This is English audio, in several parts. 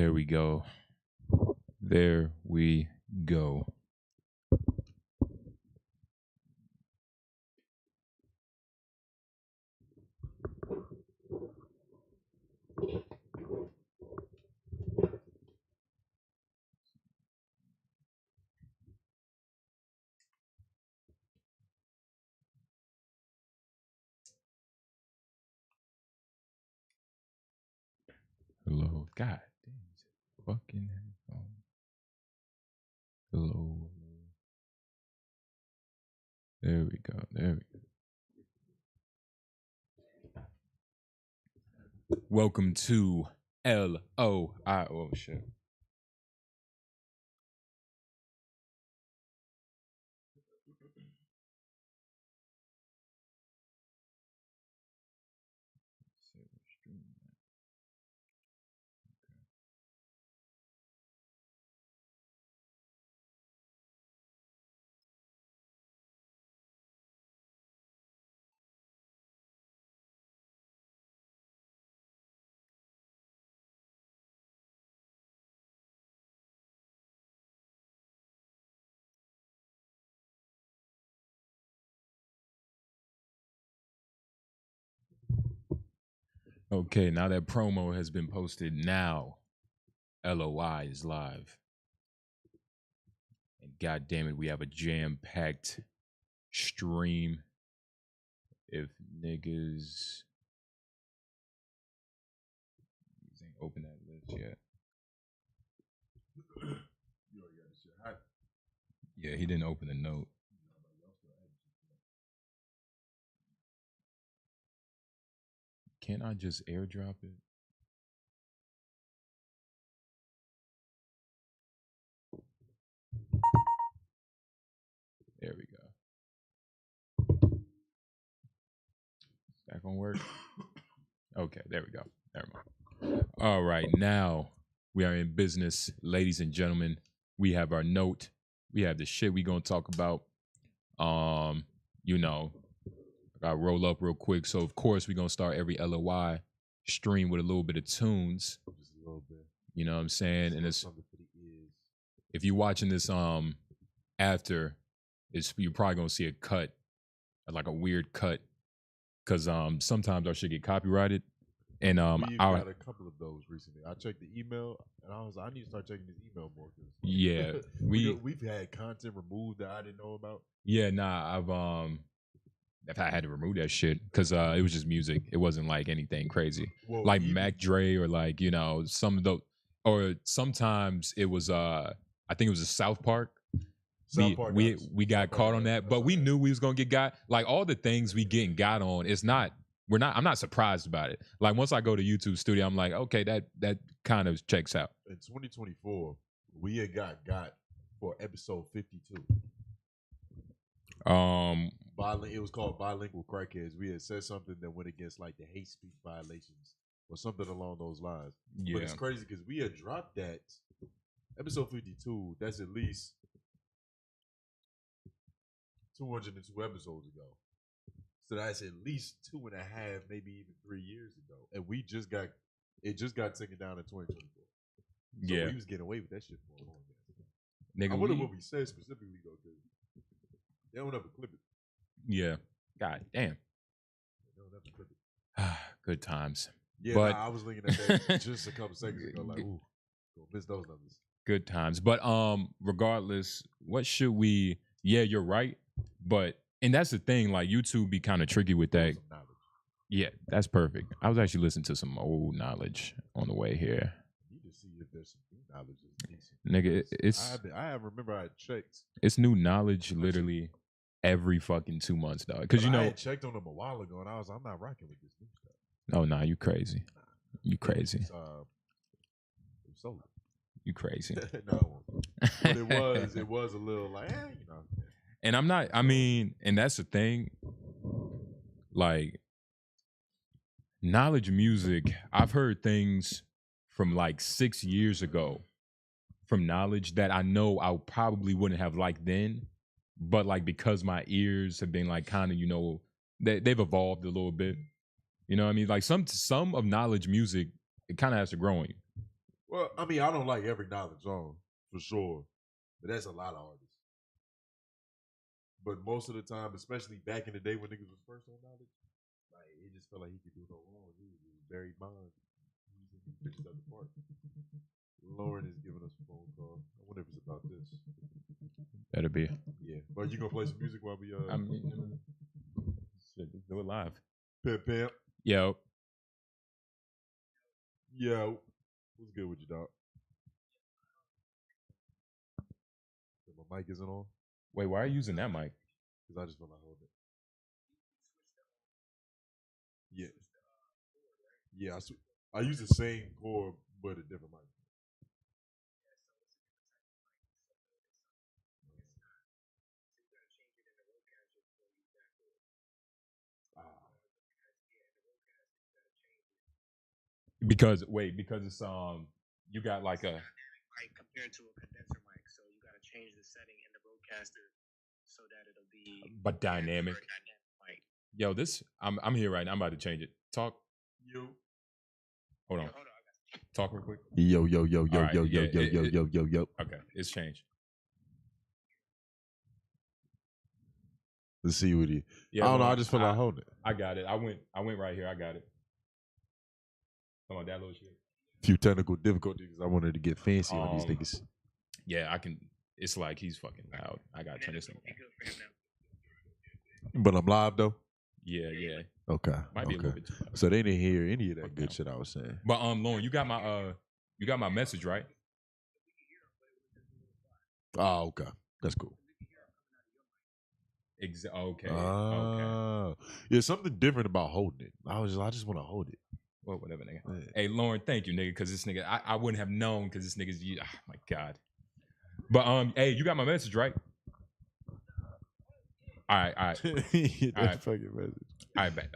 There we go. There we go. Hello. God damn. Fucking headphone. Hello. There we go. There we go. Welcome to LOI. Oh, shit. Okay, now that promo has been posted, now LOI is live. And god damn it, we have a jam-packed stream. If niggas ain't open that list yet. Yeah, he didn't open the note. Can't I just airdrop it? There we go. Is that gonna work? Okay, there we go. Never mind. All right, now we are in business, ladies and gentlemen. We have our note. We have the shit we gonna talk about. You know, I gotta roll up real quick. So of course we're gonna start every LOI stream with a little bit of tunes. Just a little bit. You know what I'm saying? And it's Something for the ears. if you're watching this after, you're probably gonna see a cut, like a weird cut. Cause sometimes our shit get copyrighted. And We've got a couple of those recently. I checked the email and I was like, I need to start checking this email more. Yeah. We've had content removed that I didn't know about. Yeah, nah, I had to remove that shit because it was just music. It wasn't like anything crazy, Well, like even- Mac Dre or like some of the, or sometimes it was I think it was a South Park. We got caught on that, but we knew we was gonna get got. Like all the things we getting got on, I'm not surprised about it. Like once I go to YouTube Studio, I'm like, okay, that kind of checks out. In 2024, we had got for episode 52. It was called Bilingual Crackheads. We had said something that went against like the hate speech violations or something along those lines. Yeah. But it's crazy because we had dropped that episode 52. That's at least 202 episodes ago. So that's at least 2.5, maybe even 3 years ago. And it just got taken down in 2024. So Yeah. we was getting away with that shit for a long time. Nigga, I wonder what we said specifically though, because they don't ever clip it. Yeah. God damn. They don't ever clip it. Good times. Yeah, but I was looking at that just a couple seconds ago, like, ooh, gonna miss those numbers. Good times. But regardless, what should we? Yeah, you're right. But and that's the thing. Like YouTube be kind of tricky with that. Some knowledge. Yeah, that's perfect. I was actually listening to some old knowledge on the way here. I need to see if there's some new knowledge that's decent. Nigga, it's I remember I checked. It's new knowledge literally every fucking 2 months, dog. Because I had checked on them a while ago, and I was like, I'm not rocking with this new stuff. Oh nah, you crazy. You crazy. It was solar. You crazy. No, but it was a little like, And I'm not. I mean, and that's the thing. Like knowledge music, I've heard things from like 6 years ago from knowledge that I know I probably wouldn't have liked then, but like because my ears have been like kind of they've evolved a little bit. You know what I mean? Like some of knowledge music, it kind of has to grow on you. Well, I mean, I don't like every Knowledge song for sure, but that's a lot of artists. But most of the time, especially back in the day when niggas was first on Knowledge, like it just felt like he could do no wrong. He was very bond. He pitches up the park. Lauren is giving us a phone call. I wonder if it's about this. Better be. Yeah. But you gonna play some music while we I mean, shit, just do it live. Pimp Pimp. Yo. Yo. What's good with you, dog? So my mic isn't on? Wait, why are you using that mic? Because I just feel like holding it. Yeah. Yeah, I use the same cord but a different mic. Because it's you got like a mic compared to a condenser mic, so you got to change the setting in the broadcaster so that it'll be but dynamic. Mic. Yo, this I'm here right now. I'm about to change it. Talk. Yo. Hold on. Talk real quick. Yo. Right, Yo. Okay, it's changed. Let's see what he. Yeah, I don't know. I just feel like holding it. I got it. I went right here. I got it. Come on, that little shit. Few technical difficulties. I wanted to get fancy on these niggas. Yeah, I can. It's like he's fucking loud. I gotta turn this thing down. But I'm live though. Yeah. Okay. Might be a little bit too loud. So they didn't hear any of that good shit I was saying. But Lauren, you got my message, right? Oh, okay. That's cool. Okay. Okay. Yeah, something different about holding it. I just want to hold it. Well, whatever, nigga. Yeah. Hey, Lauren, thank you, nigga, because this nigga, I wouldn't have known because this nigga's, oh my God. But, hey, you got my message, right? All right. That's fucking message. All right, bet.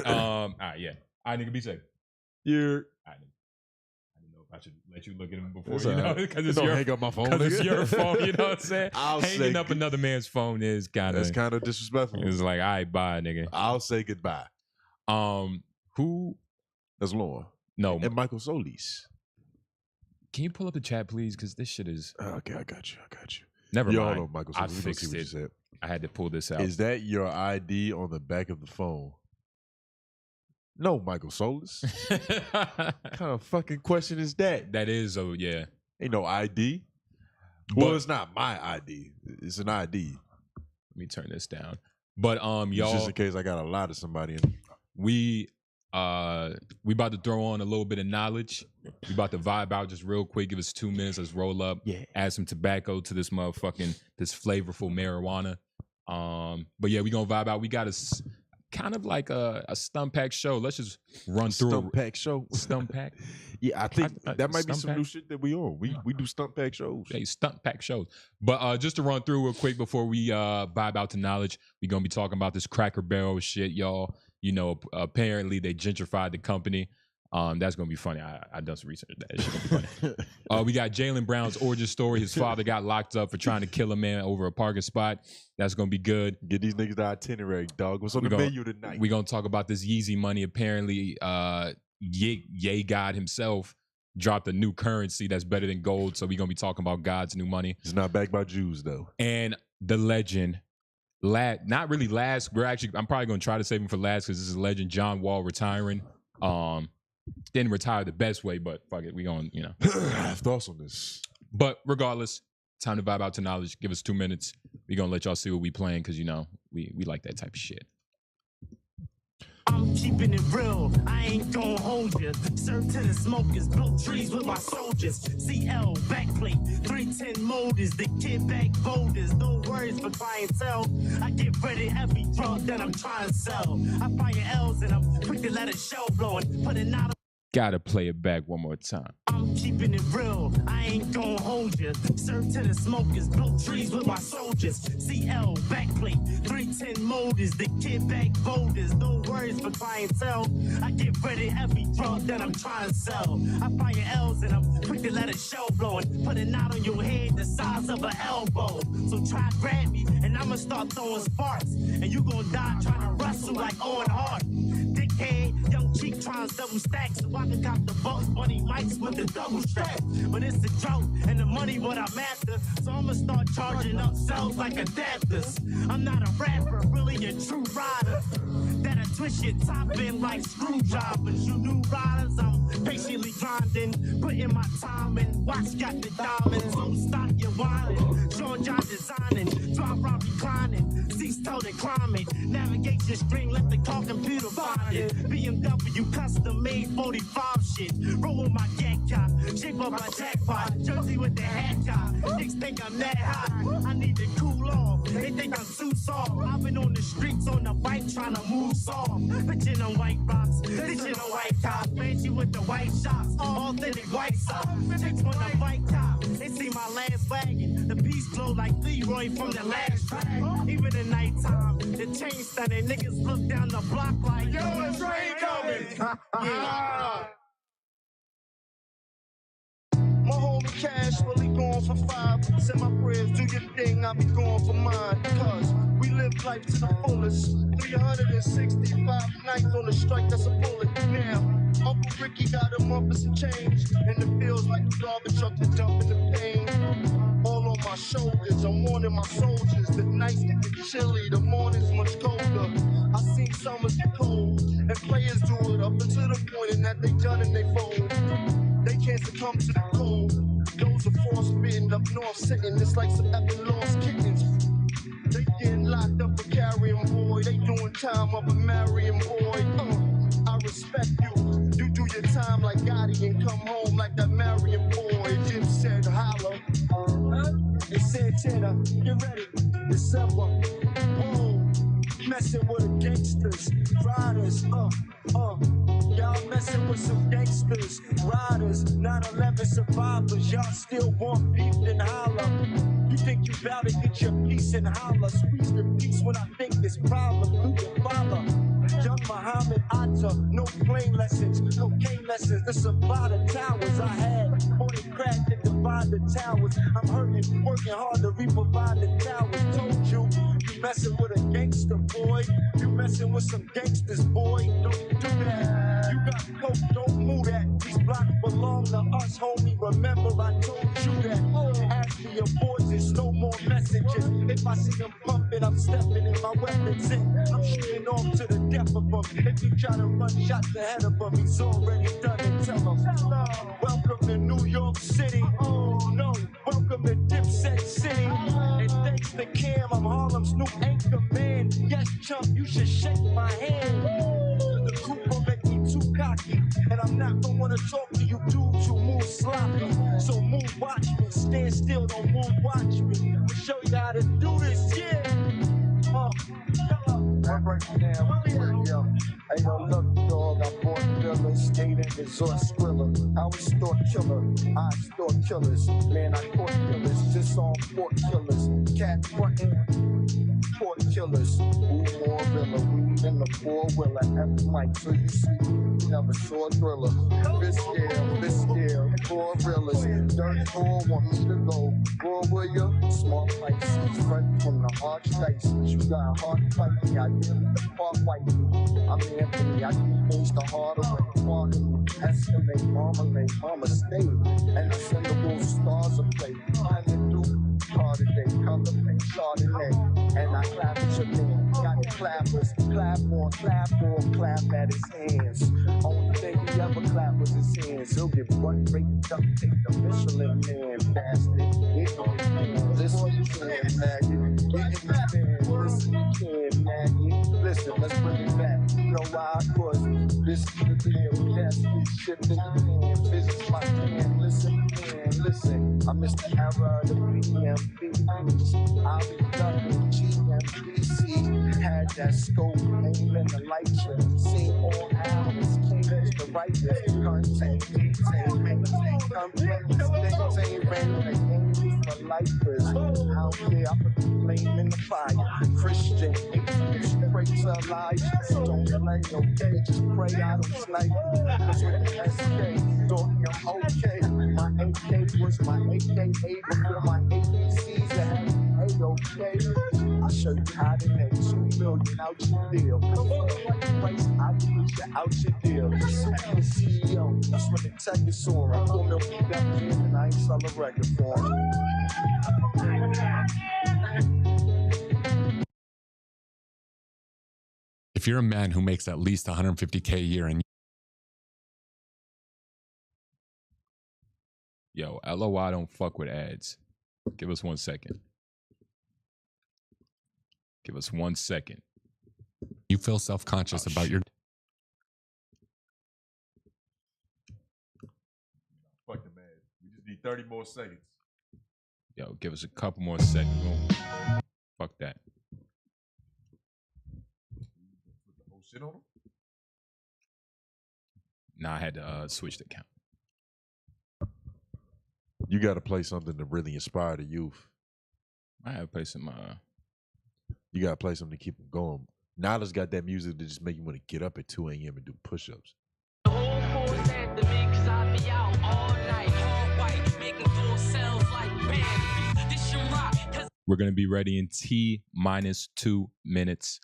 All right, yeah. All right, nigga, be safe. Yeah. All right, nigga. I didn't know if I should let you look at him before, It's you know, all right. because it's Don't your, hang up my phone, it's nigga. your phone, you know what I'm saying? I'll Hanging say up another man's phone is kind That's kind of disrespectful. it's like, all right, bye, nigga. I'll say goodbye. Who? That's Lauren. No. And Michael Solis. Can you pull up the chat, please? Because this shit is. Okay, I got you. Never Yo, mind. hold on, Michael I Solis. fixed See what it. you said. I had to pull this out. Is that your ID on the back of the phone? No, Michael Solis. What kind of fucking question is that? That is, yeah. Ain't no ID. But, Well, it's not my ID. It's an ID. let me turn this down. But It's y'all, just in case I got a lot of somebody in. we about to throw on a little bit of knowledge. We about to vibe out just real quick. Give us 2 minutes. Let's roll up. Yeah. Add some tobacco to this this flavorful marijuana. But yeah, we gonna vibe out. We got kind of like a stump pack show. Let's just run through Stump pack show. Stump pack. Yeah, I think that might be Stump some pack? new shit that we on. We do stump pack shows. Hey, stunt pack shows. But just to run through real quick before we vibe out to knowledge, we're gonna be talking about this Cracker Barrel shit, y'all. You know, apparently they gentrified the company. That's gonna be funny. I done some research. That shit gonna be funny. We got Jaylen Brown's origin story. His father got locked up for trying to kill a man over a parking spot. That's gonna be good. Get these niggas the itinerary, dog. What's on the menu tonight? We're gonna talk about this Yeezy money. Apparently, Ye God himself dropped a new currency that's better than gold. So we're gonna be talking about God's new money. It's not backed by Jews though. And the legend, not really last. I'm probably gonna try to save him for last because this is a legend. John Wall retiring. Didn't retire the best way, but fuck it, we gonna, you know. I have thoughts on this. But regardless, time to vibe out to knowledge. Give us 2 minutes. We gonna let y'all see what we playing because you know we like that type of shit. I'm keeping it real, I ain't gon' hold ya. Serve to the smokers, built trees with my soldiers. CL, backplate, 310 motors, the kid back boulders. No worries for clientele. I get ready every drug that I'm trying to sell. I fire L's and I'm quick to let a shell blowing. Put it out. Gotta play it back one more time. I'm keeping it real, I ain't gon' hold ya. Serve to the smokers, built trees with my soldiers. CL, backplate, 310 motors, the kid back boulders. No worries for clientele. I get ready every drug that I'm trying to sell. I fire L's and I'm quick to let a shell blowing. Put a knot on your head the size of an elbow. So try grab me and I'ma start throwing sparks. And you gon' die trying to wrestle like Owen Hart. Dickhead, young chief. keep trying to double stack so I can cop the Bugs Bunny mics with the double strap. But it's the drought and the money what I'm after, so I'ma start charging up cells like adapters. I'm not a rapper, really a true rider. That'll twist your top in like screwdrivers. You new riders, I'm patiently grinding, putting my time in. Watch got the diamonds, so stop your whining. Sean John designing, drive around reclining, seats told and climbing. Navigation string, let the car computer find it. BMW custom made 45 shit. Roll with my gat cop, shape up my jackpot. Jersey with the hat top. Niggas think I'm that hot, I need to cool off. They think I'm too soft. I've been on the streets on the bike trying to move soft. Pitching on white rocks, pitching on white tops. Fancy with the white shots, authentic white socks. Chicks want the white top, they see my last wagon. The piece glow like Leroy from the last track. Even in nighttime, the chain stunning. Niggas look down the block like, yo, it's rain coming. Yeah. My homie Cash really going for 5. Send my prayers, do your thing, I'll be going for mine. Cause we live life to the fullest. 365 nights on the strike, that's a bullet. Now, Uncle Ricky got him up with some change. And the feels like a garbage truck to dump in the pain. All on my shoulders, I'm warning my soldiers. The nights get chilly, the morning's much colder. I seen summers get cold, and players do it up until the point in that they done and they fold. They can't succumb to the cold. Those are frostbitten up north sitting, it's like some effing lost kittens. They getting locked up for carrying boy. They doing time up a marrying boy. I respect you. You do your time like Gotti and come home like that marrying boy. Jim said holla. They said Santana, get ready. December. Whoa. Messing with the gangsters, riders, y'all messing with some gangsters, riders, 9/11 survivors, y'all still want beef and holler. You think you bout to get your piece and holler, squeeze the piece when I think this problem, who can follow? Young Muhammad Atta, no plane lessons, cocaine lessons, the supply the towers I had, only cracked and divide the towers. I'm hurting, working hard to re-provide the towers. Told you, you messing with a gangster boy, you messing with some gangsters boy, don't do that. You got coke, don't move that. These blocks belong to us, homie. Remember I told you that. Ask me your boys, there's no more messages. If I see them pumping, I'm stepping in my weapons in. I'm shooting off to the death of them. If you try to run shots ahead of him, he's already done it. Tell him, welcome to New York City. Oh no, welcome to Dipset City. And thanks to Cam, I'm Harlem's new anchor man. Yes, chump, you should shake my hand. The group will make me too cocky, and I'm not gonna wanna talk to you dudes who move sloppy. So move, watch me, stand still, don't move, watch me. I'll show you how to do this, yeah. I'm breaking down, yo. Hey, yo, look, dog, I bought villas, stayed in resort Skrilla. I was store killer, I store killers. Man, I caught killers, just on port killers. Cat frontin', port killers. Who more villa, weed in the 4-wheeler. F Mike, so you see, you never saw a thriller. Biscale, 4 reelers. Dirt 4 want me to go. Raw will you? Small Pisces, front from the archdice. You got hard fight me, I deal with the part white. I'm Anthony, I do things the harder way. Pardon me, escalate, marmalade, mama stay. And I send the wolves stars of play. I'm in Duke, hard today, color pink Chardonnay. And I clap at your man, got the clappers. Clap on, clap at his hands. Only thing he ever clap was his hands. He'll get butt raped up, take the Michelin man, bastard. Listen, you can, maggot. Get in his band, listen, you can, maggot. Listen, let's bring it back. You know why? Cause this is the deal. Cast this shit in the hand. Physics my hand. Listen. I missed the era of the BMP. I'll be done with GMPC. Had that scope, aim in the light trip. Seen all hours, came as the righteous. Contain, maintain, maintain. Complaints, maintain, rain, for lifers. Out there, I put the flame in the fire. Christian, atheist, pray to Elijah. Don't delay, okay, just pray I don't snipe you. Cause with the SK, thought I'm okay. My AK was my AKA before my ABCs had A-OK. I'll show you how to make 2 million out your deal. Like price, I Out your deal. Super CEO. That's when the tech is soaring. 4 million dollars and I ain't sell a record for him. If you're a man who makes at least $150K a year and Yo, LOI don't fuck with ads. Give us 1 second. Give us 1 second. you feel self-conscious about your Fuck the man. We just need 30 more seconds. Yo, give us a couple more seconds. Fuck that. Put the whole shit on him? Nah, I had to switch the account. You got to play something to really inspire the youth. I have to play some. You got to play something to keep them going. Nala's got that music to just make you want to get up at 2 a.m. and do push-ups. We're going to be ready in T-2 minutes.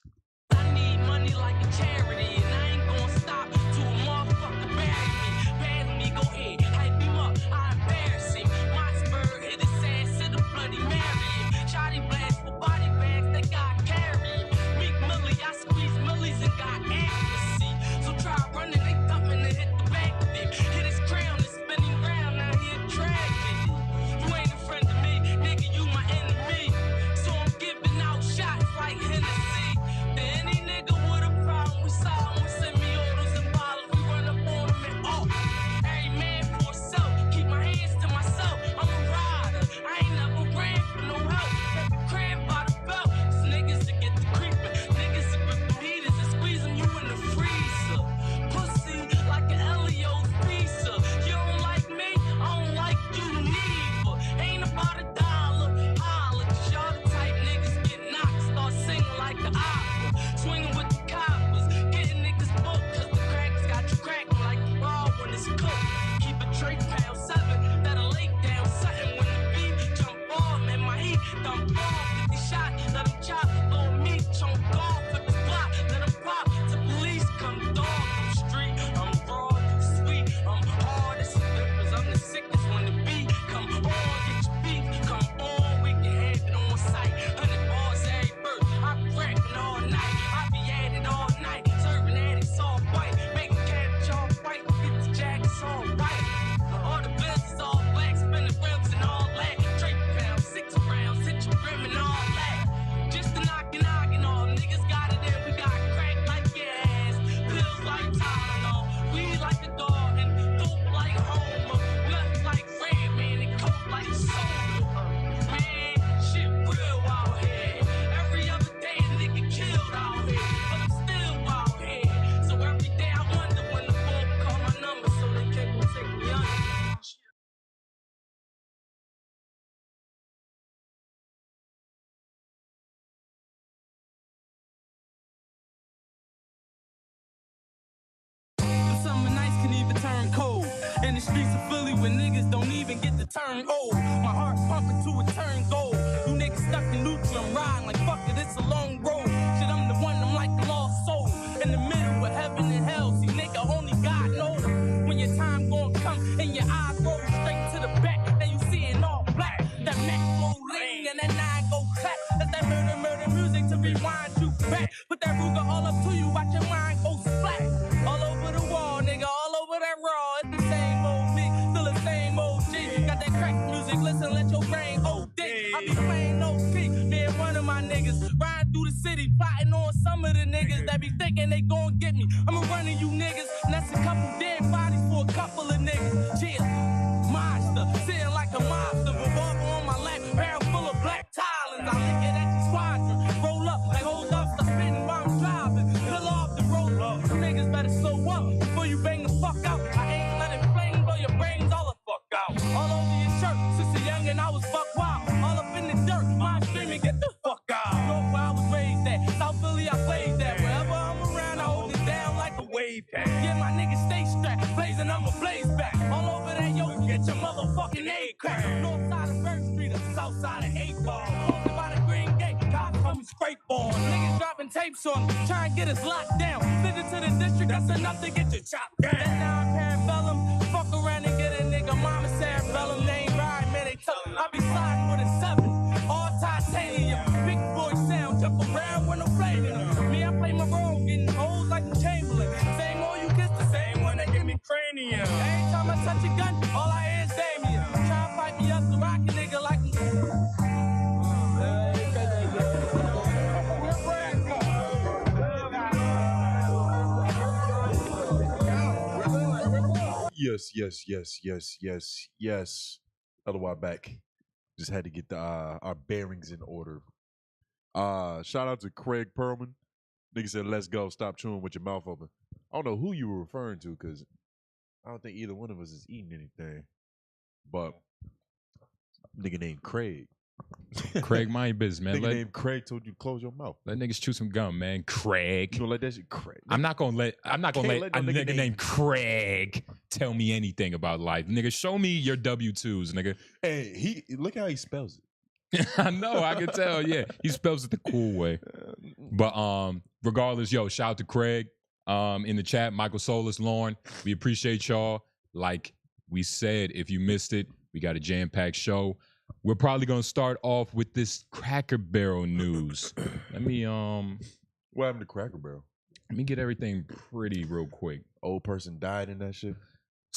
I need money like a charity, and I ain't gonna stop till a motherfucker bury me. Bury me, go ahead, hype him up, I embarrass him. My spur hit his ass to the bloody Mary. Shotty blast for body bags, they got carry. Meek Millie, I squeeze millies and got accuracy. So try running, they thumping and hit the back of him. Hit his crown and spinning round, now he a tragedy. You ain't a friend to me, nigga, you my enemy. So I'm giving out shots like Hennessy. Any nigga with a problem, we solve with semi-autos and bottles. We run up on them and off. Every man for himself, keep my hands to myself. I'm a rider, I ain't never ran for no help. Every crab by the belt, it's niggas that get the creeping. Niggas that grip the heaters and squeeze them, you in the freezer. Pussy like an Elio's pizza. You don't like me, I don't like you neither. Ain't about a dollar, holla. Cause y'all the type niggas get knocked, start singing like the opera. Swinging with the coppers, getting niggas booked. Cause the crackers got you cracking like the raw when it's cooked. Keep a tray pound 7, that'll lay down something when the beat jump off. Man, my heat dump off. 50 shots, let them chop. Little meat chunk off with the block. Let them pop till police come dog. I'm street, I'm raw, sweet, I'm hard as slippers. I'm the sickest when the beat come on. Get your beat, come on, we can have it on sight. 100 bars every verse, I be rapping all night. I be at it all night, serving addicts all white. Making cabbage all white, get the jackets all white. All the business all black, spinning rims and all that. Drake pound, 6 rounds, hit your rim and all that. Just to knock and all, niggas got it in, we got crack like gas. Pills like Tylenol, weed like the dog, and dope like Homer. Nuts like Red, man, and coke like soda. Man, shit real out here. Every other day a nigga killed out here, but I'm still out here. So every day I wonder when the phone call my number so they can't go take me under. The summer nights can even turn cold. In the streets of Philly when niggas don't even get to turn old. My heart pumping to a turn gold. You niggas stuck in neutral, I'm riding like fuck it, it's a long road. Shit, I'm the one, I'm like the lost soul. In the middle of heaven and hell, see nigga, only God knows. When your time gon' come and your eyes roll straight to the back, then you see it all black. That Mac go ring and that 9 go clap. That's that murder music to rewind you back. Put that Ruger all up to you, watch your mind go splat. All over the wall, nigga, all over that raw. It's the same old me, still the same old G. Got that crack music, listen, let your brain OD. I be playing no peak, me and one of my niggas riding through the city, plotting on some of the niggas that be thinking they gon' get me. I'ma running you niggas, and that's a couple dead bodies for a couple of niggas. Chill, monster, sitting like a monster, revolver on my lap, barrel full of black Thailands. I lick it at your squadron, roll up like hold up, start spinning while I'm driving. Fill off the roll up, you niggas better slow up before you bang the fuck out. I ain't letting flame blow your brains all the fuck out. All over your shirt, since a youngin' I was buck wild. All up in the dirt, mind screaming, get the fuck out. North where I was raised at, South Philly I played that. Wherever I'm around, I hold it down like a wave pack. Yeah, my niggas stay strapped, blazing, I'ma blaze back. All over that yo, get your motherfucking A crack. North side of First Street, or south side of 8 Ball. By the Green Gate, cops coming straight for 'em. Niggas dropping tape tapes on him, try and get us locked down. Send it to the district, that's enough to get you chopped down. That 9 parabellum, fuck around and get a nigga mama cerebellum. They ain't ride, man, they tell him I be sliding with a 7. All titanium, big boy sound, jump around when I'm playing them. Me, I play my role, getting old like the Chamberlain. Same old you kiss the same one that give me cranium. Every time I touch a gun, all I hear is Damien. Try to fight me up to rock a nigga like Yes. LOI back. Just had to get the our bearings in order. Shout out to Craig Perlman. Nigga said, "Let's go. Stop chewing with your mouth open." I don't know who you were referring to because I don't think either one of us is eating anything. But nigga named Craig. Craig, mind your business, man. Nigga named Craig told you to close your mouth. Let niggas chew some gum, man. Craig. You don't let that shit, Craig. I'm not gonna let a no nigga named Craig tell me anything about life. Nigga, show me your W-2s, nigga. Hey, look how he spells it. I know, I can tell, yeah. He spells it the cool way. But regardless, yo, shout out to Craig in the chat, Michael Solis, Lauren. We appreciate y'all. Like we said, if you missed it, we got a jam-packed show. We're probably gonna start off with this Cracker Barrel news. Let me What happened to Cracker Barrel? let me get everything pretty real quick. Old person died in that shit.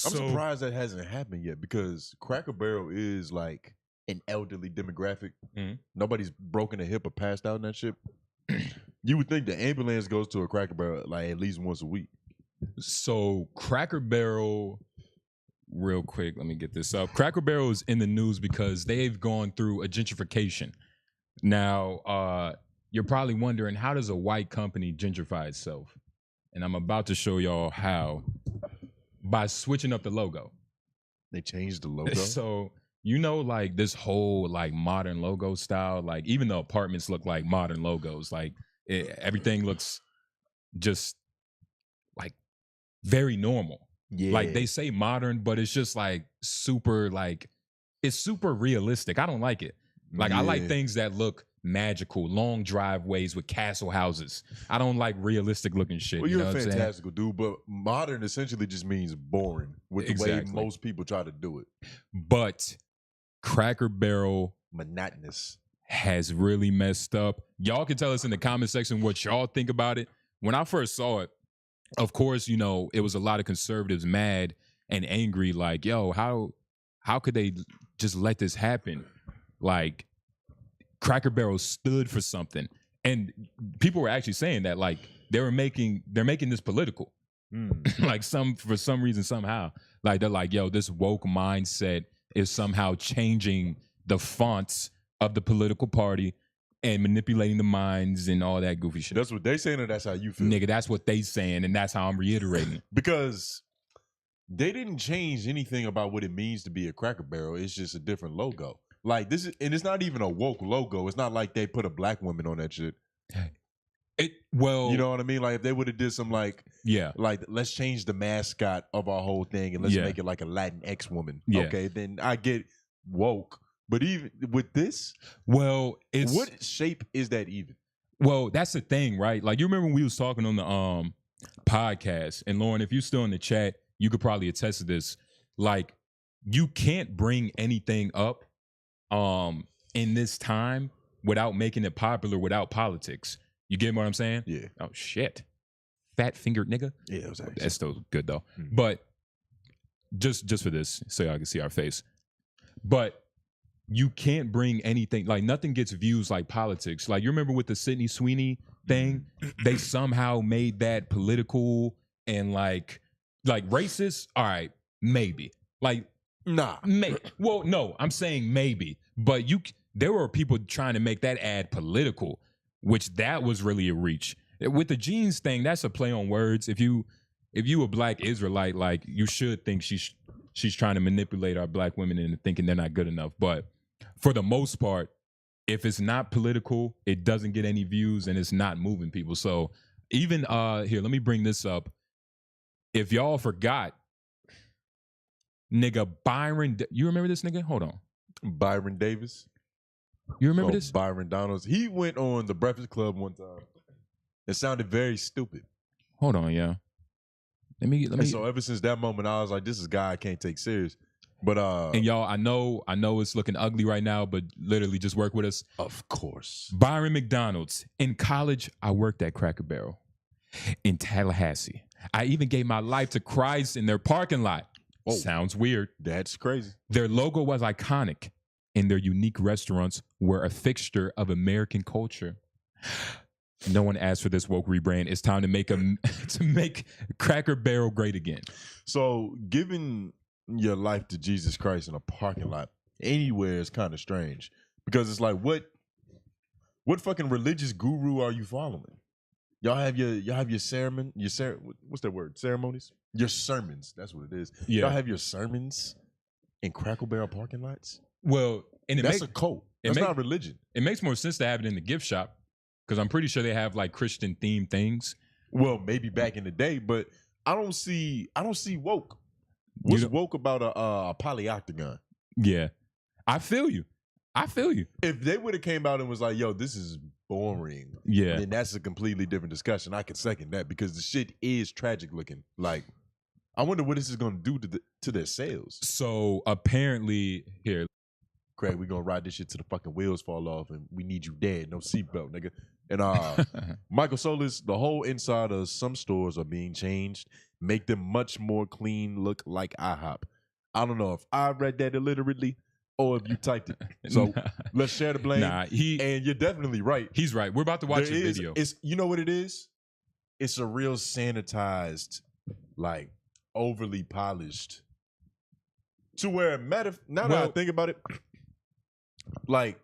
I'm So- surprised that hasn't happened yet because Cracker Barrel is like an elderly demographic. Mhm. Nobody's broken a hip or passed out in that shit. You would think the ambulance goes to a Cracker Barrel like at least once a week. So Cracker Barrel, real quick, let me get this up. Cracker Barrel is in the news because they've gone through a gentrification. Now, you're probably wondering, how does a white company gentrify itself? And I'm about to show y'all how. By switching up the logo. They changed the logo. So, you know, like this whole like modern logo style, like even the apartments look like modern logos. Like everything looks just like very normal. Yeah. Like they say modern, but it's just like super, like it's super realistic. I don't like it. Like I like Yeah. things that look magical, long driveways with castle houses. I don't like realistic looking shit. Well, you you're know a what I'm saying? fantastical dude, but modern essentially just means boring with the Exactly. way most people try to do it. But Cracker Barrel Monotonous. has really messed up. Y'all can tell us in the comment section what y'all think about it. When I first saw it, of course, you know, it was a lot of conservatives mad and angry, like, yo, how could they just let this happen? Like, Cracker Barrel stood for something. And people were actually saying that, like, they're making this political. Like for some reason, somehow. Like they're like, yo, this woke mindset is somehow changing the fonts of the political party and manipulating the minds and all that goofy shit. That's what they saying, or that's how you feel? Nigga, that's what they saying, and that's how I'm reiterating. Because they didn't change anything about what it means to be a Cracker Barrel. It's just a different logo. Like this is, and it's not even a woke logo. It's not like they put a black woman on that shit. Well, You know what I mean? Like if they would have did some like yeah, let's change the mascot of our whole thing and let's Yeah. make it like a Latinx woman. Yeah. Okay, then I get woke. But even with this, well, it's what shape is that even? Well, that's the thing, right? Like, you remember when we was talking on the podcast, and Lauren, if you're still in the chat, you could probably attest to this. Like, you can't bring anything up in this time without making it popular without politics. You get what I'm saying? Yeah. Oh shit, fat fingered nigga. Yeah, it was actually. That's still good though. Mm. But just for this, so y'all can see our face. But you can't bring anything, like nothing gets views like politics. Like you remember with the Sydney Sweeney thing, they somehow made that political and like racist. All right, maybe. Like Nah. well, no, I'm saying maybe. But there were people trying to make that ad political, which that was really a reach. With the jeans thing, that's a play on words. If you a black Israelite, like you should think she's trying to manipulate our black women into thinking they're not good enough. But for the most part, if it's not political, it doesn't get any views and it's not moving people. So even here, let me bring this up. If y'all forgot, nigga Byron, you remember this nigga? Hold on. Byron Davis. You remember Oh, this? Byron Donalds. He went on the Breakfast Club one time It sounded very stupid. Hold on, yeah. Let me. And so ever since that moment, I was like, "This is a guy I can't take serious." But And y'all, I know it's looking ugly right now, but literally just work with us. of course, Byron McDonald's. In college, I worked at Cracker Barrel. In Tallahassee, I even gave my life to Christ in their parking lot. Whoa. Sounds weird. that's crazy. Their logo was iconic, and their unique restaurants were a fixture of American culture. No one asked for this woke rebrand. It's time to make Cracker Barrel great again. So giving your life to Jesus Christ in a parking lot anywhere is kind of strange because it's like, what fucking religious guru are you following? Y'all have your sermon, what's that word? Ceremonies? Your sermons. That's what it is. Yeah. Y'all have your sermons in Cracker Barrel parking lots? Well, and That's a cult. That's not religion. It makes more sense to have it in the gift shop because I'm pretty sure they have like Christian themed things. Well, maybe back in the day, but I don't see woke. What's woke about a polyoctagon? Yeah, I feel you. If they would have came out and was like, "Yo, this is boring," Yeah, then that's a completely different discussion. I can second that because the shit is tragic looking. Like, I wonder what this is going to do to their sales. So apparently, here, Craig, we gonna ride this shit till the fucking wheels fall off, and we need you dead. No seatbelt, nigga. And Michael Solis, the whole inside of some stores are being changed, make them much more clean, look like IHOP. I don't know if I read that illiterately or if you typed it. So let's share the blame. Nah, and you're definitely right. He's right. We're about to watch the video. It's, you know what it is? It's a real sanitized, like overly polished. To where now that I think about it, like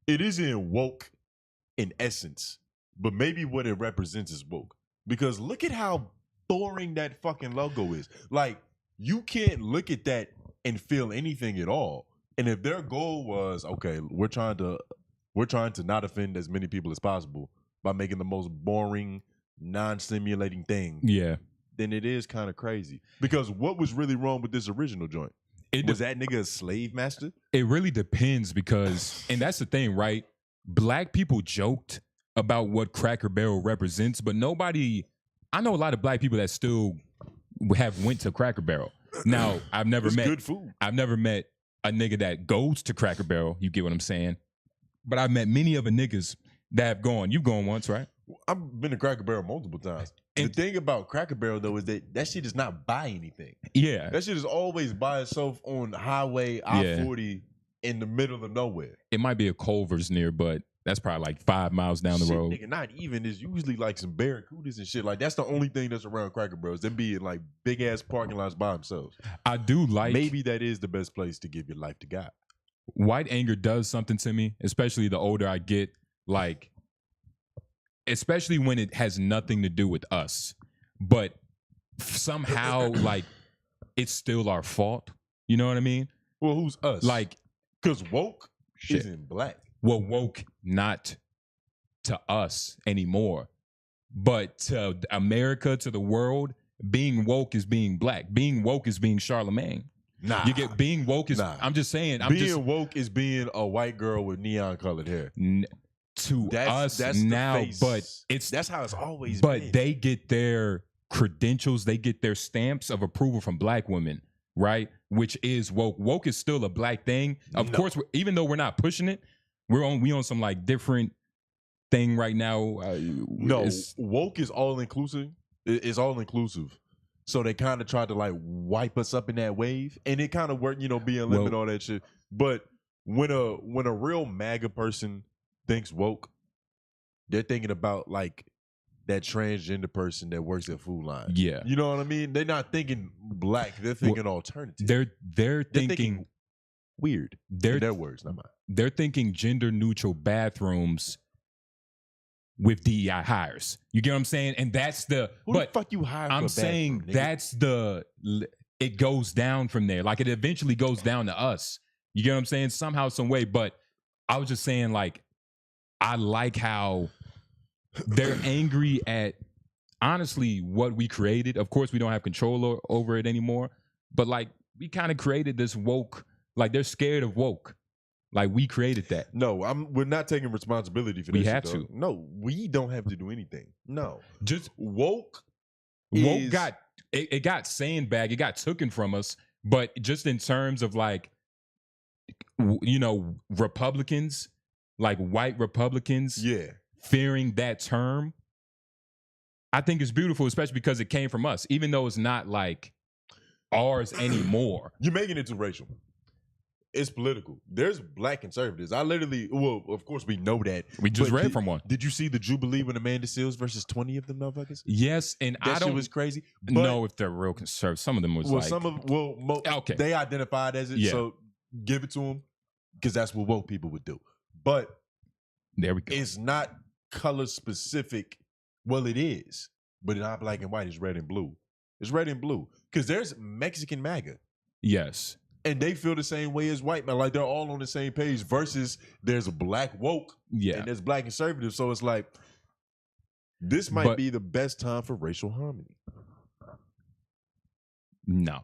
it isn't woke in essence, but maybe what it represents is woke. Because look at how boring that fucking logo is. Like, you can't look at that and feel anything at all. And if their goal was, okay, we're trying to not offend as many people as possible by making the most boring, non-stimulating thing, Yeah, then it is kind of crazy. Because what was really wrong with this original joint? Was that nigga a slave master? it really depends because, and that's the thing, right? Black people joked about what Cracker Barrel represents, but nobody. I know a lot of black people that still have went to Cracker Barrel. Now, I've never It's met good food. I've never met a nigga that goes to Cracker Barrel. You get what I'm saying? But I've met many of the niggas that have gone. You've gone once, right? I've been to Cracker Barrel multiple times. And the thing about Cracker Barrel, though, is that shit does not buy anything. Yeah, That shit is always by itself on highway I-40 in the middle of nowhere. it might be a Culver's near, but that's probably like 5 miles down the Shit, road. nigga, not even. It's usually like some barracudas and shit. Like, that's the only thing that's around Cracker Barrels. Them being like big ass parking lots by themselves. I do like Maybe that is the best place to give your life to God. white anger does something to me, especially the older I get. Like, especially when it has nothing to do with us, but somehow like it's still our fault. You know what I mean? Well, who's us? Like, because woke Shit. isn't black. well, woke not to us anymore, but to America, to the world. Being woke is being black. Being woke is being Charlemagne. Nah. You get being woke is. Nah. I'm just saying. Being woke is being a white girl with neon colored hair. To us the now, face. but That's how it's always but been. they get their credentials, they get their stamps of approval from black women, right? Which is woke. Woke is still a black thing. Of course, even though we're not pushing it, we on some like different thing right now. No, woke is all inclusive. It's all inclusive. So they kind of tried to like wipe us up in that wave, and it kind of worked, being limit and all that shit. But when a real MAGA person thinks woke, they're thinking about like that transgender person that works at Food Line. Yeah, you know what I mean. They're not thinking black. They're thinking alternative. They're thinking weird. They're in their words, not mine. They're thinking gender neutral bathrooms with DEI hires. You get what I'm saying? And that's the Who the fuck you hire? I'm for a saying bathroom, nigga? that's it goes down from there. Like it eventually goes down to us. You get what I'm saying? Somehow, some way. But I was just saying, like, I like how they're angry at honestly what we created. Of course, we don't have control over it anymore. But like we kind of created this woke, like they're scared of woke. Like we created that. No, we're not taking responsibility for that. We shit, have dog. to. No, we don't have to do anything. No. Just Woke got it got sandbagged, it got taken from us. But just in terms of like, Republicans, like white Republicans, fearing that term, I think it's beautiful, especially because it came from us, even though it's not like ours anymore. You're making it too racial. It's political. There's black conservatives. Of course we know that. We just read from one. Did you see the Jubilee when Amanda Seals versus 20 of them motherfuckers? Yes, and that I don't shit was crazy. know if they're real conservative. Some of them was okay. They identified as it, so give it to them because that's what woke people would do. But there we go. It's not color specific. Well, it is, but it's not black and white. It's red and blue. It's red and blue because there's Mexican MAGA. Yes. And they feel the same way as white men. Like they're all on the same page versus there's a black woke and there's black conservative. So it's like, this might be the best time for racial harmony. No.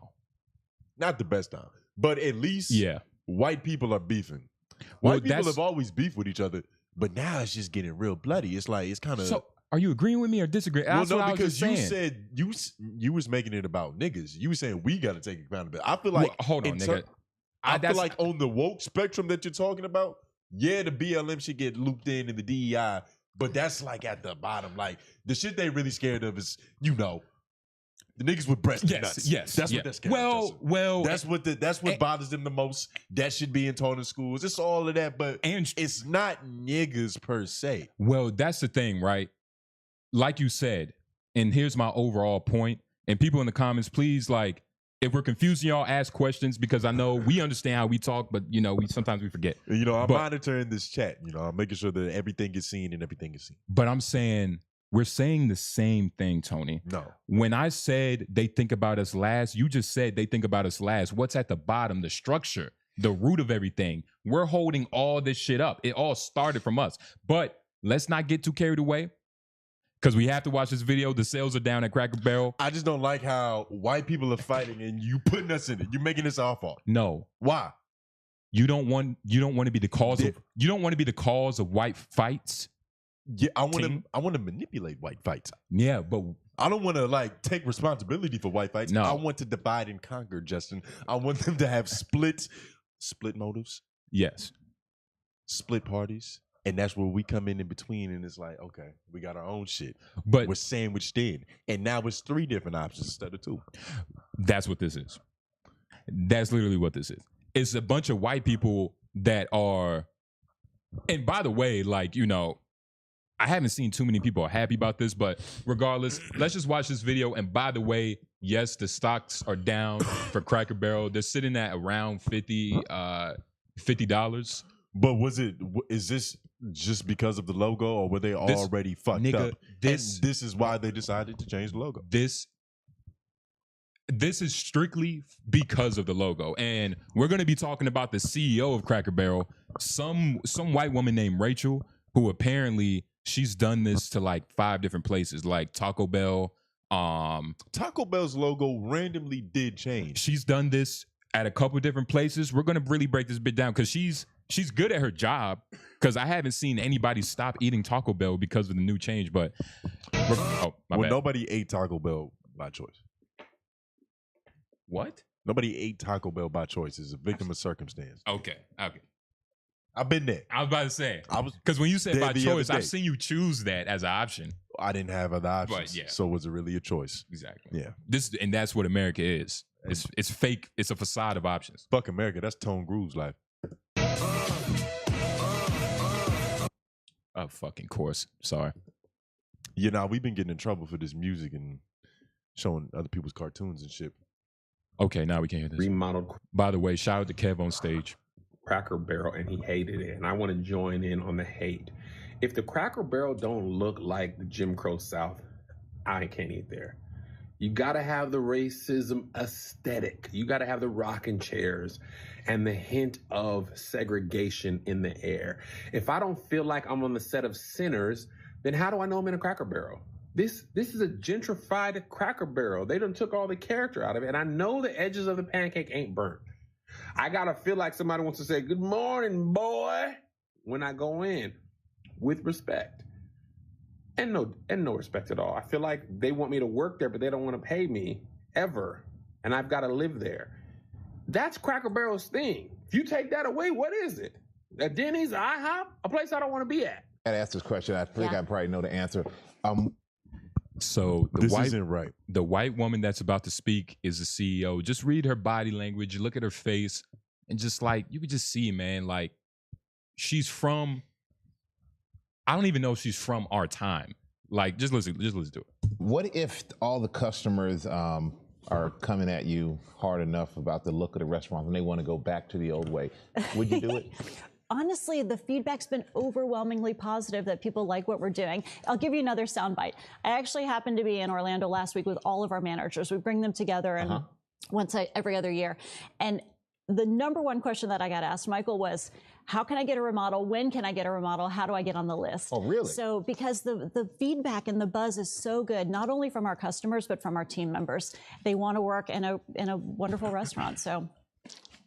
Not the best time. But at least white people are beefing. Well, White people have always beefed with each other, but now it's just getting real bloody. It's like, it's kind of... So, are you agreeing with me or disagreeing? That's well, what no, I was because just you saying. said you was making it about niggas. You were saying we got to take accountability. I feel like hold on, nigga. I feel like on the woke spectrum that you're talking about, the BLM should get looped in the DEI, but that's like at the bottom. Like the shit they really scared of is, the niggas with breast and nuts. Yes, that's what they're scared of. Well, that's what bothers them the most. That should be taught in schools. It's all of that, but it's not niggas per se. Well, that's the thing, right? Like you said, and here's my overall point. And people in the comments, please, like, if we're confusing y'all, ask questions because I know we understand how we talk, but sometimes we forget. I'm monitoring this chat. I'm making sure that everything is seen and everything is seen. But I'm saying we're saying the same thing, Tony. No. When I said they think about us last, you just said they think about us last. What's at the bottom? The structure, the root of everything. We're holding all this shit up. It all started from us. But let's not get too carried away. Because we have to watch this video. The sales are down at Cracker Barrel. I just don't like how white people are fighting and you putting us in it. You're making this our fault. No. Why? You don't want to be the cause of you don't want to be the cause of white fights. Yeah, I want to manipulate white fights. Yeah, but I don't want to take responsibility for white fights. No. I want to divide and conquer, Justin. I want them to have split motives. Yes. Split parties. And that's where we come in between, and it's like, okay, we got our own shit. But we're sandwiched in. And now it's 3 different options instead of 2. That's what this is. That's literally what this is. It's a bunch of white people that are, and by the way, I haven't seen too many people are happy about this, but regardless, let's just watch this video. And by the way, yes, the stocks are down for Cracker Barrel. They're sitting at around $50. But is this just because of the logo, or were they already fucked up? This is why they decided to change the logo. This is strictly because of the logo. And we're going to be talking about the CEO of Cracker Barrel, some white woman named Rachel, who apparently she's done this to 5 different places, like Taco Bell. Taco Bell's logo randomly did change. She's done this at a couple different places. We're going to really break this bit down because she's good at her job, because I haven't seen anybody stop eating Taco Bell because of the new change. But my bad. Nobody ate Taco Bell by choice. What? Nobody ate Taco Bell by choice. It's a victim of circumstance. Okay. I've been there. I was about to say, because when you said by choice, I've seen you choose that as an option. I didn't have other options, but yeah. So was it really a choice? Exactly. Yeah. And that's what America is. It's fake. It's a facade of options. Fuck America. That's Tone Groove's life. Oh, fucking course. Sorry. We've been getting in trouble for this music and showing other people's cartoons and shit. Okay, now we can hear this. Remodeled. By the way, shout out to Kev on stage. Cracker Barrel, and he hated it, and I want to join in on the hate. If the Cracker Barrel don't look like the Jim Crow South, I can't eat there. You got to have the racism aesthetic. You got to have the rocking chairs and the hint of segregation in the air. If I don't feel like I'm on the set of Sinners, then how do I know I'm in a Cracker Barrel? This is a gentrified Cracker Barrel. They done took all the character out of it, and I know the edges of the pancake ain't burnt. I gotta feel like somebody wants to say, "Good morning, boy," when I go in, with respect. And no respect at all. I feel like they want me to work there, but they don't want to pay me ever. And I've got to live there. That's Cracker Barrel's thing. If you take that away, what is it? A Denny's, a IHOP, a place I don't want to be at. I gotta ask this question. I think I probably know the answer. So This isn't right. The white woman that's about to speak is the CEO. Just read her body language, look at her face, and just like you could just see, man, like she's from. I don't even know if she's from our time. Like, just listen to it. What if all the customers are coming at you hard enough about the look of the restaurant and they want to go back to the old way? Would you do it? Honestly, the feedback's been overwhelmingly positive that people like what we're doing. I'll give you another soundbite. I actually happened to be in Orlando last week with all of our managers. We bring them together and every other year. And the number one question that I got asked, Michael, was, how can I get a remodel? When can I get a remodel? How do I get on the list? Oh, really? So because the feedback and the buzz is so good, not only from our customers, but from our team members. They want to work in a wonderful restaurant. So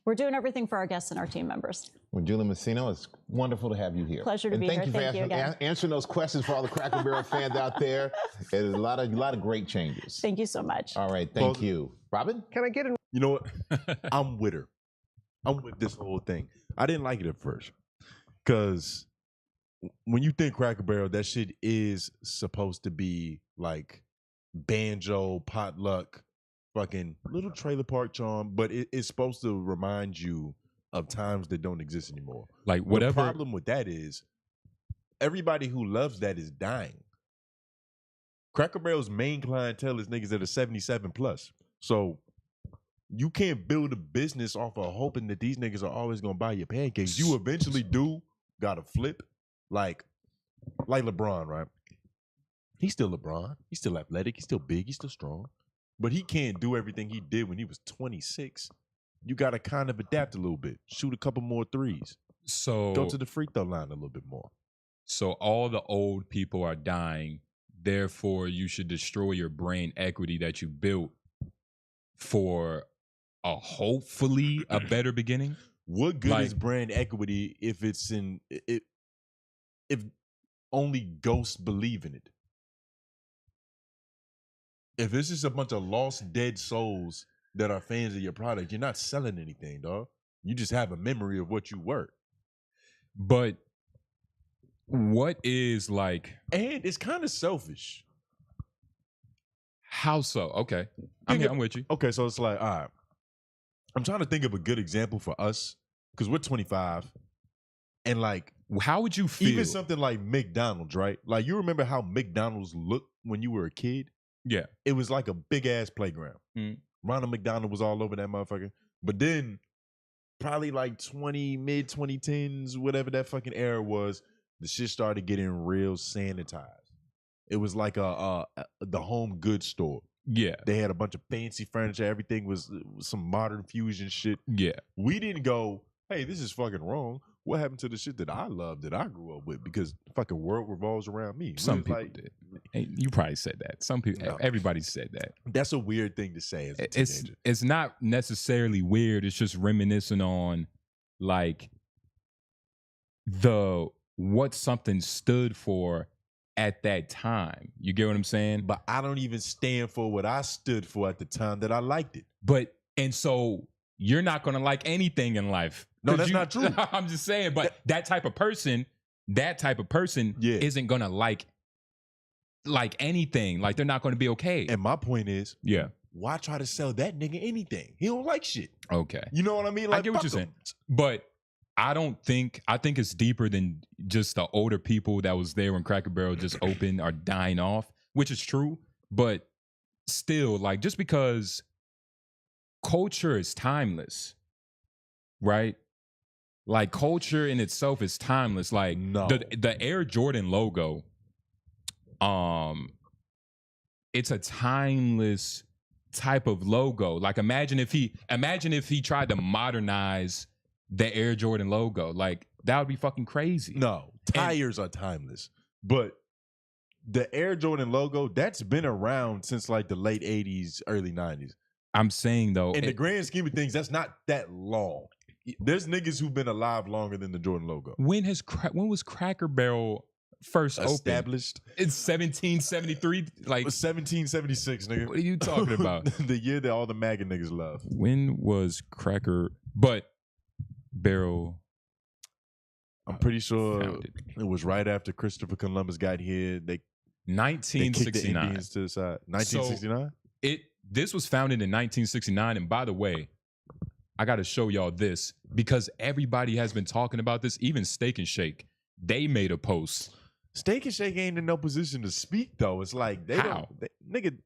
we're doing everything for our guests and our team members. Well, Julie Messino, it's wonderful to have you here. Pleasure to be here. Thank you for answering those questions for all the Cracker Barrel fans out there. There's a lot of great changes. Thank you so much. All right, thank you. Robin? Can I get in? You know what? I'm with her. I'm with this whole thing. I didn't like it at first because when you think Cracker Barrel, that shit is supposed to be like banjo, potluck, fucking little trailer park charm, but it's supposed to remind you of times that don't exist anymore. Like whatever. The problem with that is everybody who loves that is dying. Cracker Barrel's main clientele is niggas that are 77 plus. So you can't build a business off of hoping that these niggas are always gonna buy your pancakes. You eventually gotta flip. Like LeBron, right? He's still LeBron. He's still athletic. He's still big. He's still strong. But he can't do everything he did when he was 26. You gotta kind of adapt a little bit. Shoot a couple more threes. So go to the free throw line a little bit more. So all the old people are dying. Therefore, you should destroy your brand equity that you built for hopefully a better beginning. What good is brand equity if it's if only ghosts believe in it? If it's just a bunch of lost dead souls that are fans of your product, you're not selling anything, dog. You just have a memory of what you were. But what is like, and it's kind of selfish. How so? Okay. I'm with you. Okay, so it's like, all right. I'm trying to think of a good example for us because we're 25. And like, how would you feel? Even something like McDonald's, right? Like, you remember how McDonald's looked when you were a kid? Yeah. It was like a big ass playground. Ronald McDonald was all over that motherfucker. But then, probably like mid 2010s, whatever that fucking era was, the shit started getting real sanitized. It was like the home goods store. Yeah. They had a bunch of fancy furniture. Everything was some modern fusion shit. Yeah. We didn't go, hey, this is fucking wrong. What happened to the shit that I loved, that I grew up with? Because the fucking world revolves around me. Some people did. Hey, you probably said that. Some people, everybody said that. That's a weird thing to say as a teenager. It's not necessarily weird. It's just reminiscing on like what something stood for at that time. You get what I'm saying? But I don't even stand for what I stood for at the time that I liked it. And so you're not going to like anything in life. No, that's not true. I'm just saying, but that type of person isn't going to like anything. Like, they're not going to be okay. And my point is, why try to sell that nigga anything? He don't like shit. Okay. You know what I mean? Like, I get what you're saying. But I think it's deeper than just the older people that was there when Cracker Barrel just opened are dying off, which is true. But still, like, just because culture is timeless, right? Like, culture in itself is timeless. Like, the Air Jordan logo, it's a timeless type of logo. Like, imagine if he tried to modernize the Air Jordan logo. Like, that would be fucking crazy. No, tires are timeless. But the Air Jordan logo, that's been around since like the late 80s, early 90s. I'm saying, though, in the grand scheme of things, that's not that long. There's niggas who've been alive longer than the Jordan logo. When was Cracker Barrel first established? Opened? It's 1773. Like 1776, nigga. What are you talking about? The year that all the MAGA niggas love. When was Cracker Barrel? I'm pretty sure it was right after Christopher Columbus got here. They 1969. They kicked the Indians to the side. 1969. So this was founded in 1969, and by the way, I got to show y'all this because everybody has been talking about this. Even Steak and Shake, they made a post. Steak and Shake ain't in no position to speak though. It's like nigga.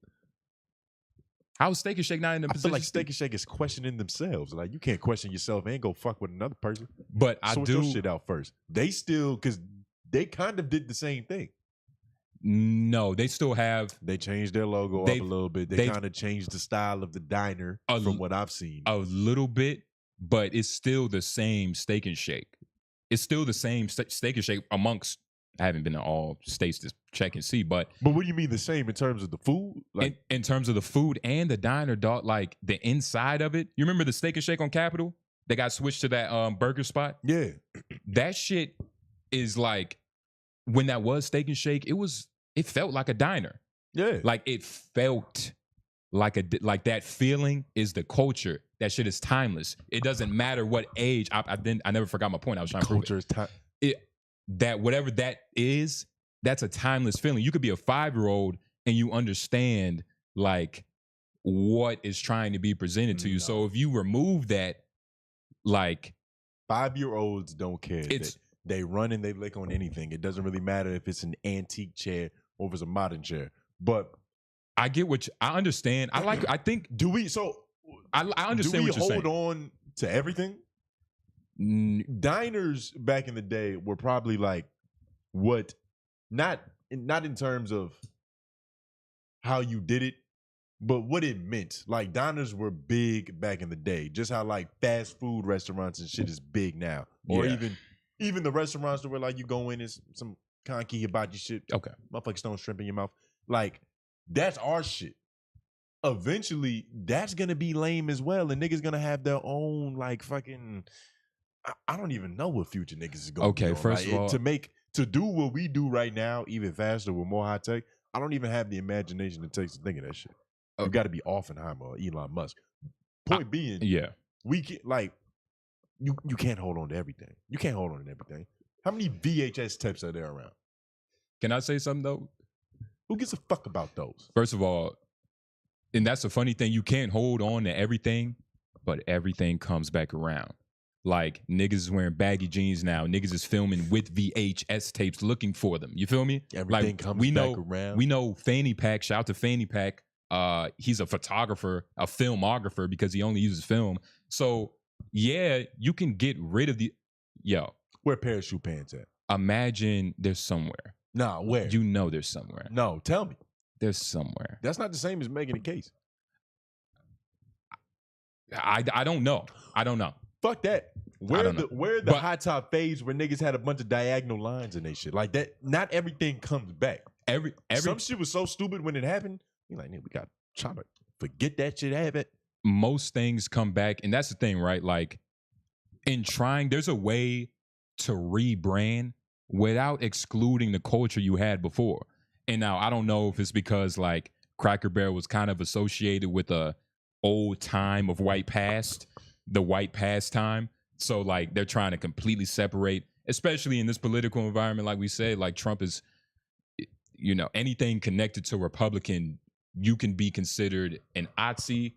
How is Steak and Shake not in the position? I feel like Steak and Shake is questioning themselves. Like you can't question yourself and go fuck with another person. But sort your shit out first. They still because they kind of did the same thing. No, they still have. They changed their logo up a little bit. They kind of changed the style of the diner from what I've seen. A little bit, but it's still the same Steak and Shake. It's still the same Steak and Shake amongst. I haven't been to all states to check and see, but what do you mean the same in terms of the food? Like in terms of the food and the diner, dog. Like the inside of it. You remember the Steak and Shake on Capitol? They got switched to that burger spot. Yeah, that shit is like when that was Steak and Shake. It felt like a diner. Yeah. Like it felt like that feeling is the culture. That shit is timeless. It doesn't matter what age. I never forgot my point. I was trying to prove culture is time. That whatever that is, that's a timeless feeling. You could be a 5-year-old and you understand like what is trying to be presented to you. So if you remove that, like 5-year-olds don't care. They run and they lick on anything. It doesn't really matter if it's an antique chair or if it's a modern chair. But I get I understand. I understand do we what you're saying. Hold on to everything? Diners back in the day were probably like what not in terms of how you did it, but what it meant. Like diners were big back in the day, just how like fast food restaurants and shit is big now. Or even the restaurants where like you go in and some conky hibachi shit. Okay. Motherfuckers throwing shrimp in your mouth. Like that's our shit. Eventually, that's gonna be lame as well, and niggas gonna have their own like fucking. I don't even know what future niggas is going. Okay, first of all, to do what we do right now, even faster with more high tech. I don't even have the imagination it takes to think of that shit. You got to be Oppenheimer or Elon Musk. Point being, we can't like you can't hold on to everything. You can't hold on to everything. How many VHS tapes are there around? Can I say something though? Who gives a fuck about those? First of all, and that's the funny thing. You can't hold on to everything, but everything comes back around. Like niggas is wearing baggy jeans now. Niggas is filming with VHS tapes looking for them. You feel me? Everything comes back around. We know Fanny Pack. Shout out to Fanny Pack. He's a photographer, a filmographer because he only uses film. So yeah, you can get rid of where parachute pants at? Imagine there's somewhere. Nah, where? You know there's somewhere. No, tell me. There's somewhere. That's not the same as making a case. I don't know. I don't know. Fuck that. Where the high top fades where niggas had a bunch of diagonal lines and they shit like that. Not everything comes back. Some shit was so stupid when it happened. You're like, nigga, we got to try to forget that shit happened. Most things come back, and that's the thing, right? Like in trying, there's a way to rebrand without excluding the culture you had before. And now I don't know if it's because like Cracker Barrel was kind of associated with a old time of white past. The white pastime. So like they're trying to completely separate, especially in this political environment, like we said, like Trump is, anything connected to Republican, you can be considered an Otzi,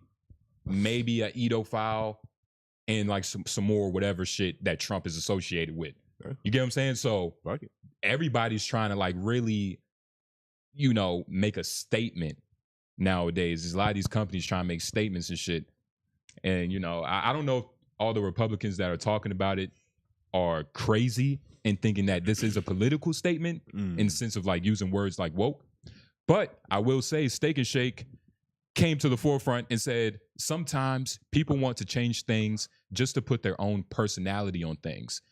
maybe a edophile, and like some more whatever shit that Trump is associated with. You get what I'm saying? So everybody's trying to like really, make a statement nowadays. There's a lot of these companies trying to make statements and shit. And, I don't know if all the Republicans that are talking about it are crazy and thinking that this is a political statement in the sense of like using words like woke. But I will say Steak and Shake came to the forefront and said, sometimes people want to change things just to put their own personality on things.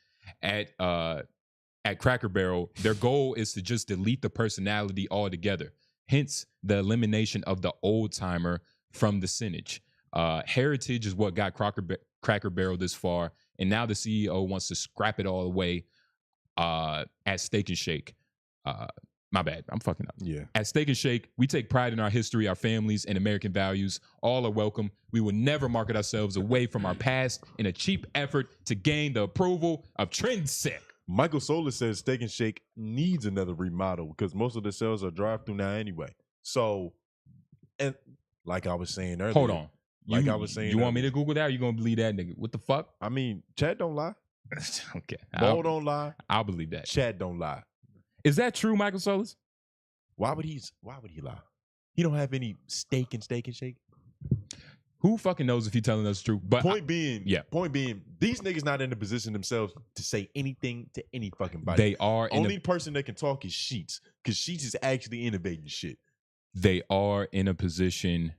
At Cracker Barrel, their goal is to just delete the personality altogether. Hence the elimination of the old timer from the signage. Heritage is what got Cracker Barrel this far. and now the CEO wants to scrap it all away at Steak and Shake. My bad, I'm fucking up. Yeah. At Steak and Shake, we take pride in our history, our families, and American values. All are welcome. We will never market ourselves away from our past in a cheap effort to gain the approval of Trendset. Michael Solis says Steak and Shake needs another remodel because most of the sales are drive-through now anyway. So, and like I was saying earlier. Hold on. Like I was saying You want me earlier. to Google that or you going to believe that nigga? What the fuck? I mean, Chad don't lie. Okay. Bo don't lie. I'll believe that. Chad don't lie. Is that true, Michael Solis? Why would he lie? He don't have any stake in Steak and Shake. Who fucking knows if he's telling us the truth? But Point being, these niggas not in the position themselves to say anything to any fucking body. They are only person that can talk is Sheets, because Sheets is actually innovating shit. They are in a position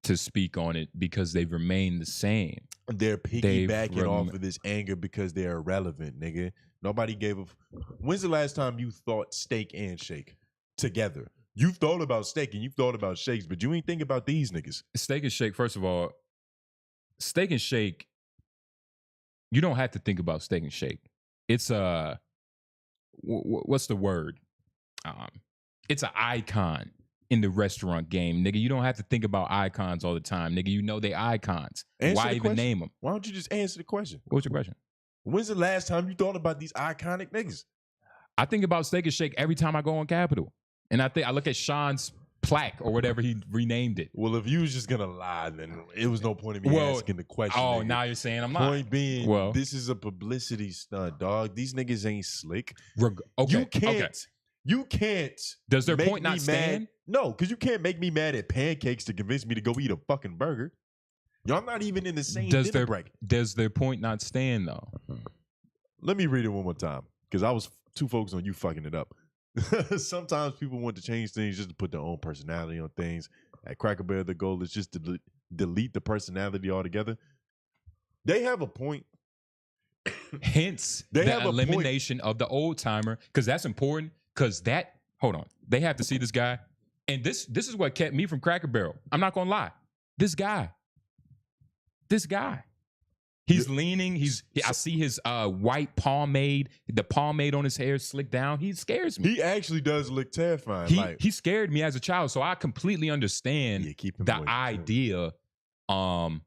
to speak on it because they've remained the same. They're piggybacking off of this anger because they're irrelevant, nigga. Nobody gave a. When's the last time you thought Steak and Shake together? You've thought about steak and you've thought about shakes, but you ain't think about these niggas. Steak and Shake, first of all, Steak and Shake, you don't have to think about Steak and Shake. It's what's the word? It's an icon in the restaurant game, nigga. You don't have to think about icons all the time, nigga. You know they icons. Why even name them? Why don't you just answer the question? What's your question? When's the last time you thought about these iconic niggas? I think about Steak and Shake every time I go on Capitol. And I look at Sean's plaque or whatever he renamed it. Well, if you was just gonna lie, then it was no point in me asking the question. Oh, nigga. now you're saying I'm lying. Point being, this is a publicity stunt, dog. These niggas ain't slick. Okay. You can't. Does their make point not me stand? Mad. No, because you can't make me mad at pancakes to convince me to go eat a fucking burger. Y'all not even in the same dinner bracket. Does their point not stand though? Let me read it one more time because I was too focused on you fucking it up. Sometimes people want to change things just to put their own personality on things. At Cracker Barrel, the goal is just to delete the personality altogether. They have a point. Hence, the elimination of the old timer, because that's important. Because hold on, they have to see this guy, and this is what kept me from Cracker Barrel. I'm not gonna lie, this guy. He's leaning. I see his white pomade, the pomade on his hair slicked down. He scares me. He actually does look terrifying. He scared me as a child, so I completely understand the idea of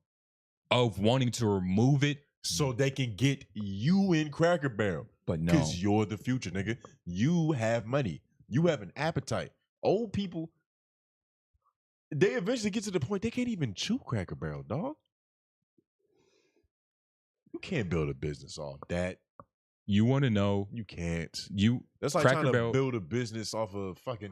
wanting to remove it so they can get you in Cracker Barrel. But no, because you're the future, nigga. You have money. You have an appetite. Old people, they eventually get to the point they can't even chew Cracker Barrel, dog. You can't build a business off that. You want to know? You can't. That's like Cracker trying Barrel, to build a business off of fucking,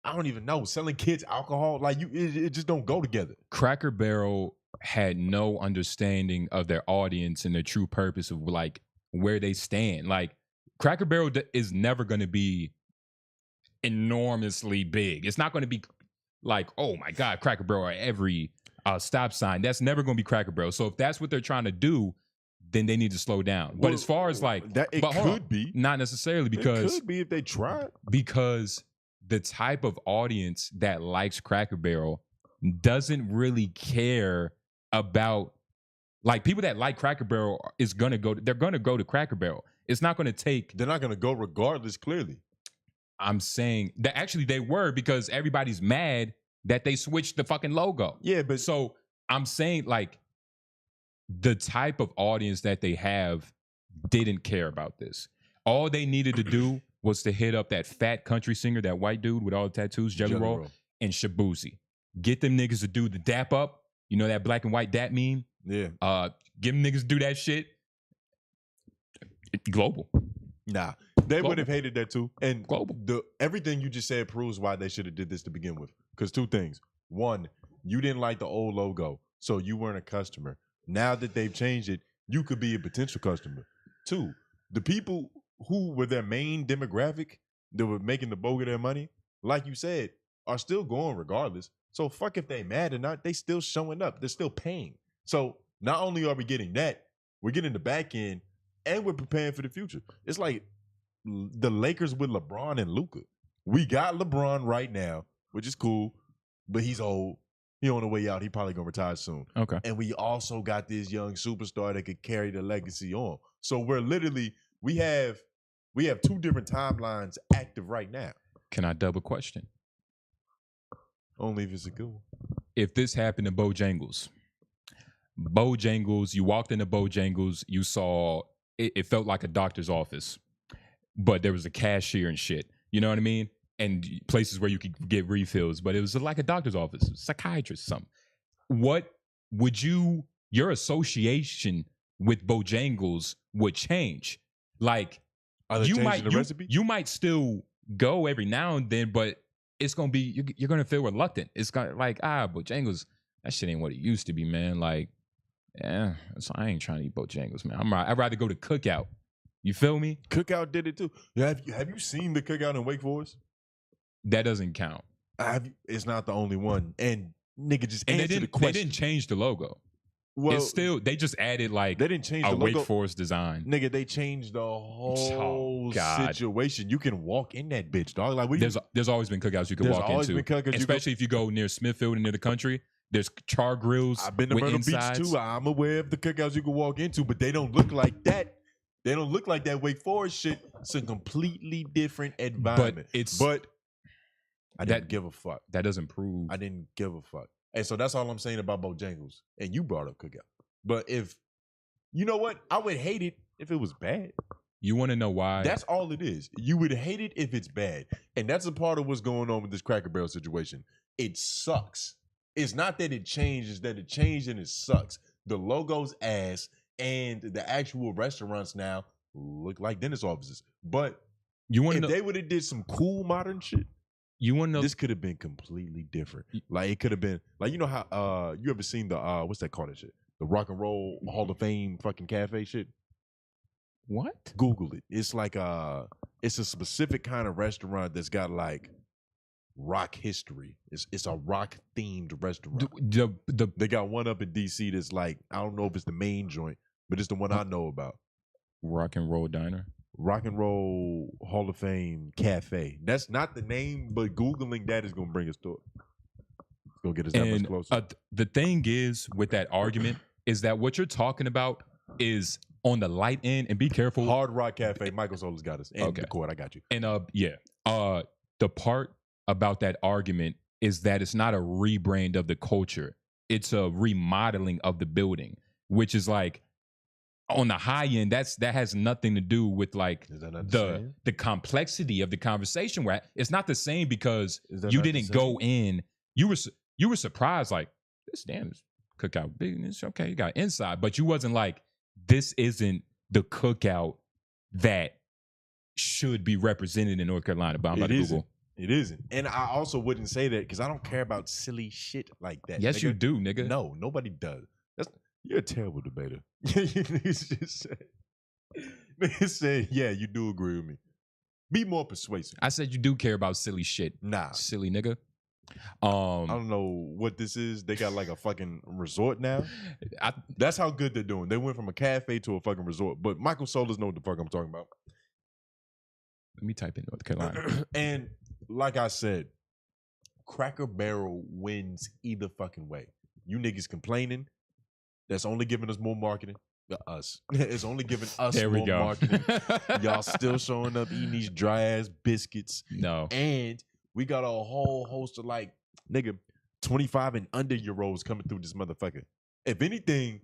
I don't even know, selling kids alcohol. Like it just don't go together. Cracker Barrel had no understanding of their audience and their true purpose of like where they stand. Like Cracker Barrel is never going to be enormously big. It's not going to be like, oh my God, Cracker Barrel at every stop sign. That's never going to be Cracker Barrel. So if that's what they're trying to do, then they need to slow down. But as far as like that, it could be not necessarily, because it could be if they try. Because the type of audience that likes Cracker Barrel doesn't really care about, like, people that like Cracker Barrel they're gonna go to Cracker Barrel. It's not gonna take. They're not gonna go regardless. Clearly, I'm saying that actually they were, because everybody's mad that they switched the fucking logo. Yeah, but so I'm saying, like, the type of audience that they have didn't care about this. All they needed to do was to hit up that fat country singer, that white dude with all the tattoos, Jelly Roll, and Shabuzi. Get them niggas to do the dap up. You know that black and white dap meme? Yeah. Give them niggas to do that shit. Global. Nah. They would have hated that too. And global. Everything you just said proves why they should have did this to begin with. Because two things. One, you didn't like the old logo, so you weren't a customer. Now that they've changed it, you could be a potential customer. Two, the people who were their main demographic that were making the bulk of their money, like you said, are still going regardless. So fuck if they mad or not, they still showing up. They're still paying. So not only are we getting that, we're getting the back end and we're preparing for the future. It's like the Lakers with LeBron and Luka. We got LeBron right now, which is cool, but he's old. He on the way out. He probably gonna retire soon. Okay. And we also got this young superstar that could carry the legacy on. So we're literally we have 2 different timelines active right now. Can I double question? Only if it's a good one. If this happened to Bojangles, you walked into Bojangles, you saw it felt like a doctor's office, but there was a cashier and shit. You know what I mean? And places where you could get refills, but it was like a doctor's office, psychiatrist, something. What would your association with Bojangles would change? Like you might still go every now and then, but it's gonna be you're gonna feel reluctant. It's gonna like Bojangles, that shit ain't what it used to be, man. Like, yeah, so I ain't trying to eat Bojangles, man. I'd rather go to Cookout. You feel me? Cookout did it too. Have you seen the Cookout in Wake Forest? That doesn't count. It's not the only one. And nigga, just and answer the question. They didn't change the logo. Well, it's still they just added like they didn't change a the logo. Wake Forest design. Nigga, they changed the whole situation. You can walk in that bitch, dog. Like there's always been cookouts you can walk into, especially if you go near Smithfield and near the country. There's char grills. I've been to Myrtle Beach too. I'm aware of the cookouts you can walk into, but they don't look like that. They don't look like that Wake Forest shit. It's a completely different environment. But I didn't give a fuck. That doesn't prove. I didn't give a fuck. And so that's all I'm saying about Bojangles. And you brought up Cookout. But if, you know what? I would hate it if it was bad. You want to know why? That's all it is. You would hate it if it's bad. And that's a part of what's going on with this Cracker Barrel situation. It sucks. It's not that it changed, it's that it changed and it sucks. The logo's ass and the actual restaurants now look like dentist offices. But if they would have did some cool modern shit, you want to know? This could have been completely different. Like it could have been like, you know how you ever seen the what's that called? That shit, the Rock and Roll Hall of Fame fucking cafe shit. What? Google it. It's like it's a specific kind of restaurant that's got like rock history. It's a rock themed restaurant. They got one up in DC that's like, I don't know if it's the main joint, but it's the one I know about. Rock and Roll Diner. Rock and Roll Hall of Fame Cafe. That's not the name, but Googling that is going to bring us to it. It's going to get us that much closer. The thing is with that argument is that what you're talking about is on the light end, and be careful. Hard Rock Cafe, Michael Solis got us. And the court, I got you. And the part about that argument is that it's not a rebrand of the culture. It's a remodeling of the building, which is like, on the high end, that has nothing to do with like the complexity of the conversation. Where it's not the same because you didn't go in. You were surprised like this cookout big. It's okay, you got inside, but you wasn't like this isn't the cookout that should be represented in North Carolina. But I'm about to Google. It isn't, and I also wouldn't say that because I don't care about silly shit like that. Yes, nigga. You do, nigga. No, nobody does. You're a terrible debater. Niggas said, yeah, you do agree with me. Be more persuasive. I said you do care about silly shit. Nah. Silly nigga. I don't know what this is. They got like a fucking resort now. That's how good they're doing. They went from a cafe to a fucking resort. But Michael Solis knows what the fuck I'm talking about. Let me type in North Carolina. And like I said, Cracker Barrel wins either fucking way. You niggas complaining. That's only giving us more marketing. Us. It's only giving us more marketing. Y'all still showing up eating these dry ass biscuits. No. And we got a whole host of like, nigga, 25 and under year olds coming through this motherfucker. If anything,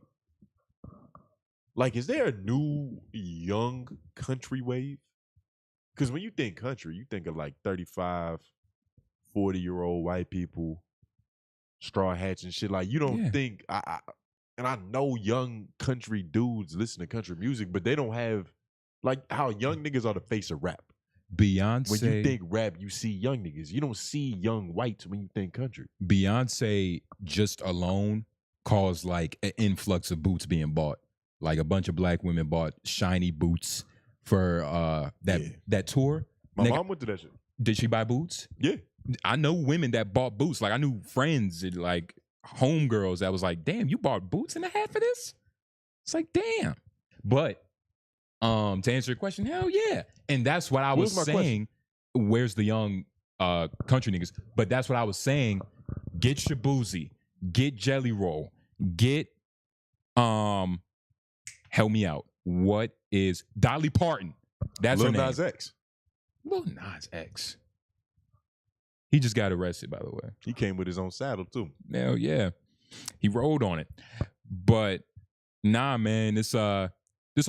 like, is there a new young country wave? Because when you think country, you think of like 35, 40-year-old white people, straw hats and shit. Like, you don't think and I know young country dudes listen to country music, but they don't have like how young niggas are the face of rap. Beyonce. When you think rap, you see young niggas. You don't see young whites when you think country. Beyonce just alone caused like an influx of boots being bought. Like a bunch of black women bought shiny boots for that tour. My mom went to that shit. Did she buy boots? Yeah. I know women that bought boots. Like I knew friends like homegirls that was like, damn, you bought boots and a hat for this? It's like, damn. But to answer your question, hell yeah. And that's what I was saying. Where's the young country niggas? But that's what I was saying. Get your boozy. Get Jelly Roll. Get help me out. What is Dolly Parton? That's Lil her name. Nas X. Lil Nas X. He just got arrested, by the way. He came with his own saddle too. Hell yeah. He rode on it. But nah, man, this whole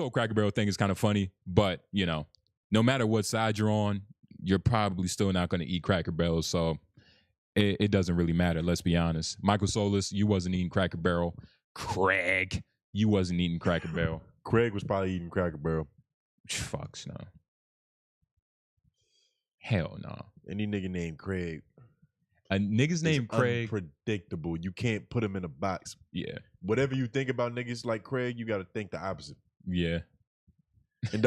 Cracker Barrel thing is kind of funny. But, you know, no matter what side you're on, you're probably still not going to eat Cracker Barrel. So it doesn't really matter. Let's be honest. Michael Solis, you wasn't eating Cracker Barrel. Craig, you wasn't eating Cracker Barrel. Craig was probably eating Cracker Barrel. Fucks no. Hell no. Any nigga named Craig. A nigga's named Craig. Unpredictable. You can't put him in a box. Yeah. Whatever you think about niggas like Craig, you got to think the opposite. Yeah. And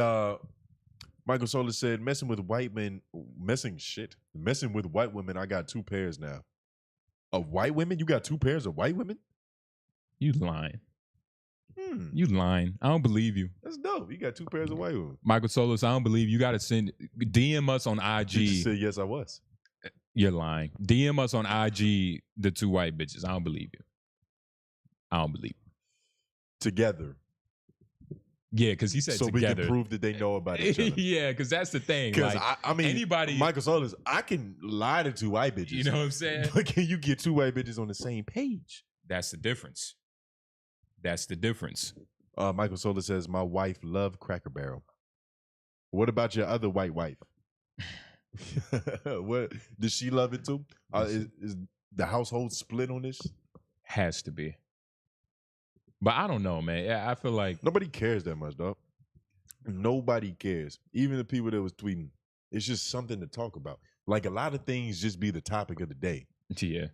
Michael Solis said, messing with white women, I got 2 pairs now. Of white women? You got 2 pairs of white women? You lying. You lying. I don't believe you. That's dope. You got 2 pairs of white women. Michael Solis, I don't believe you. Got to DM us on IG. You just said, yes, I was. You're lying. DM us on IG the 2 white bitches. I don't believe you. I don't believe you. Together. Yeah, because he said so together. We can prove that they know about each other. Yeah, because that's the thing. Because like, I mean, anybody, Michael Solis, I can lie to 2 white bitches. You know what I'm saying? But can you get 2 white bitches on the same page? That's the difference. That's the difference. Michael Solis says, my wife loved Cracker Barrel. What about your other white wife? What does she love it too? Is the household split on this? Has to be. But I don't know, man. I feel like nobody cares that much, dog. Nobody cares. Even the people that was tweeting. It's just something to talk about. Like a lot of things just be the topic of the day. Yeah.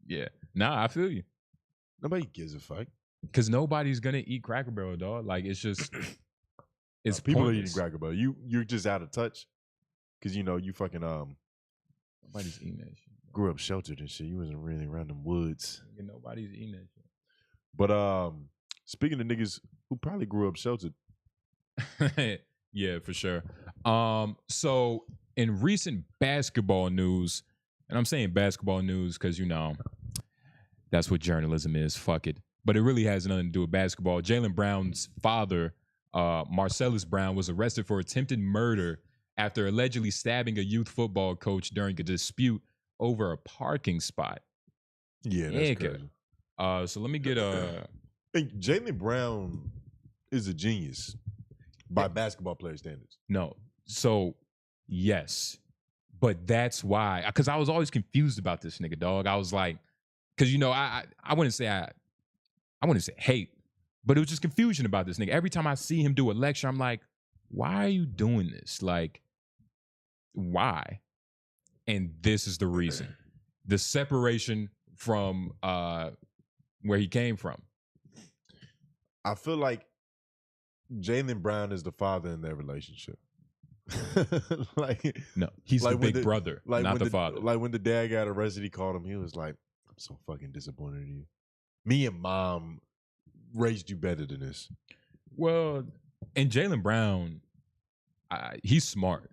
Yeah. Nah, I feel you. Nobody gives a fuck. Because nobody's gonna eat Cracker Barrel, dog. Like it's just it's people pointless. are eating Cracker Barrel. You're just out of touch. Because you know, you fucking nobody's eating that shit. Grew up sheltered and shit. You wasn't really around them woods. Nobody's eating that shit. But speaking of niggas who probably grew up sheltered. Yeah, for sure. So in recent basketball news, and I'm saying basketball news because you know that's what journalism is. Fuck it. But it really has nothing to do with basketball. Jaylen Brown's father, Marcellus Brown, was arrested for attempted murder after allegedly stabbing a youth football coach during a dispute over a parking spot. Yeah, that's crazy. So let me get a. Jaylen Brown is a genius by basketball player standards. No, so yes, but that's why. Because I was always confused about this nigga, dog. I was like, because you know, I wouldn't say I wouldn't say hate, but it was just confusion about this nigga. Every time I see him do a lecture, I'm like, why are you doing this? Like, why? And this is the reason. The separation from where he came from. I feel like Jaylen Brown is the father in their relationship. Like no, he's like the big brother, like not the father. Like when the dad got arrested, he called him. He was like, "I'm so fucking disappointed in you. Me and mom raised you better than this." Well, and Jaylen Brown, he's smart.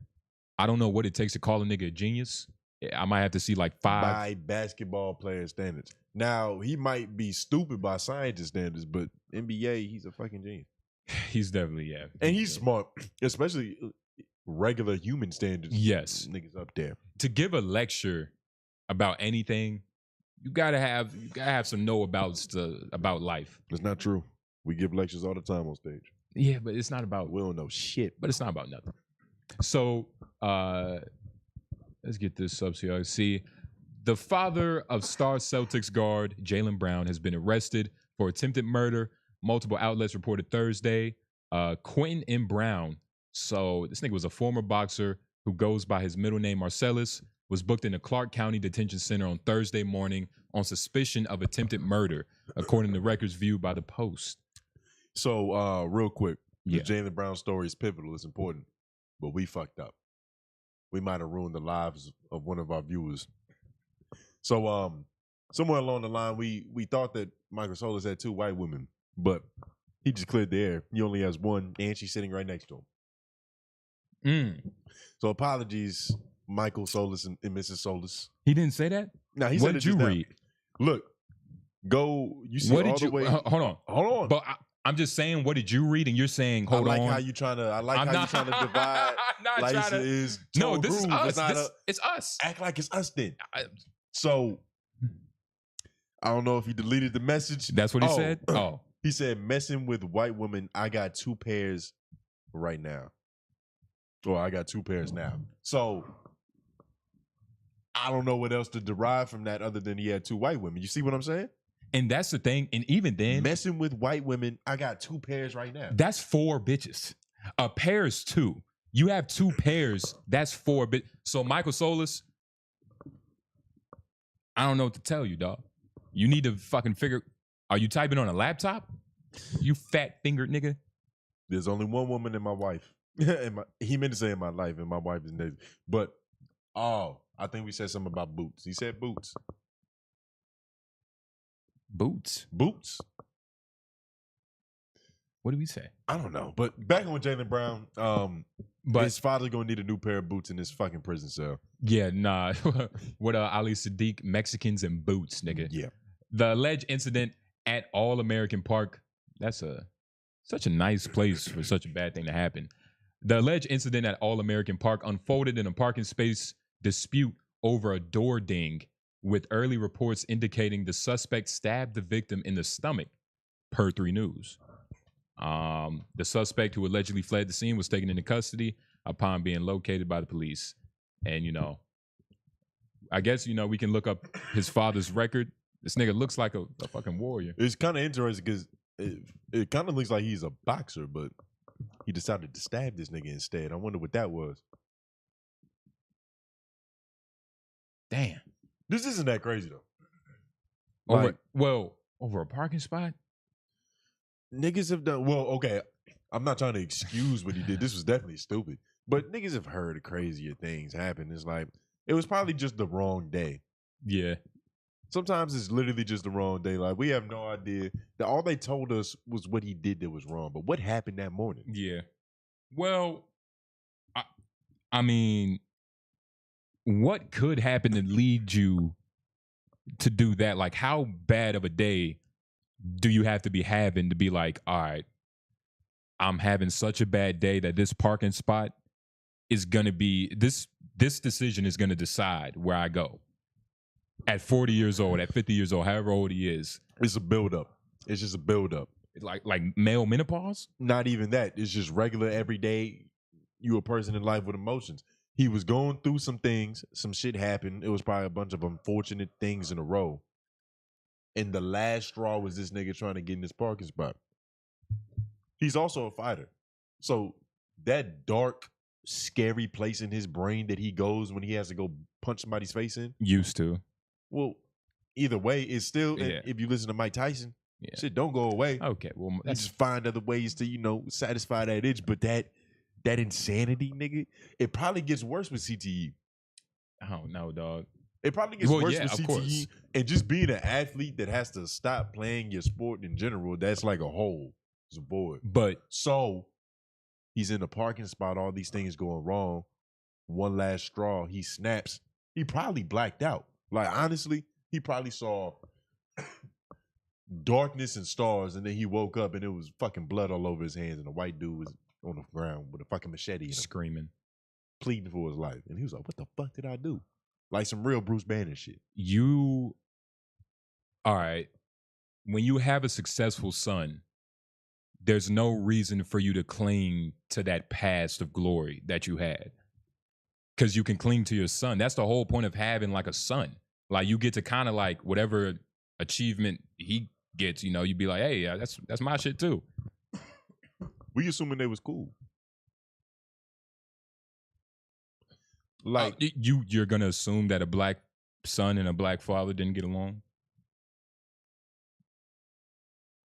I don't know what it takes to call a nigga a genius. I might have to see like 5 by basketball player standards. Now he might be stupid by scientist standards, but NBA, he's a fucking genius. He's definitely and he's smart, especially regular human standards. Yes, niggas up there. To give a lecture about anything, you gotta have some know-abouts about life. That's not true. We give lectures all the time on stage. Yeah, but it's not about. We don't know shit. But it's not about nothing. So let's get this up so y'all see. The father of star Celtics guard Jaylen Brown has been arrested for attempted murder. Multiple outlets reported Thursday. Quentin M. Brown. So this nigga was a former boxer who goes by his middle name Marcellus, was booked in the Clark County Detention Center on Thursday morning on suspicion of attempted murder, according to records viewed by the Post. So real quick, yeah. The Jaylen Brown story is pivotal. It's important. But we fucked up. We might have ruined the lives of one of our viewers. So somewhere along the line, we thought that Michael Solis had 2 white women, but he just cleared the air. He only has 1, and she's sitting right next to him. So apologies, Michael Solis and Mrs. Solis. He didn't say that? No, he what said did you read? Look, go. You see What all did the you? way. Hold on. Hold on. But I'm just saying, what did you read? And you're saying, hold I like on. how you trying to. I like I'm how not- you trying to divide. I'm not like trying to. is No, Tone this is Groove. us. It's not It's us. act like it's us then. I- So I don't know if he deleted the message. That's what he said. Oh, He said, messing with white women, I got 2 pairs right now. Or I got 2 pairs now. So I don't know what else to derive from that other than he had 2 white women. You see what I'm saying? and that's the thing. And even then, Messing with white women, I got 2 pairs right now. that's 4 bitches. A pair is 2. You have 2 pairs. That's 4 bit. So Michael Solis, I don't know what to tell you, dog. You need to fucking figure. Are you typing on a laptop? You fat fingered nigga. There's only one woman in my wife. He meant to say in my life, and my wife is Navy. But I think we said something about boots. He said boots. Boots. Boots. What did we say? I don't know. But back on Jaylen Brown, But his father's gonna need a new pair of boots in this fucking prison cell. yeah, nah. What Ali Sadiq, Mexicans and boots, nigga. Yeah. The alleged incident at All American Park. That's such a nice place for such a bad thing to happen. The alleged incident at All American Park unfolded in a parking space dispute over a door ding, with early reports indicating the suspect stabbed the victim in the stomach, per 3 News. The suspect, who allegedly fled the scene, was taken into custody upon being located by the police. And, I guess, we can look up his father's record. This nigga looks like a fucking warrior. It's kind of interesting because it kind of looks like he's a boxer, but he decided to stab this nigga instead. I wonder what that was. Damn. This isn't that crazy though. Over a parking spot? Niggas have done well. Okay, I'm not trying to excuse what he did. This was definitely stupid. But niggas have heard of crazier things happen. It's like it was probably just the wrong day. Yeah. Sometimes it's literally just the wrong day. Like we have no idea. That all they told us was what he did that was wrong. But what happened that morning? Yeah. Well, I mean, what could happen to lead you to do that? Like, how bad of a day do you have to be having to be like, all right, I'm having such a bad day that this parking spot is going to be, this decision is going to decide where I go. At 40 years old, at 50 years old, however old he is. It's a buildup. It's just a buildup. Like male menopause? Not even that. It's just regular, everyday, you a person in life with emotions. He was going through some things. Some shit happened. It was probably a bunch of unfortunate things in a row. And the last straw was this nigga trying to get in this parking spot. He's also a fighter. So that dark, scary place in his brain that he goes when he has to go punch somebody's face in. Used to. Well, either way, it's still, Yeah. if you listen to Mike Tyson, Yeah. shit don't go away. Okay, well, You that's just find other ways to, satisfy that itch. But that insanity, nigga, it probably gets worse with CTE. I don't know, dog. It probably gets worse yeah, with of CTE. course. And just being an athlete that has to stop playing your sport in general, that's like a hole. It's a void. But So he's in a parking spot, all these things going wrong. One last straw, he snaps. He probably blacked out. Like, honestly, he probably saw darkness and stars, and then he woke up and it was fucking blood all over his hands, and a white dude was on the ground with a fucking machete in him, screaming. pleading for his life. And he was like, what the fuck did I do? Like some real Bruce Banner shit. All right, when you have a successful son, there's no reason for you to cling to that past of glory that you had. Because you can cling to your son. That's the whole point of having like a son. Like you get to kind of like whatever achievement he gets, you'd be like, hey, yeah, that's my shit too. We assuming they was cool. Like you're gonna assume that a black son and a black father didn't get along?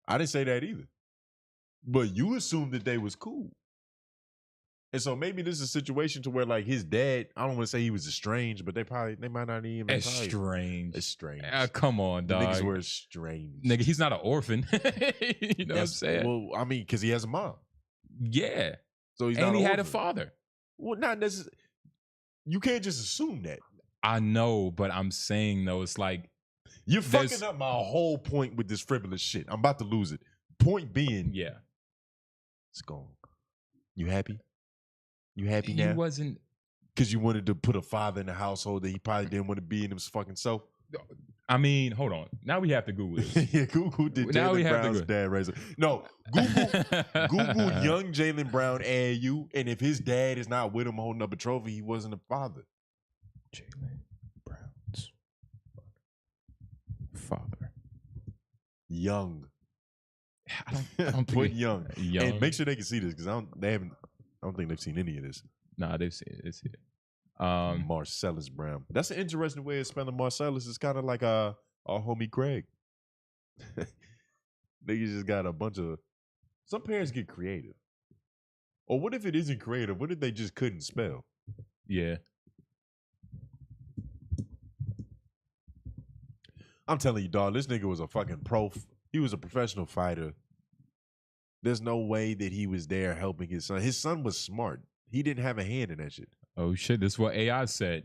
I didn't say that either. But you assumed that they was cool. And so maybe this is a situation to where like his dad, I don't want to say he was estranged, but they might not even Estranged. Estranged. Come on, The dog. niggas were estranged. Nigga, he's not an orphan. You know what I'm saying? Well, I mean, because he has a mom. Yeah. So he's and not he an had a orphan. father. Well, not necessarily. You can't just assume that. I know, but I'm saying though, it's like You're fucking up my whole point with this frivolous shit. I'm about to lose it. Point being, yeah, it's gone. You happy? You happy now? He wasn't. Because you wanted to put a father in the household that he probably didn't want to be in his fucking self. I mean, hold on. Now we have to Google this. Yeah, Google did Now we Jaylen have to Brown's go. dad raise him. No, Google young Jaylen Brown AAU, and if his dad is not with him holding up a trophy, he wasn't a father. Jaylen Brown's father. Young. I don't Put think young. Young. And make sure they can see this because I don't think they've seen any of this. Nah, they've seen it. It's here. Marcellus Brown. That's an interesting way of spelling Marcellus. It's kind of like our homie Craig. Niggas just got a bunch of. Some parents get creative. Or what if it isn't creative? What if they just couldn't spell? Yeah. I'm telling you, dog, this nigga was a fucking pro. He was a professional fighter. There's no way that he was there helping his son. His son was smart. He didn't have a hand in that shit. Oh shit! This is what AI said.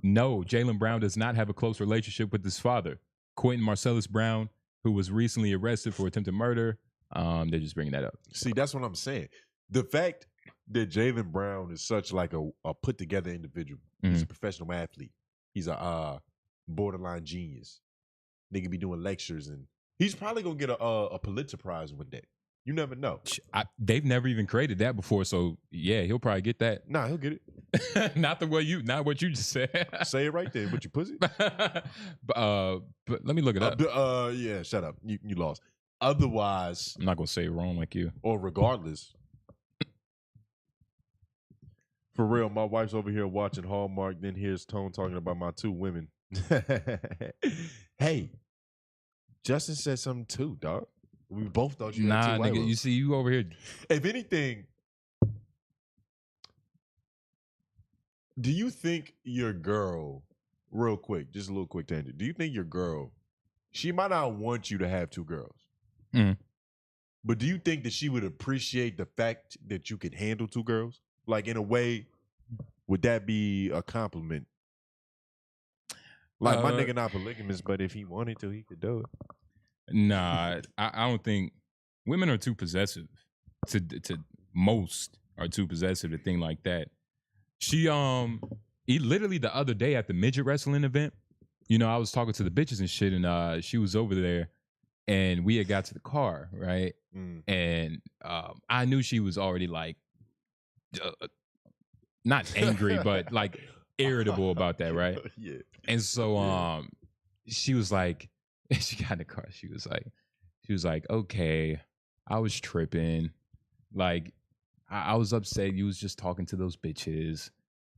No, Jaylen Brown does not have a close relationship with his father, Quentin Marcellus Brown, who was recently arrested for attempted murder. They're just bringing that up. See, that's what I'm saying. The fact that Jaylen Brown is such like a put together individual. He's a professional athlete. He's a borderline genius. Nigga be doing lectures and he's probably gonna get a Pulitzer Prize one day. You never know. They've never even created that before, so yeah, he'll probably get that. Nah, he'll get it. Not what you just said. Say it right there, but you pussy. but let me look it up. Yeah, shut up. You lost. Otherwise, I'm not gonna say it wrong like you. Or regardless. For real, my wife's over here watching Hallmark. Then here's Tone talking about my two women. Hey, Justin said something too, dog. We both thought you had two white nigga. ones. You see, you over here. If anything, do you think your girl, real quick, just a little quick tangent, do you think your girl, she might not want you to have two girls, but do you think that she would appreciate the fact that you could handle two girls? Like, in a way, would that be a compliment? Like, my nigga not polygamous, but if he wanted to, he could do it. Nah, I don't think women are too possessive. To most are too possessive to think like that. She literally the other day at the midget wrestling event, you know, I was talking to the bitches and shit, and she was over there, and we had got to the car, right? And I knew she was already like not angry, but like irritable about that, right? Yeah. And so she was like, she got in the car. She was like, okay, I was tripping. Like, I was upset. You was just talking to those bitches.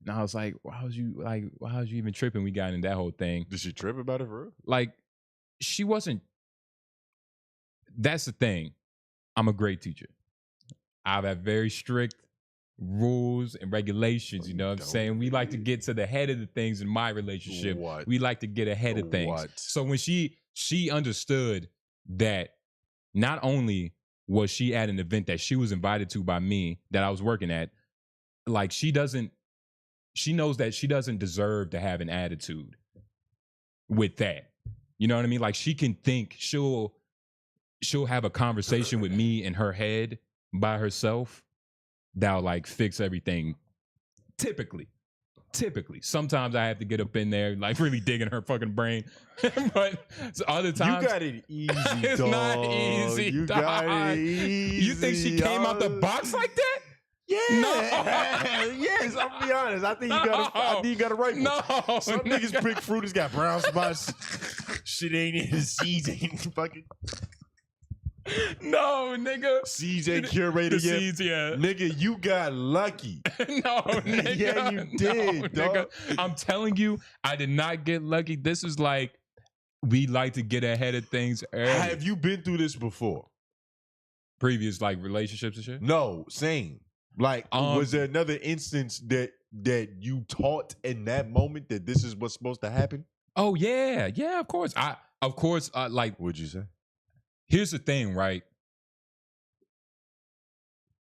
And I was like, why was you even tripping? We got in that whole thing. Did she trip about it for real? Like, she wasn't. That's the thing. I'm a great teacher. I have very strict rules and regulations, you know what I'm saying? We like to get to the head of the things in my relationship. What? We like to get ahead of things. What? So when she understood that not only was she at an event that she was invited to by me that I was working at, like she knows that she doesn't deserve to have an attitude with that. You know what I mean? Like she can think she'll have a conversation with me in her head by herself that'll like fix everything. Typically. Sometimes I have to get up in there, like really dig in her fucking brain. But so other times you got it easy, it's dog. not easy. You dog. got it easy. You think she came out the box like that? Yeah. No. Yes, I'll be honest. I think you got a right. No. Some niggas pick fruit has got brown spots. Shit ain't in the seeds ain't fucking. No, nigga. Seeds ain't curated the yet. Seeds, yeah. Nigga, you got lucky. No, nigga. Yeah, you did, dog. Nigga. I'm telling you, I did not get lucky. This is like, we like to get ahead of things early. Have you been through this before? Previous like relationships and shit? No, same. Like, was there another instance that you taught in that moment that this is what's supposed to happen? Oh yeah, of course. Like, what'd you say? Here's the thing, right?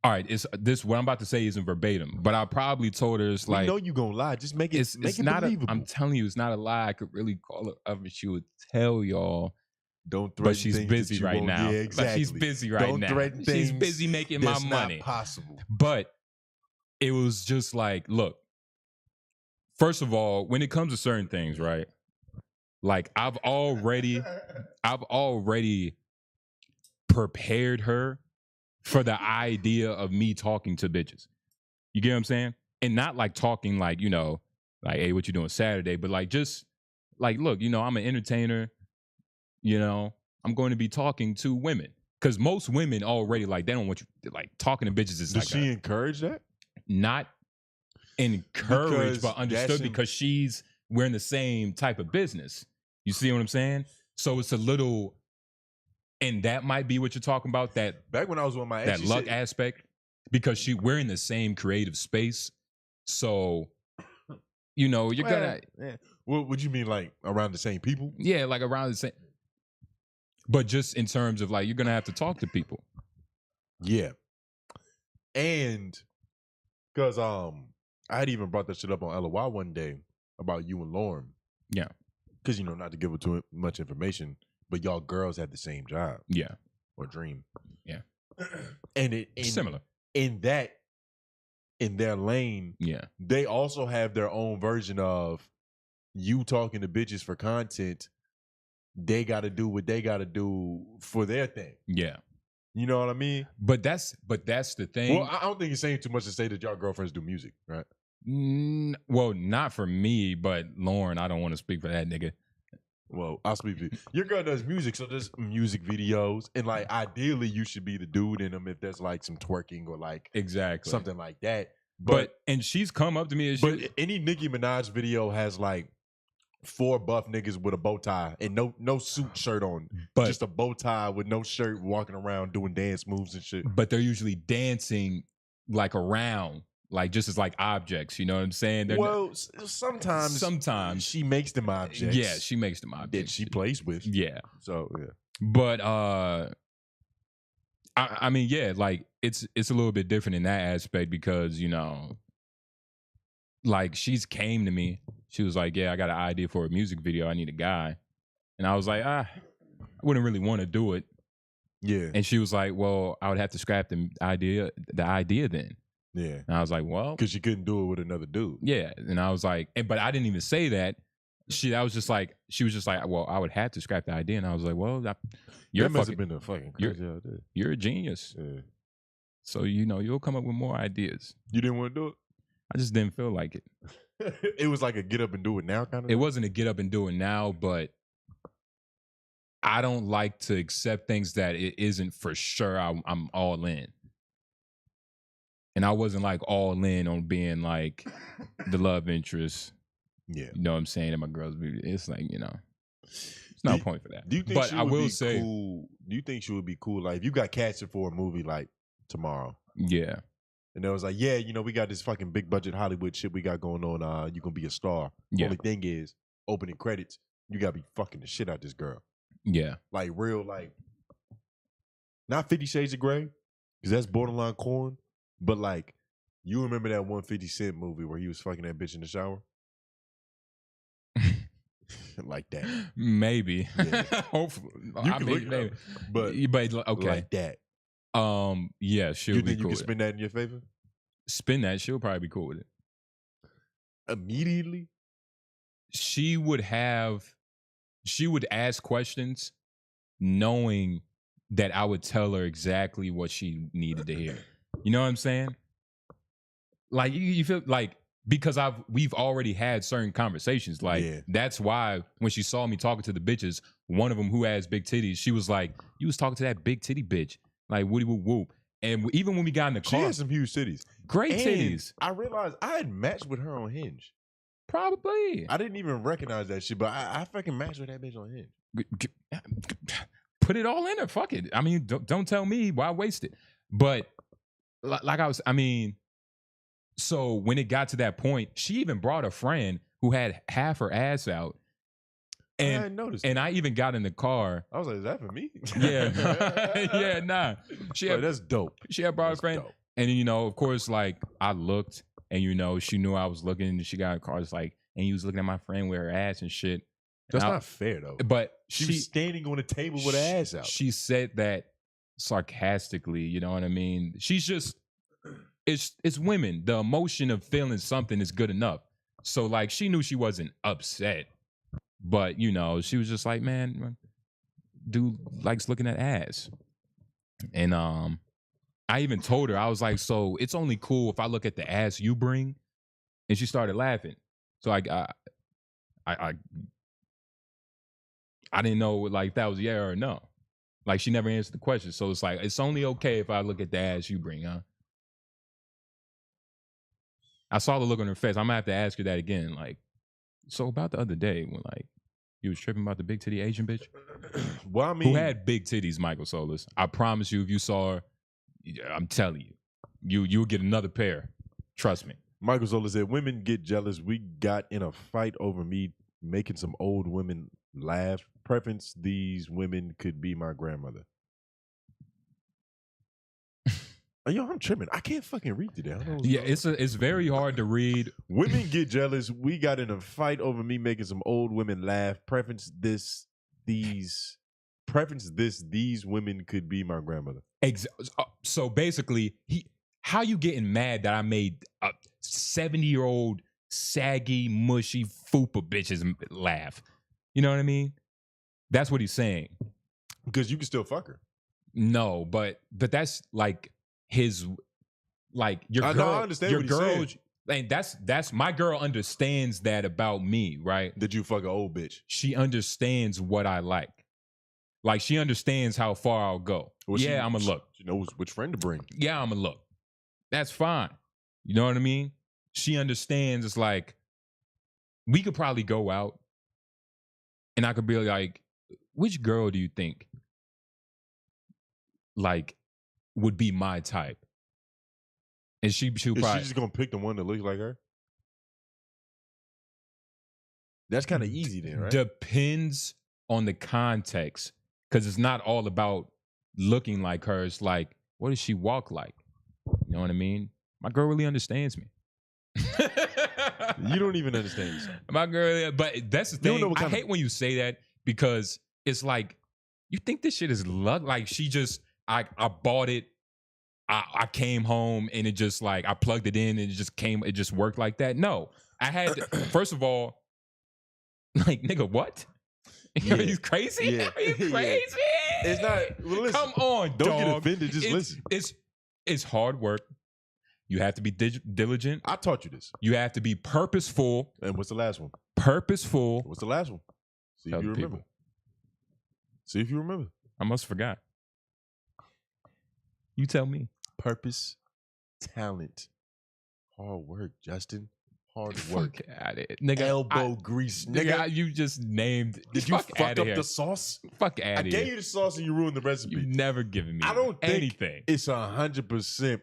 all right, it's this. What I'm about to say isn't verbatim, but I probably told her it's We like know you gonna lie. Just make it. Make it not. believable. I'm telling you, it's not a lie. I could really call her up and she would tell y'all. Don't threaten But she's things busy that you right won't- now. Yeah, Like, exactly. she's busy right Don't now. threaten She's things busy making my that's money. Not possible. But it was just like, look. First of all, when it comes to certain things, right? Like I've already prepared her for the idea of me talking to bitches. You get what I'm saying? And not like talking like, you know, like, hey, what you doing Saturday? But like just like, look, you know, I'm an entertainer. You know, I'm going to be talking to women. Because most women already like they don't want you like talking to bitches is Does like she encourage that? not encouraged Because but understood because we're in the same type of business. You see what I'm saying? So it's a little, and that might be what you're talking about. That back when I was on my ex, that luck aspect, because we're in the same creative space. So, you know, you're gonna. What would you mean, like around the same people? Yeah, like around the same. But just in terms of like, you're gonna have to talk to people. Yeah, and because I had even brought that shit up on LOI one day about you and Lauren. Yeah, because you know, not to give it too much information, but y'all girls had the same job. Yeah, or dream. Yeah, and similar in their lane. Yeah, they also have their own version of you talking to bitches for content. They got to do what they got to do for their thing. Yeah. You know what I mean? But that's the thing. Well, I don't think it's saying too much to say that y'all girlfriends do music, right? Well, not for me, but Lauren, I don't want to speak for that nigga. Well, I'll speak for you. Your girl does music, so there's music videos, and like ideally you should be the dude in them if there's like some twerking or like exactly something like that. But and she's come up to me and any Nicki Minaj video has like 4 buff niggas with a bow tie and no suit shirt on, but just a bow tie with no shirt, walking around doing dance moves and shit. But they're usually dancing like around, like just as like objects. You know what I'm saying? They're sometimes she makes them objects. Yeah, she makes them objects that she plays with. Yeah. So yeah. But I mean, yeah, like it's a little bit different in that aspect because, you know, like she's came to me. She was like, yeah, I got an idea for a music video. I need a guy. And I was like, I wouldn't really want to do it. Yeah. And she was like, well, I would have to scrap the idea then. Yeah. And I was like, well. Because she couldn't do it with another dude. Yeah. And I was like, but I didn't even say that. She was just like, well, I would have to scrap the idea. And I was like, well, that must have been a fucking crazy idea. You're a genius. Yeah. So, you know, you'll come up with more ideas. You didn't want to do it? I just didn't feel like it. It was like a get up and do it now kind of It wasn't a get up and do it now, but I don't like to accept things that it isn't for sure I'm all in. And I wasn't like all in on being like the love interest. Yeah. You know what I'm saying? In my girl's beauty. It's like, you know, it's no point for that. Do you think but she I would will be say, cool? Do you think she would be cool? Like, if you got casted for a movie like tomorrow. Yeah. And they was like, yeah, you know, we got this fucking big budget Hollywood shit we got going on. You gonna be a star. Yeah. Only thing is, opening credits, you gotta be fucking the shit out this girl. Yeah. Like real, like not 50 Shades of Grey, because that's borderline corn. But like, you remember that one 50 Cent movie where he was fucking that bitch in the shower? Like that. Maybe. Yeah. Hopefully. You can look it up, but okay. like that. Yeah, she'll You be think cool. you can spin that in your favor? Spin that, she'll probably be cool with it. Immediately? She would ask questions knowing that I would tell her exactly what she needed to hear. You know what I'm saying? Like you feel like, because we've already had certain conversations. Like that's why when she saw me talking to the bitches, one of them who has big titties, she was like, you was talking to that big titty bitch. Like woody whoop whoop. And even when we got in the car, She had some huge titties. Great And titties. I realized I had matched with her on Hinge. Probably. I didn't even recognize that shit, but I fucking matched with that bitch on Hinge. Put it all in her. Fuck it. I mean, don't tell me why waste it. But like so when it got to that point, she even brought a friend who had half her ass out. And, I hadn't noticed. And I even got in the car. I was like, is that for me? Yeah. Yeah, nah. That's dope. She had brought a friend. Dope. And you know, of course, like I looked, and you know, she knew I was looking, and she got in the car. It's like, and you was looking at my friend with her ass and shit. That's And not fair though. But she was standing on the table with her ass out. She said that sarcastically. You know what I mean? She's just, it's women. The emotion of feeling something is good enough. So like, she knew she wasn't upset, but you know, she was just like, man, dude likes looking at ass. And I even told her, I was like, so it's only cool if I look at the ass you bring. And she started laughing. So I didn't know like that was yeah or no. Like she never answered the question. So it's like, it's only okay if I look at the ass you bring, huh? I saw the look on her face. I'm gonna have to ask her that again. Like, so about the other day when like you was tripping about the big titty Asian bitch. Well, I mean, who had big titties, Michael Solis. I promise you, if you saw her, I'm telling you, you'll get another pair. Trust me. Michael Solis said, women get jealous. We got in a fight over me making some old women laugh. Preference, these women could be my grandmother. Yo, I'm tripping. I can't fucking read today. Yeah, it's very hard to read. Women get jealous. We got in a fight over me making some old women laugh. Preference, these women could be my grandmother. So basically, how you getting mad that I made a 70-year-old saggy, mushy fupa bitches laugh? You know what I mean? That's what he's saying. Because you can still fuck her. No, but that's like his, like your girl. No, I understand your what girl, he's saying. and that's my girl understands that about me, right? That you fuck an old bitch. She understands what I like. Like she understands how far I'll go. Well, I'm gonna look. She knows which friend to bring. Yeah, I'm gonna look. That's fine. You know what I mean? She understands. It's like we could probably go out, and I could be like, which girl do you think like would be my type? And she'll probably, is she just gonna pick the one that looks like her? That's kind of easy then, right? Depends on the context, because it's not all about looking like her. It's like, what does she walk like? You know what I mean? My girl really understands me. You don't even understand yourself. My girl, but that's the thing. I hate when you say that, because it's like, you think this shit is luck? Like she just, I bought it. I came home and it just like, I plugged it in and it just worked like that. No, I had, first of all, like, nigga, what? Yeah. Are you crazy? Yeah. Are you crazy? Yeah. It's not, well, listen, come on, don't dog. get offended, just listen. It's hard work. You have to be diligent. I taught you this. You have to be purposeful. And what's the last one? Purposeful. What's the last one? See if you remember. See if you remember. I must have forgot. You tell me. Purpose, talent, hard work, Justin. Hard work. Fuck out of it. Nigga, elbow grease, nigga. You just named. Did you fuck up the sauce? Fuck out of here. I gave you the sauce and you ruined the recipe. You've never given me I don't think anything. It's 100%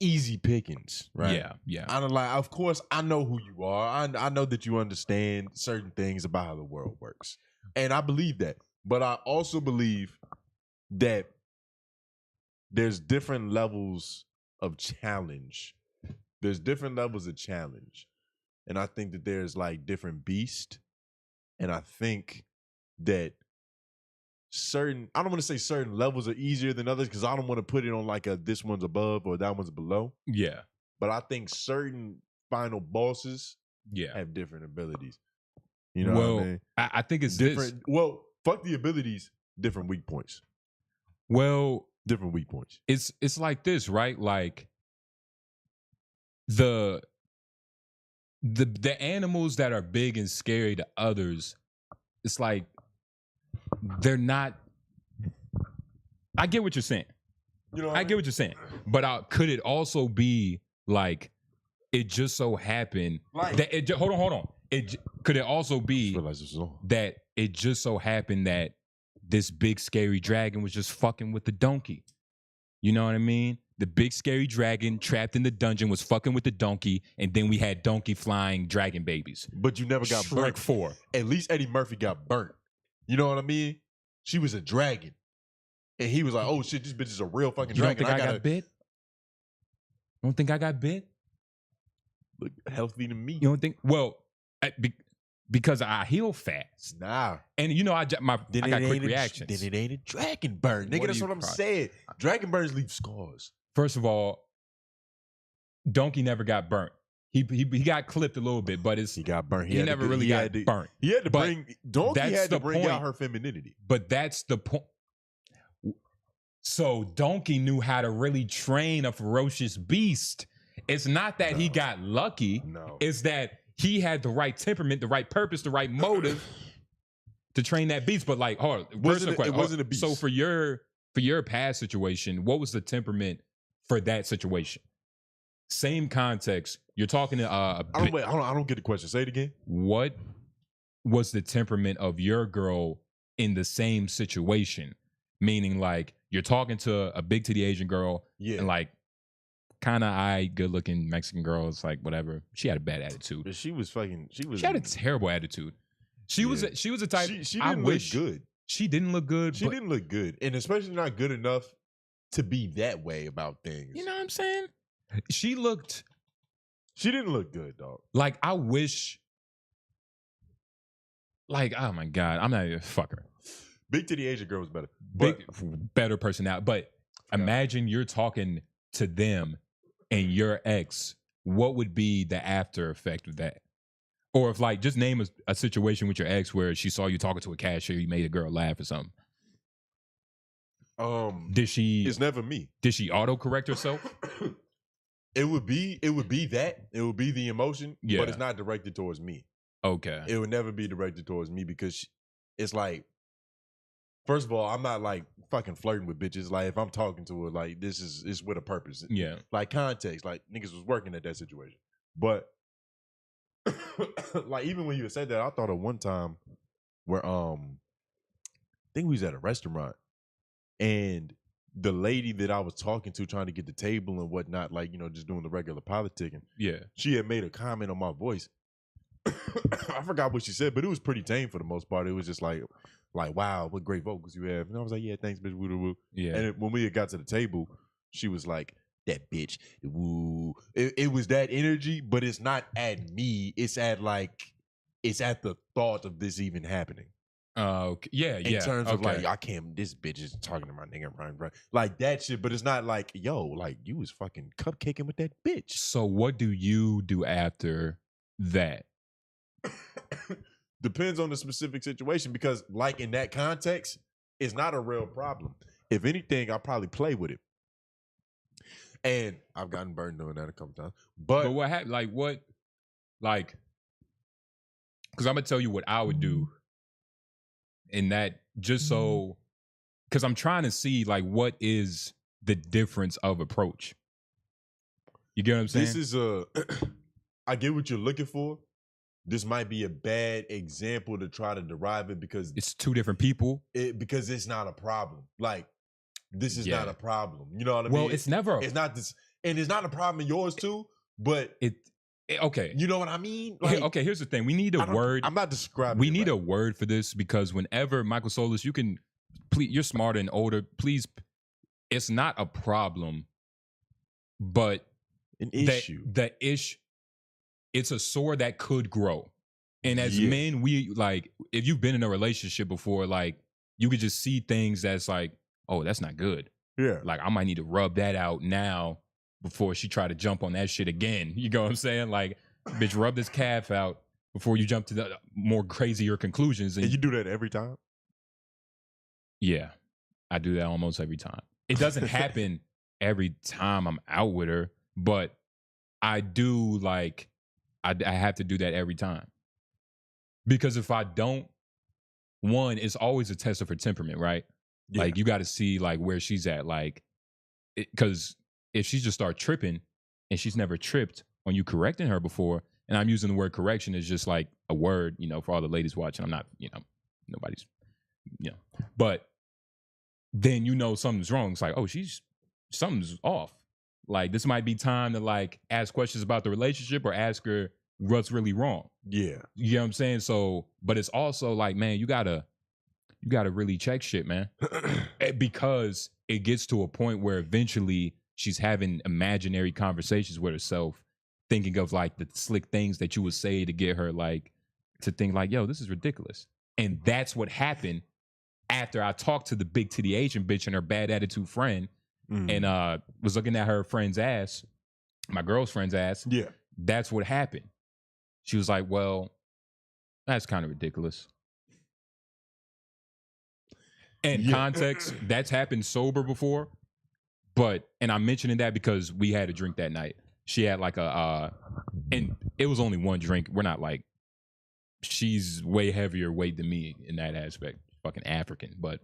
easy pickings, right? Yeah, yeah. I don't like. Of course, I know who you are. I know that you understand certain things about how the world works, and I believe that. But I also believe that there's different levels of challenge. There's different levels of challenge. And I think that there's like different beasts. And I think that I don't want to say certain levels are easier than others, because I don't want to put it on like this one's above or that one's below. Yeah. But I think certain final bosses have different abilities. You know what I mean? I think it's different. Well, fuck the abilities, different weak points. Well, different weak points. It's like this, right? Like the animals that are big and scary to others, it's like they're not. I get what you're saying. You know what I get what you're saying. But could it also be like it just so happened that it hold on. Could it also be that it just so happened that this big scary dragon was just fucking with the donkey? You know what I mean? The big scary dragon trapped in the dungeon was fucking with the donkey, and then we had donkey flying dragon babies. But you never got burnt. 4. At least Eddie Murphy got burnt. You know what I mean? She was a dragon. and he was like, "Oh shit, this bitch is a real fucking You don't dragon." think I got bit? You don't think I got bit? Look healthy to me. You don't think? Well, because I heal fast. Nah. And you know, I got quick reactions. Then it ain't a dragon burn. Nigga, that's what I'm saying. Dragon burns leave scars. First of all, Donkey never got burnt. He got clipped a little bit, but he got burnt. He never really got burnt. He had to But bring Donkey that's had to the bring point. out her femininity. But that's the point. So Donkey knew how to really train a ferocious beast. It's not that he got lucky. No. It's that he had the right temperament, the right purpose, the right motive to train that beast. But like, hold on, It wasn't a beast. So for your past situation, what was the temperament for that situation? Same context. You're talking to I don't get the question. Say it again. What was the temperament of your girl in the same situation? Meaning, like, you're talking to a big titty Asian girl, and like, kind of good looking Mexican girl. It's like whatever. She had a bad attitude. But she had a terrible attitude. She was a type. She didn't look good. She didn't look good. She didn't look good, and especially not good enough to be that way about things. You know what I'm saying? She didn't look good, dog. Like, I wish. Like, oh my god, I'm not even fuck her. Big titty Asian girl was better. Better personality. But imagine you're talking to them and your ex. What would be the after effect of that? Or if, like, just name a situation with your ex where she saw you talking to a cashier, you made a girl laugh or something. Did she? It's never me. Did she autocorrect herself? It would be that. It would be the emotion, Yeah. but it's not directed towards me. Okay. It would never be directed towards me because it's like, first of all, I'm not like fucking flirting with bitches. Like, if I'm talking to her, like, it's with a purpose. Yeah. Like, context. Like, niggas was working at that situation. But like, even when you said that, I thought of one time where I think we was at a restaurant and the lady that I was talking to, trying to get the table and whatnot, like, you know, just doing the regular politicking. Yeah. She had made a comment on my voice. I forgot what she said, but it was pretty tame for the most part. It was just like, wow, what great vocals you have. And I was like, yeah, thanks, bitch. Woo, woo, woo. Yeah. And when we got to the table, she was like, that bitch, woo. It was that energy, but it's not at me. It's at the thought of this even happening. Okay. Yeah, In terms of like, I can't, this bitch is talking to my nigga, right? Like that shit, but it's not like, yo, like you was fucking cupcaking with that bitch. So what do you do after that? Depends on the specific situation, because like in that context, it's not a real problem. If anything, I'll probably play with it. And I've gotten burned doing that a couple times. But what happened? Like, because I'm gonna tell you what I would do in that, just so, because I'm trying to see like what is the difference of approach. You get what I'm saying? This is I get what you're looking for. This might be a bad example to try to derive it because it's two different people. Because it's not a problem. Like, this is not a problem. You know what I mean? Well, it's never. It's not this, and it's not a problem in yours too. But okay. You know what I mean? Like, okay. Here's the thing. We need a word. I'm not describing. We need a word for this, because whenever Michael Solis, you can, please, you're smarter and older. Please, it's not a problem, but an issue. The issue. It's a sore that could grow. And as men, we like, if you've been in a relationship before, like, you could just see things that's like, oh, that's not good. Yeah. Like, I might need to rub that out now before she try to jump on that shit again. You know what I'm saying? Like, bitch, rub this calf out before you jump to the more crazier conclusions. And you do that every time? Yeah. I do that almost every time. It doesn't happen every time I'm out with her, but I do, like, I have to do that every time. Because if I don't, one, it's always a test of her temperament, right? Yeah. Like, you got to see, like, where she's at. Like, because if she just start tripping and she's never tripped on you correcting her before, and I'm using the word correction as just like a word, you know, for all the ladies watching, I'm not, you know, nobody's, you know, but then you know something's wrong. It's like, oh, something's off. Like, this might be time to, like, ask questions about the relationship or ask her what's really wrong. Yeah. You know what I'm saying? So, but it's also like, man, you gotta you got to really check shit, man. Because it gets to a point where eventually she's having imaginary conversations with herself, thinking of like the slick things that you would say to get her like to think like, yo, this is ridiculous. And that's what happened after I talked to the big titty Asian bitch and her bad attitude friend and was looking at her friend's ass, my girl's friend's ass. Yeah. That's what happened. She was like, well, that's kind of ridiculous. And context, that's happened sober before. But, and I'm mentioning that because we had a drink that night. She had like and it was only one drink. We're not like, she's way heavier weight than me in that aspect. Fucking African. But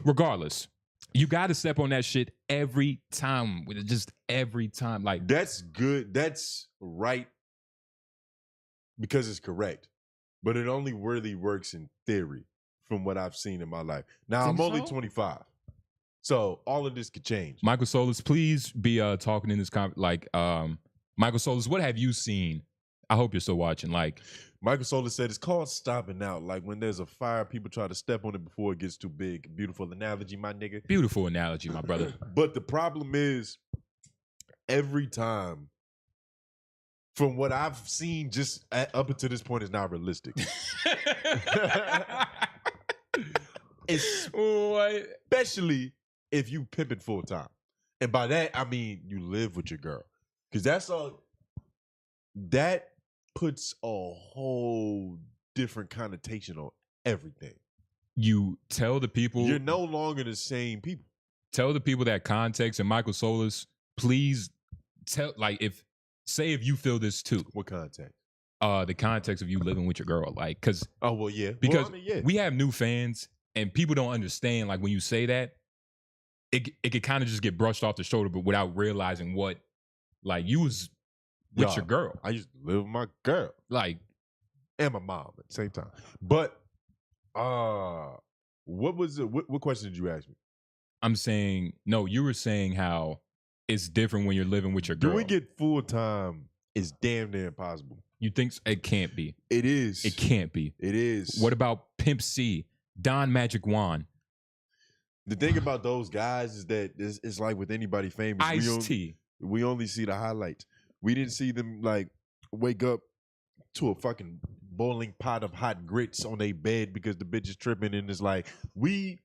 regardless, you got to step on that shit every time. Just every time. Like, that's good. That's right. Because it's correct. But it only really works in theory from what I've seen in my life. Now, I'm only 25. So all of this could change. Michael Solis, please be talking in this Michael Solis, what have you seen? I hope you're still watching. Like, Michael Solis said it's called stopping out. Like when there's a fire, people try to step on it before it gets too big. Beautiful analogy, my nigga. Beautiful analogy, my brother. But the problem is, every time, from what I've seen, just up until this point, is not realistic. Especially if you pimp it full time. And by that, I mean you live with your girl. Because that's all. That puts a whole different connotation on everything. You tell the people. You're no longer the same people. Tell the people that context, and Michael Solis, please tell, like, if you feel this too. What context? The context of you living with your girl. Like, because. Oh, well, yeah. Because well, I mean, yeah. we have new fans, and people don't understand, like, when you say that, it could kind of just get brushed off the shoulder, but without realizing what, like, you was with your girl. I used to live with my girl. Like, and my mom at the same time. But what was it? What question did you ask me? I'm saying, no, you were saying how it's different when you're living with your girl. Do we get full time? It's damn near impossible. You think it can't be? It is. It can't be. It is. What about Pimp C, Don Magic Juan? The thing about those guys is that it's like with anybody famous. Ice-T. We only see the highlights. We didn't see them like wake up to a fucking boiling pot of hot grits on their bed because the bitch is tripping, and it's like we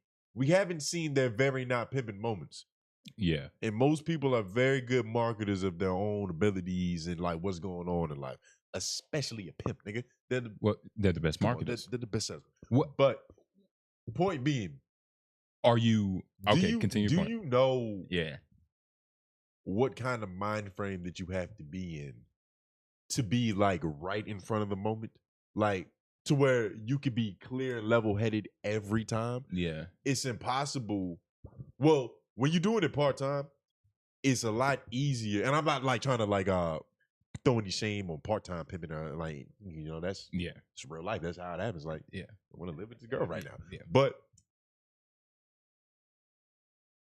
haven't seen their very not pimping moments. Yeah. And most people are very good marketers of their own abilities and like what's going on in life, especially a pimp, nigga. They're the best marketers. They're the best sellers. What? But point being, are you okay? Continue. Do you know? Yeah. What kind of mind frame that you have to be in to be like right in front of the moment, like to where you could be clear and level headed every time? Yeah. It's impossible. Well, when you're doing it part time, it's a lot easier. And I'm not like trying to like throw any shame on part time pimping. Like, you know, that's it's real life. That's how it happens. Like, I want to live with this girl right now. Yeah. But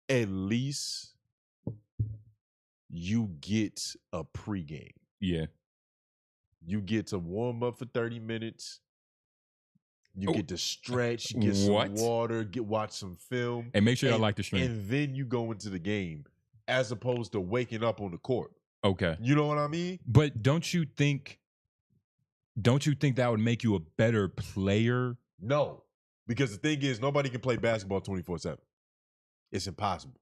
at least you get a pregame. Yeah. You get to warm up for 30 minutes. You get to stretch, get some water, watch some film. And make sure y'all like the stream. And then you go into the game as opposed to waking up on the court. Okay. You know what I mean? But don't you think that would make you a better player? No. Because the thing is, nobody can play basketball 24/7. It's impossible.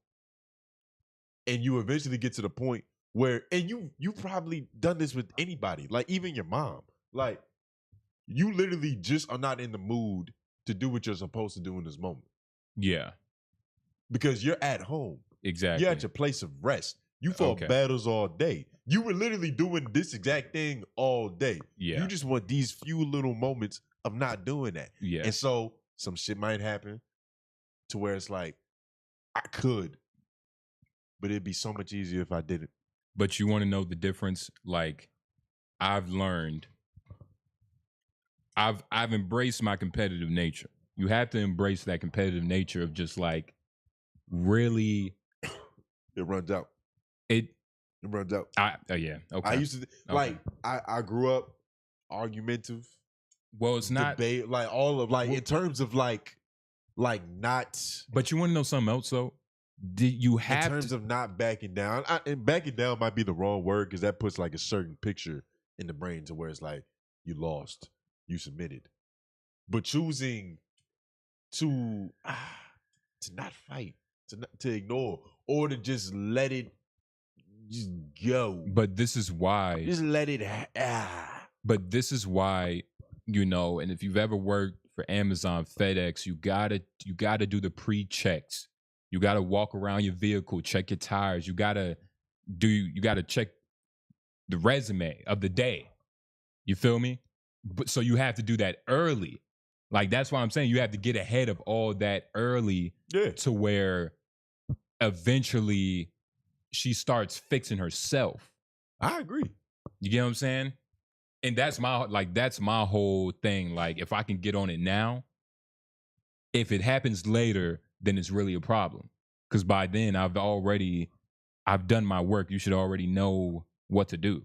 And you eventually get to the point where, and you've probably done this with anybody, like even your mom. Like, you literally just are not in the mood to do what you're supposed to do in this moment. Yeah. Because you're at home. Exactly. You're at your place of rest. You fought battles all day. You were literally doing this exact thing all day. Yeah. You just want these few little moments of not doing that. Yeah. And so some shit might happen to where it's like, I could, but it'd be so much easier if I didn't. But you want to know the difference? Like, I've learned, I've embraced my competitive nature. You have to embrace that competitive nature of just like really. It runs out. It runs out. Yeah. Okay. I used to like. I grew up argumentative. Well, it's not. debate, like all of like in terms of like not. But you want to know something else, though? You have in terms of not backing down. And backing down might be the wrong word because that puts like a certain picture in the brain to where it's like you lost, you submitted, but choosing to not fight, to ignore, or to just let it just go. But this is why. Just let it. But this is why, and if you've ever worked for Amazon, FedEx, you gotta do the pre-checks. You gotta walk around your vehicle, check your tires. You gotta check the resume of the day. You feel me? But so you have to do that early. Like that's why I'm saying you have to get ahead of all that early to where eventually she starts fixing herself. I agree. You get what I'm saying? And that's my whole thing. Like if I can get on it now, if it happens later, then it's really a problem. Because by then I've done my work. You should already know what to do.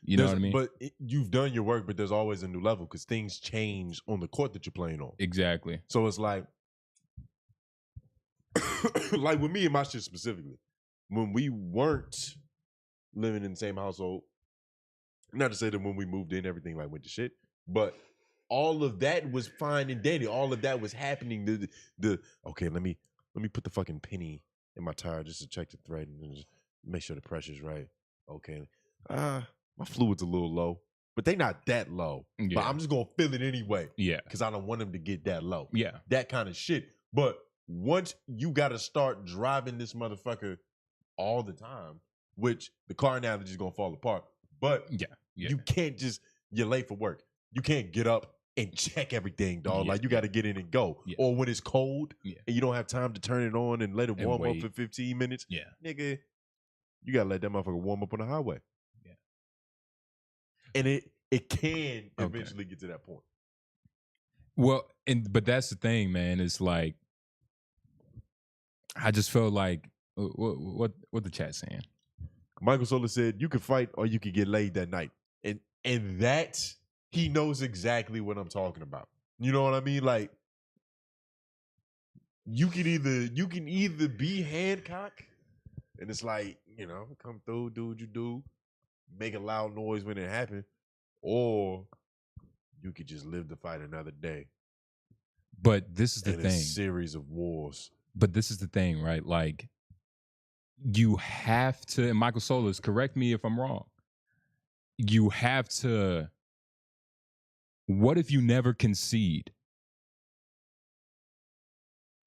You know what I mean? But you've done your work, but there's always a new level because things change on the court that you're playing on. Exactly. So it's like with me and my shit specifically, when we weren't living in the same household, not to say that when we moved in, everything like went to shit, but all of that was fine and dandy. All of that was happening. Okay, let me put the fucking penny in my tire just to check the thread and just make sure the pressure's right. Okay. My fluid's a little low, but they not that low. Yeah. But I'm just gonna feel it anyway. Yeah. Because I don't want them to get that low. Yeah. That kind of shit. But once you gotta start driving this motherfucker all the time, which the car analogy is gonna fall apart. But you can't you're late for work. You can't get up and check everything, dog. Like you gotta get in and go. Yeah. Or when it's cold and you don't have time to turn it on and let it warm up for 15 minutes. Yeah. Nigga, you gotta let that motherfucker warm up on the highway. Yeah. And it can eventually get to that point. Well, but that's the thing, man. It's like I just felt like what the chat's saying. Michael Sola said you could fight or you could get laid that night. And that he knows exactly what I'm talking about. You know what I mean? Like you can either be Hancock and it's like, come through, do what you do, make a loud noise when it happens, or you could just live to fight another day. But this is the thing. A series of wars. But this is the thing, right? Like you have to, and Michael Solis, correct me if I'm wrong. You have to, what if you never concede?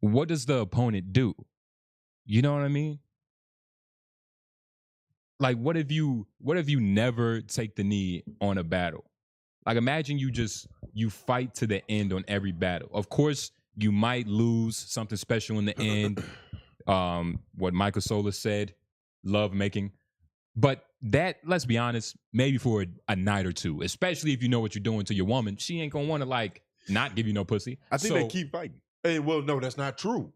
What does the opponent do? You know what I mean? Like, what if you never take the knee on a battle? Like, imagine you fight to the end on every battle. Of course, you might lose something special in the end. What Michael Solis said, love making. But that, let's be honest, maybe for a night or two, especially if you know what you're doing to your woman, she ain't gonna want to like not give you no pussy. I think they keep fighting. Hey, well, no, that's not true.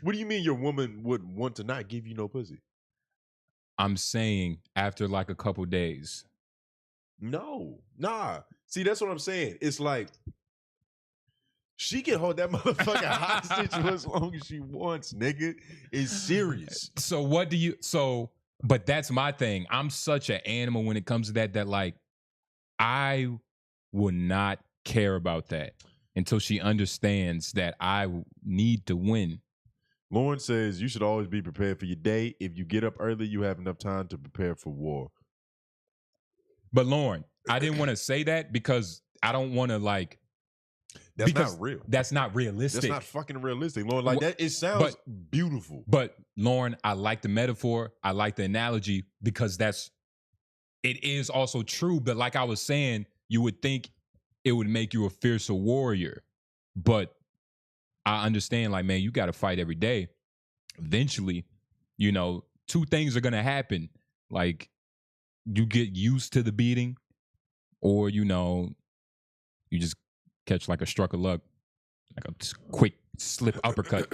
What do you mean your woman would want to not give you no pussy? I'm saying after like a couple days. No, nah. See, that's what I'm saying. It's like she can hold that motherfucker hostage for as long as she wants, nigga. It's serious. But that's my thing. I'm such an animal when it comes to that like I will not care about that until she understands that I need to win. Lauren says you should always be prepared for your day. If you get up early, you have enough time to prepare for war. But Lauren, I didn't want to say that because I don't want to like. That's not real. That's not realistic. That's not fucking realistic, Lauren. Like that, it sounds beautiful. But Lauren, I like the metaphor. I like the analogy because it is also true. But like I was saying, you would think it would make you a fiercer warrior. But I understand, like, man, you got to fight every day. Eventually, two things are going to happen. Like, you get used to the beating, or, you just catch like a stroke of luck, like a quick slip uppercut,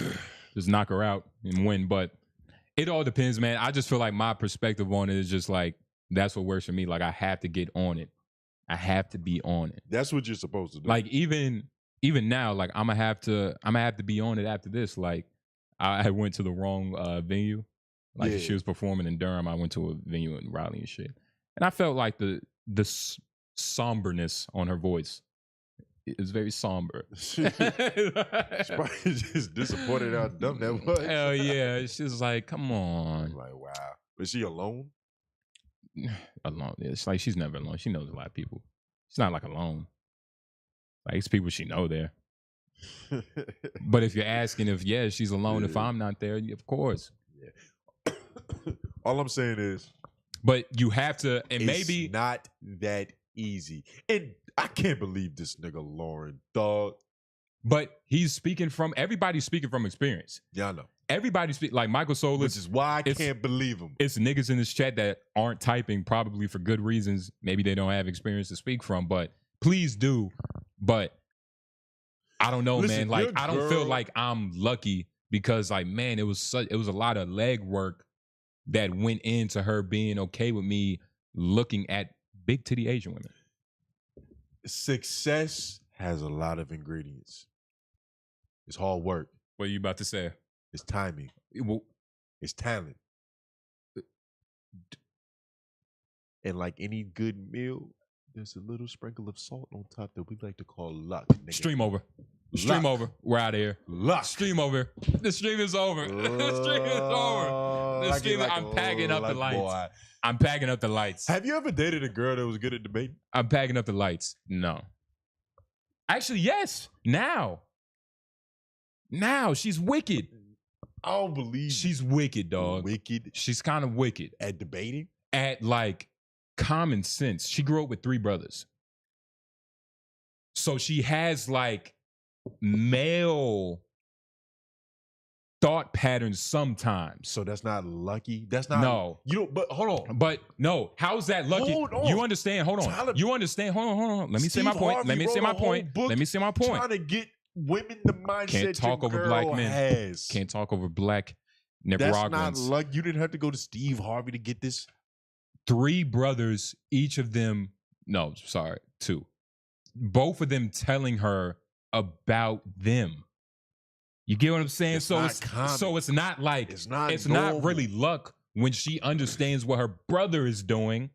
just knock her out and win. But it all depends, man. I just feel like my perspective on it is just like, that's what works for me. Like, I have to get on it. I have to be on it. That's what you're supposed to do. Like even now, like I'm gonna have to be on it after this. Like I went to the wrong venue. Like she was performing in Durham, I went to a venue in Raleigh and shit, and I felt like the somberness on her voice. It was very somber. She's probably just disappointed how dumb that was. Hell yeah, it's just like, come on. Like, wow. Is she alone? Alone. It's like she's never alone. She knows a lot of people. She's not like alone. Like it's people she know there. But if you're asking if she's alone, if I'm not there, of course. Yeah. All I'm saying is, but you have to, and it's maybe not that easy. And I can't believe this nigga Lauren, dog. But everybody's speaking from experience. Yeah, I know. Everybody speak like Michael Solis. Which is why I can't believe him. It's niggas in this chat that aren't typing, probably for good reasons. Maybe they don't have experience to speak from, but please do. But I don't know, Listen, man. Like I don't feel like I'm lucky because, like, man, it was a lot of leg work that went into her being okay with me looking at big titty Asian women. Success has a lot of ingredients. It's hard work. What are you about to say? It's timing. It's talent. And like any good meal, there's a little sprinkle of salt on top that we like to call luck. Nigga. Stream over. Stream over. We're out of here. Luck. Stream over. The stream is over. The stream is over. The stream. I'm packing up the lights. Boy. I'm packing up the lights. Have you ever dated a girl that was good at debating? I'm packing up the lights. No. Actually, yes. Now she's wicked. I don't believe she's wicked, dog. Wicked. She's kind of wicked at debating. At like common sense. She grew up with 3 brothers, so she has like male thought patterns sometimes. So that's not lucky. That's not. No. You don't. But hold on. But no. How's that lucky? Hold on. You understand? Hold on. You understand? Hold on. Let me say my point. Let me say my point. Trying to get women the mindset. Can't talk over black men. Can't talk over black Nicaraguans. That's not luck. You didn't have to go to Steve Harvey to get this. 3 brothers, each of them. No, sorry, 2. Both of them telling her about them. You get what I'm saying? It's not like it's not really luck when she understands what her brother is doing,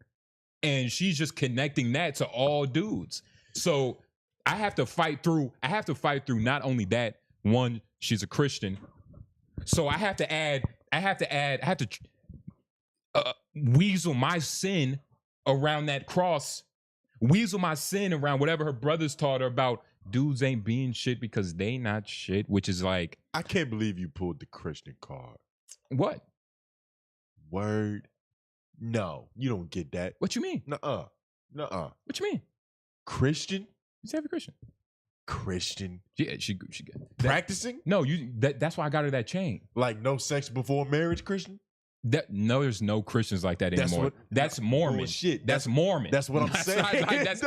and she's just connecting that to all dudes. So I have to fight through not only that, one, she's a Christian. So I have to weasel my sin around that cross, weasel my sin around whatever her brothers taught her about dudes ain't being shit because they not shit, which is like, I can't believe you pulled the Christian card. What? Word? No, you don't get that. What you mean? Nuh-uh. What you mean? Christian? You say every Christian. Christian? Yeah, she practicing? No, that's why I got her that chain. Like no sex before marriage, Christian? No, there's no Christians like that anymore. That's Mormon. Bullshit. That's Mormon. That's what I'm saying. That's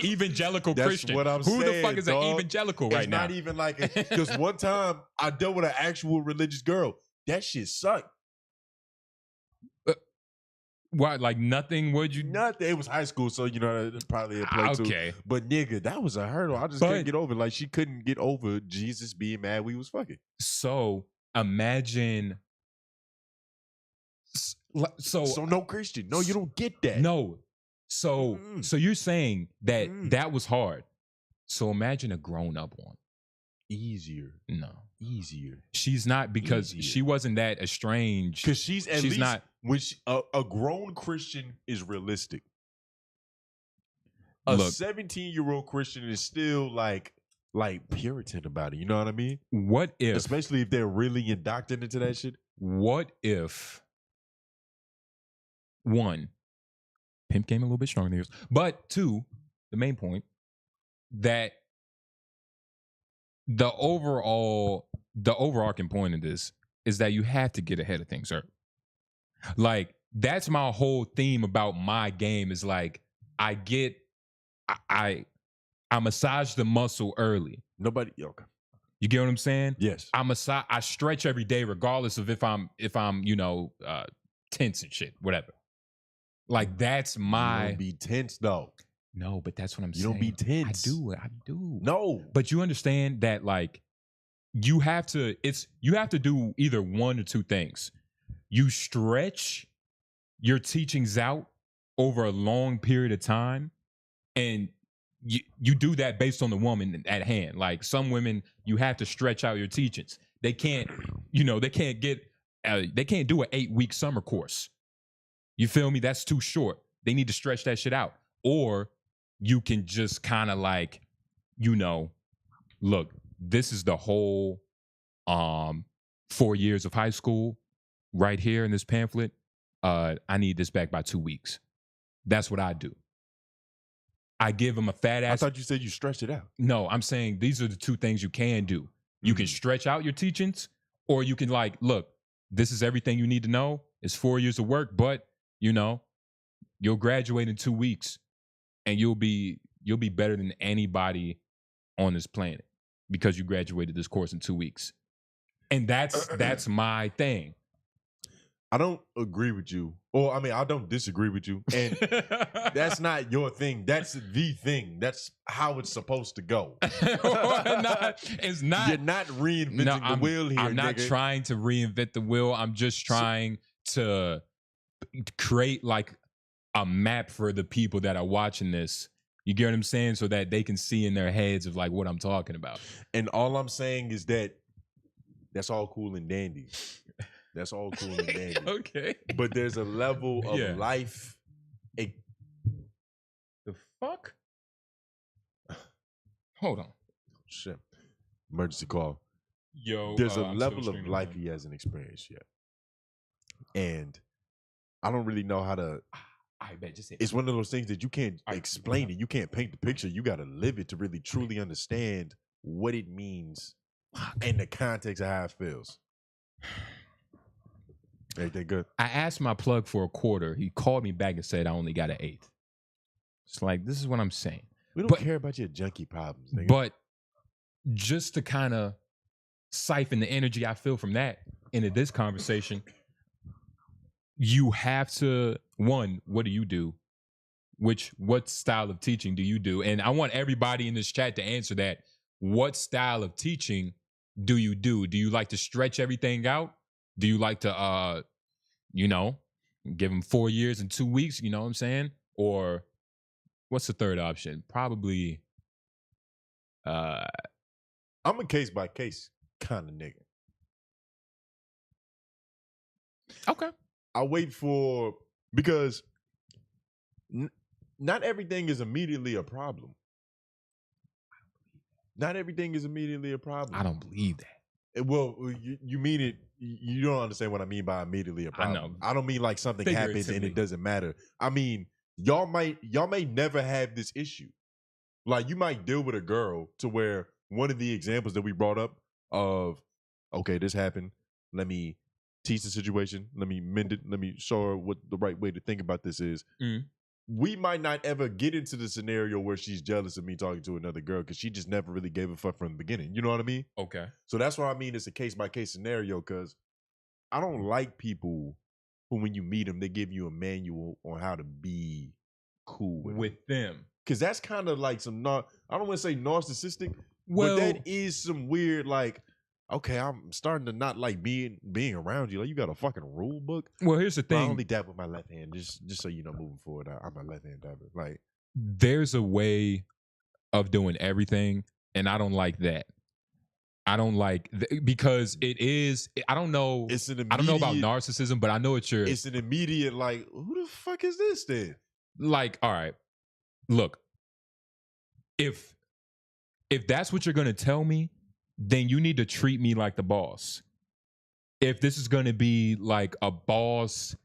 evangelical Christian. What I'm Who saying, the fuck is an evangelical right now? It's not even like because one time I dealt with an actual religious girl. That shit sucked. What? Like nothing? Would you? Nothing. It was high school, so you know it probably a play too. Okay. But nigga, that was a hurdle. I just couldn't get over it. Like she couldn't get over Jesus being mad we was fucking. So imagine. So no Christian. No, you don't get that. No. So you're saying that that was hard. So imagine a grown up one. Easier. No. Easier. She's not because she wasn't that estranged. Because she's least not. When a grown Christian is realistic. A 17-year-old Christian is still like Puritan about it. You know what I mean? What if, especially if they're really indoctrinated into that shit? What if? One, pimp game a little bit stronger than yours. But 2, the main point, that the overarching point of this is that you have to get ahead of things, sir. Like, that's my whole theme about my game is like, I massage the muscle early. Okay. You get what I'm saying? Yes. I stretch every day regardless of if I'm tense and shit, whatever. Like that's my be tense though. No, but that's what I'm You saying. don't be tense. I do. No. But you understand that, like, you have to do either one or two things. You stretch your teachings out over a long period of time, and you do that based on the woman at hand. Like, some women, you have to stretch out your teachings. They can't, they can't do an 8-week summer course. You feel me? That's too short. They need to stretch that shit out. Or you can just kind of like, look, this is the whole 4 years of high school right here in this pamphlet. I need this back by 2 weeks. That's what I do. I give them a fat ass. I thought you said you stretched it out. No, I'm saying these are the two things you can do. You can stretch out your teachings, or you can, like, look, this is everything you need to know. It's 4 years of work, but you'll graduate in 2 weeks, and you'll be better than anybody on this planet because you graduated this course in 2 weeks. And that's my thing. I don't agree with you. Or, I mean, I don't disagree with you. And that's not your thing. That's the thing. That's how it's supposed to go. It's not. You're not reinventing the wheel here, I'm not nigga. trying to reinvent the wheel. I'm just trying to create, like, a map for the people that are watching this. You get what I'm saying? So that they can see in their heads of, like, what I'm talking about. And all I'm saying is that that's all cool and dandy. That's all cool and dandy. Okay. But there's a level of life. The fuck? Hold on. Shit. Emergency call. Yo. There's a I'm level still of streaming, life man. he hasn't experienced yet. And I don't really know how to. I bet. Just say it's one of those things that you can't explain it. You can't paint the picture. You got to live it to really truly understand what it means in the context of how it feels. Everything good? I asked my plug for a quarter. He called me back and said I only got an eighth. It's like, this is what I'm saying. We don't care about your junkie problems, nigga. But just to kind of siphon the energy I feel from that into this conversation, you have to, one, what do you do? What style of teaching do you do? And I want everybody in this chat to answer that. What style of teaching do you do? Do you like to stretch everything out? Do you like to, give them 4 years and 2 weeks? You know what I'm saying? Or what's the third option? Probably. I'm a case by case kind of nigga. Okay. I wait for, because not everything is immediately a problem. Not everything is immediately a problem. I don't believe that. Well, you mean it. You don't understand what I mean by immediately a problem. I know. I don't mean like something happens and it doesn't matter. I mean, y'all may never have this issue. Like, you might deal with a girl to where one of the examples that we brought up of, okay, this happened. Let me teach the situation. Let me mend it. Let me show her what the right way to think about this is. We might not ever get into the scenario where she's jealous of me talking to another girl because she just never really gave a fuck from the beginning. You know what I mean? Okay. So that's what I mean. It's a case by case scenario, because I don't like people who, when you meet them, they give you a manual on how to be cool with them. Because that's kind of like some, I don't want to say narcissistic, Well, but that is some weird, like, okay, I'm starting to not like being around you. Like, you got a fucking rule book. Well, here's the But I thing. only dab with my left hand, just so you know, moving forward, I'm a left hand dabber. Like, There's a way of doing everything, and I don't like that. I don't like because it is. I don't know. it's an I don't know about immediate- narcissism, but I know it's your. It's an immediate, like, who the fuck is this then? Like, all right, look. If that's what you're gonna tell me, then you need to treat me like the boss. If this is gonna be like a boss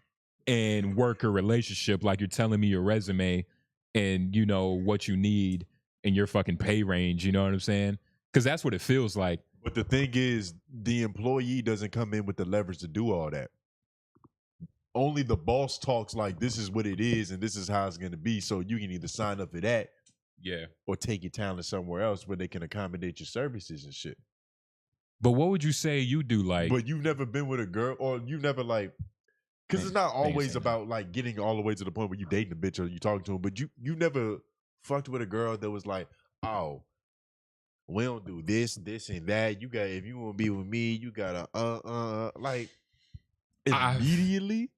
and worker relationship, like you're telling me your resume and you know what you need in your fucking pay range, you know what I'm saying? Because that's what it feels like. But the thing is, the employee doesn't come in with the leverage to do all that. Only the boss talks like, this is what it is and this is how it's going to be. So you can either sign up for that, Yeah. or take your talent somewhere else where they can accommodate your services and shit. But what would you say you do? Like, But you've never been with a girl, or you never like, because it's not always about like getting all the way to the point where you dating a bitch or you talking to him. But you never fucked with a girl that was like, oh, we don't do this, this, and that. You got, if you want to be with me, you gotta like immediately.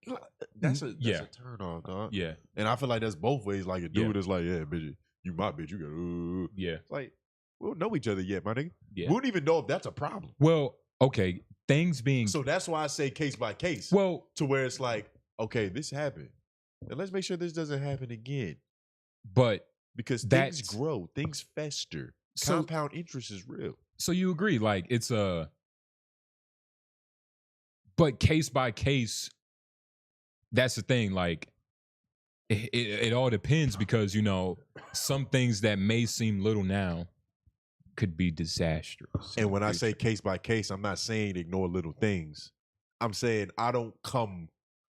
That's a turn off, dog. Yeah. And I feel like that's both ways. Like a dude is like, yeah, bitch, you my bitch, you got yeah. Like, we don't know each other yet, my nigga. Yeah. We don't even know if that's a problem. Well, okay, things being so that's why I say case by case. Well, to where it's like, okay, this happened, and let's make sure this doesn't happen again. But because things grow, things fester. So, compound interest is real. So you agree, like it's but case by case, that's the thing. Like it all depends because some things that may seem little now could be disastrous. And when I say case by case, I'm not saying ignore little things. I'm saying I'll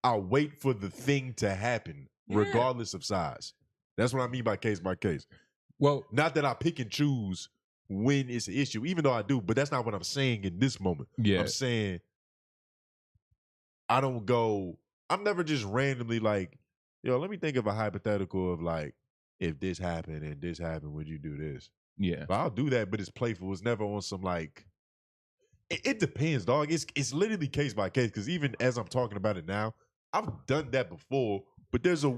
wait for the thing to happen regardless of size. That's what I mean by case by case. Well, not that I pick and choose when it's an issue, even though I do, but that's not what I'm saying in this moment. Yeah. I'm saying I'm never just randomly like, let me think of a hypothetical of like, if this happened and this happened, would you do this? Yeah. But I'll do that, but it's playful. It's never on some like, it depends, dog. It's literally case by case, because even as I'm talking about it now, I've done that before, but there's a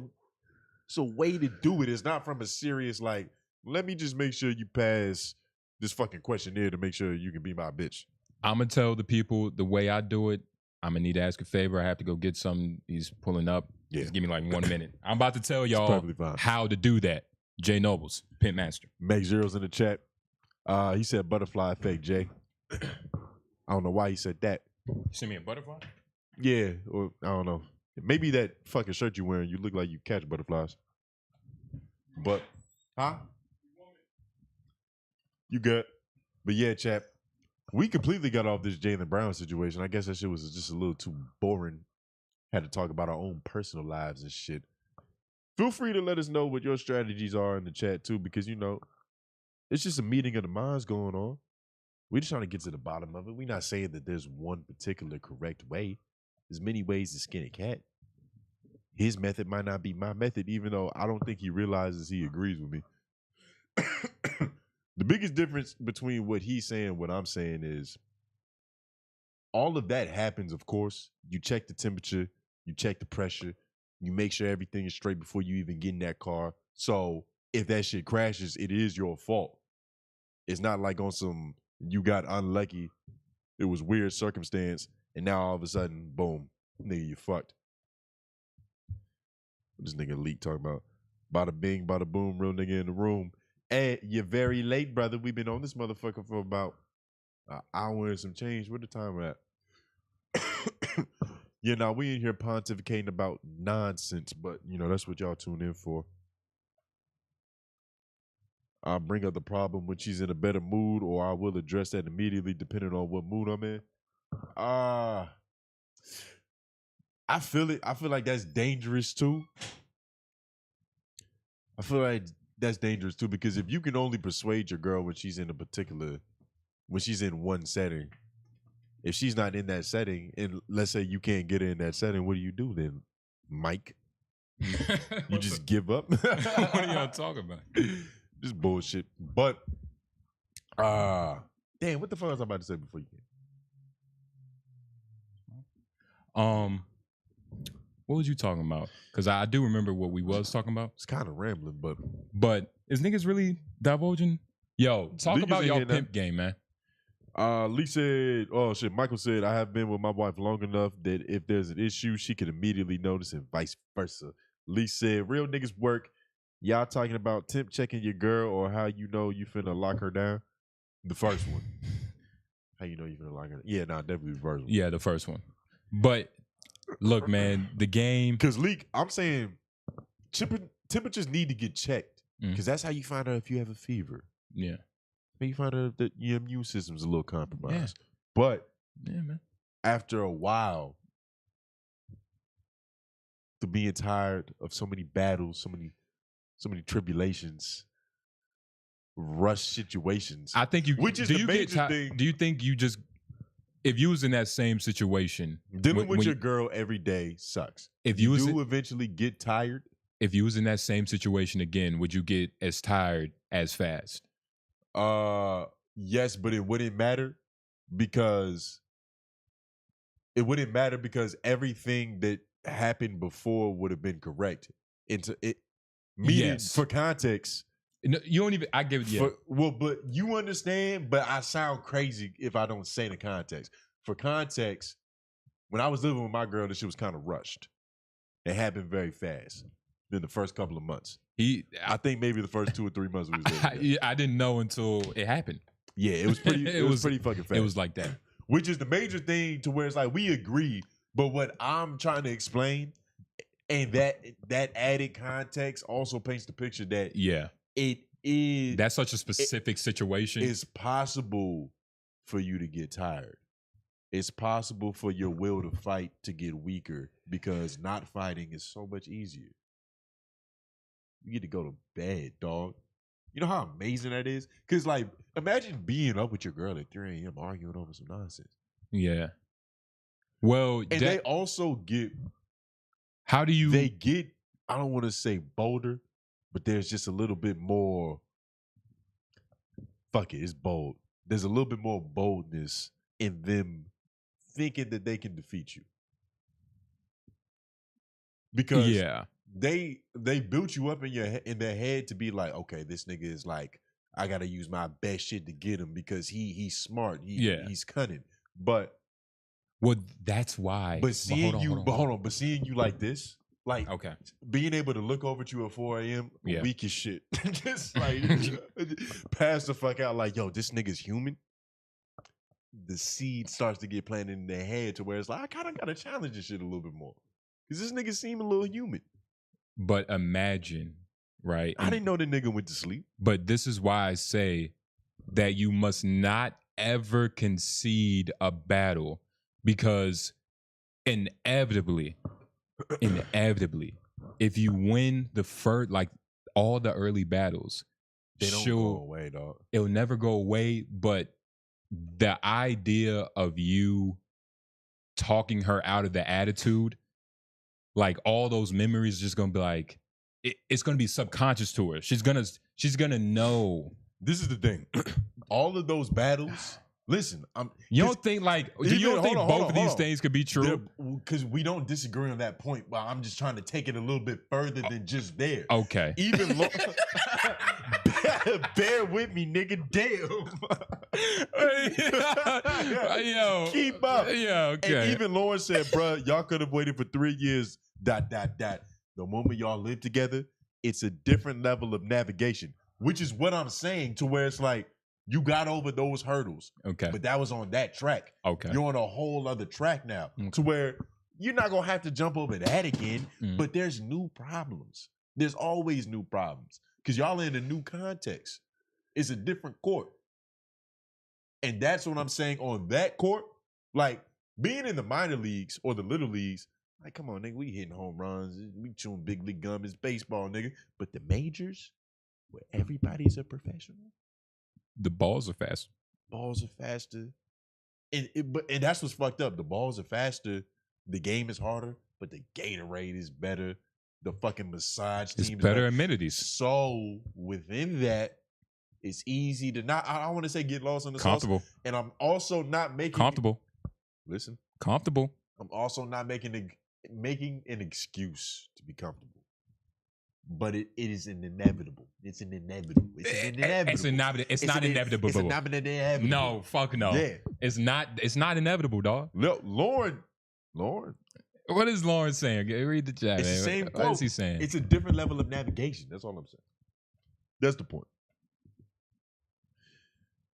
way to do it. It's not from a serious like, let me just make sure you pass this fucking questionnaire to make sure you can be my bitch. I'm gonna tell the people the way I do it. I'm gonna need to ask a favor. I have to go get some. He's pulling up. Yeah. Just give me like 1 minute. I'm about to tell y'all how to do that. Jay Nobles, Pimp Master. Make zeros in the chat. He said butterfly effect, Jay. I don't know why he said that. You send me a butterfly? Yeah, or I don't know. Maybe that fucking shirt you wearing, you look like you catch butterflies. But, huh? You good? But yeah, chap, we completely got off this Jaylen Brown situation. I guess that shit was just a little too boring. Had to talk about our own personal lives and shit. Feel free to let us know what your strategies are in the chat too, because it's just a meeting of the minds going on. We're just trying to get to the bottom of it. We're not saying that there's one particular correct way. There's many ways to skin a cat. His method might not be my method, even though I don't think he realizes he agrees with me. The biggest difference between what he's saying and what I'm saying is all of that happens, of course. You check the temperature, you check the pressure, you make sure everything is straight before you even get in that car. So if that shit crashes, it is your fault. It's not like on some, you got unlucky, it was weird circumstance, and now all of a sudden, boom, nigga, you fucked. This nigga Leak talking about bada bing, bada boom, real nigga in the room. Hey, you're very late, brother. We've been on this motherfucker for about an hour and some change. Where the time at? We in here pontificating about nonsense, but that's what y'all tune in for. I'll bring up the problem when she's in a better mood, or I will address that immediately depending on what mood I'm in. I feel it. I feel like that's dangerous too. I feel like that's dangerous too, because if you can only persuade your girl when she's in one setting, if she's not in that setting, and let's say you can't get her in that setting, what do you do then, Mike? You just give up? What are y'all talking about? Just bullshit. But damn, what the fuck was I about to say before you came? What was you talking about? Because I do remember what we was talking about. It's kind of rambling, but is niggas really divulging? Yo, talk niggas about y'all pimp game, man. Lee said, oh shit, Michael said, I have been with my wife long enough that if there's an issue, she can immediately notice and vice versa. Lee said, real niggas work. Y'all talking about temp checking your girl or how you know you finna lock her down? The first one. How you know you finna lock her down? Yeah, definitely the first one. Yeah, the first one. But look, man, the game. Because Leak, I'm saying temperatures need to get checked. Because that's how you find out if you have a fever. Yeah. You find out that your immune system's a little compromised. Yeah. But man, after a while, to being tired of so many battles, so many tribulations, rush situations. I think you. Which is the major thing. Do you think you just, if you was in that same situation, dealing with your girl every day sucks. If you do eventually get tired, if you was in that same situation again, would you get as tired as fast? Yes, but it wouldn't matter because everything that happened before would have been correct. Meaning, for context. No, you don't even. I give it. Yeah. But you understand. But I sound crazy if I don't say the context. For context, when I was living with my girl, this shit was kind of rushed. It happened very fast. Then the first couple of months, I think maybe the first 2 or 3 months we was living together. I didn't know until it happened. Yeah, it was pretty. it was pretty fucking fast. It was like that, which is the major thing to where it's like we agree, but what I'm trying to explain, and that added context also paints the picture that it is that's such a specific situation. It's possible for you to get tired. It's possible for your will to fight to get weaker because not fighting is so much easier. You get to go to bed, dog. You know how amazing that is? Because, like, imagine being up with your girl at 3 a.m. arguing over some nonsense. Yeah. Well, and they also get. How do you? They get. I don't want to say bolder, but there's just a little bit more. Fuck it, it's bold. There's a little bit more boldness in them thinking that they can defeat you. Because they built you up in their head to be like, okay, this nigga is like, I gotta use my best shit to get him because he's smart. He's cunning. But that's why. But seeing But seeing you like this, like being able to look over at you at 4 a.m. weak as shit. Just like pass the fuck out like, yo, this nigga's human. The seed starts to get planted in their head to where it's like, I kind of gotta challenge this shit a little bit more. Because this nigga seem a little human. But imagine, right? I didn't know the nigga went to sleep. But this is why I say that you must not ever concede a battle because inevitably, if you win the first, like all the early battles, they don't go away, dog. It'll never go away. But the idea of you talking her out of the attitude, like all those memories, just gonna be like, it's gonna be subconscious to her. She's gonna know. This is the thing. All of those battles. Listen, you don't think both of these things could be true? Because we don't disagree on that point. But I'm just trying to take it a little bit further than just there. Okay. Even bear with me, nigga. Damn. Yo, keep up. Yeah, okay. And even Lauren said, "Bruh, y'all could have waited for 3 years." ... The moment y'all live together, it's a different level of navigation, which is what I'm saying. To where it's like you got over those hurdles, okay, but that was on that track. Okay, you're on a whole other track now, to where you're not gonna have to jump over that again. But there's new problems. There's always new problems because y'all in a new context. It's a different court. And that's what I'm saying on that court. Like, being in the minor leagues or the little leagues, like, come on, nigga, we hitting home runs. We chewing big league gum. It's baseball, nigga. But the majors, where everybody's a professional. The balls are fast. Balls are faster. And that's what's fucked up. The balls are faster. The game is harder, but the Gatorade is better. The fucking massage team is better amenities. So, within that, it's easy to not, I don't want to say get lost in the comfortable. Sauce. And I'm also not making comfortable. Listen. Comfortable. I'm also not making an excuse to be comfortable. But it is an inevitable. It's an inevitable. It's an inevitable. It's not inevitable. It's not inevitable. No, fuck no. Yeah. It's not inevitable, dog. Look, Lauren. What is Lauren saying? Read the chat. It's the same quote. What is he saying? It's a different level of navigation. That's all I'm saying. That's the point.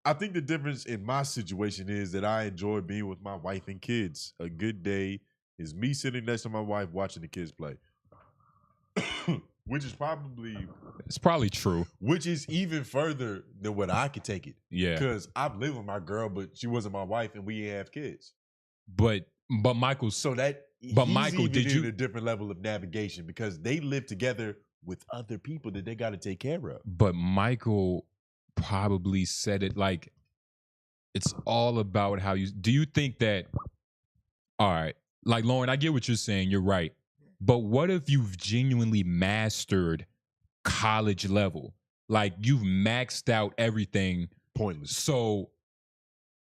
I think the difference in my situation is that I enjoy being with my wife and kids. A good day is me sitting next to my wife watching the kids play. Which is probably true. Which is even further than what I could take it. Yeah. Because I've lived with my girl, but she wasn't my wife and we didn't have kids. But Michael, did you a different level of navigation because they live together with other people that they got to take care of. But Michael probably said it like it's all about how you do you think that all right, like Lauren, I get what you're saying, you're right. But what if you've genuinely mastered college level? Like you've maxed out everything. Pointless. So,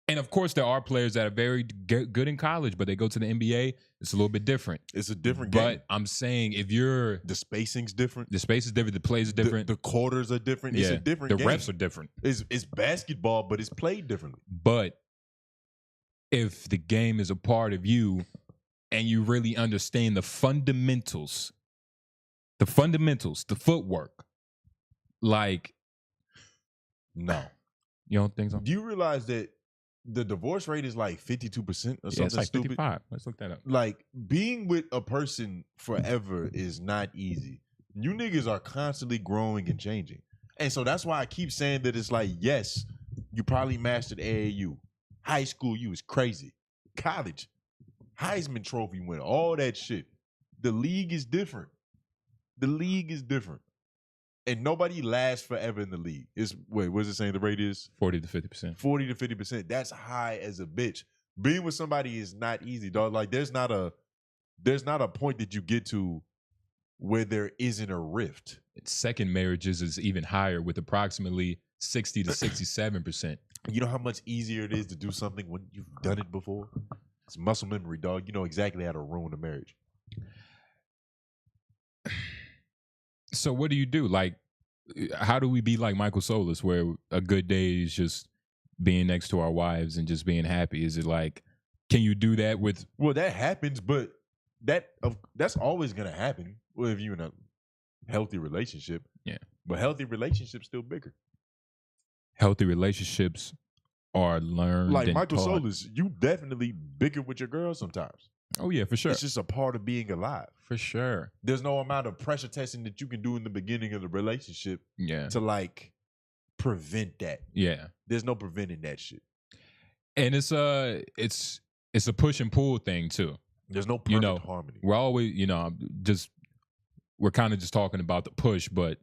and of course, there are players that are very good in college, but they go to the NBA. It's a little bit different. It's a different game. But I'm saying if you're the spacing's different, the space is different, the plays are different, the quarters are different. It's a different the game. reps are different. It's basketball, but it's played differently. But if the game is a part of you and you really understand the fundamentals, the footwork, like, no. You don't think so? Do you realize that the divorce rate is like 52% or something it's like stupid? 55. Let's look that up. Like being with a person forever is not easy. You niggas are constantly growing and changing. And so that's why I keep saying that it's like, yes, you probably mastered AAU. High school, you is crazy. College, Heisman Trophy winner, all that shit. The league is different. The league is different. And nobody lasts forever in the league. What's it saying the rate is? 40 to 50%. 40 to 50%. That's high as a bitch. Being with somebody is not easy, dog. Like there's not a point that you get to where there isn't a rift. Second marriages is even higher with approximately 60 to 67%. You know how much easier it is to do something when you've done it before? It's muscle memory, dog. You know exactly how to ruin a marriage. So what do you do? Like, how do we be like Michael Solis, where a good day is just being next to our wives and just being happy? Is it like, can you do that with? Well, that happens, but that's always gonna happen if you're in a healthy relationship. Yeah, but healthy relationships still bigger. Healthy relationships are learned. Like and Michael taught. Solis, you definitely bicker with your girl sometimes. Oh yeah, for sure. It's just a part of being alive. For sure. There's no amount of pressure testing that you can do in the beginning of the relationship to like prevent that. Yeah. There's no preventing that shit. And it's a push and pull thing too. There's no perfect harmony. We're always, we're kind of just talking about the push, but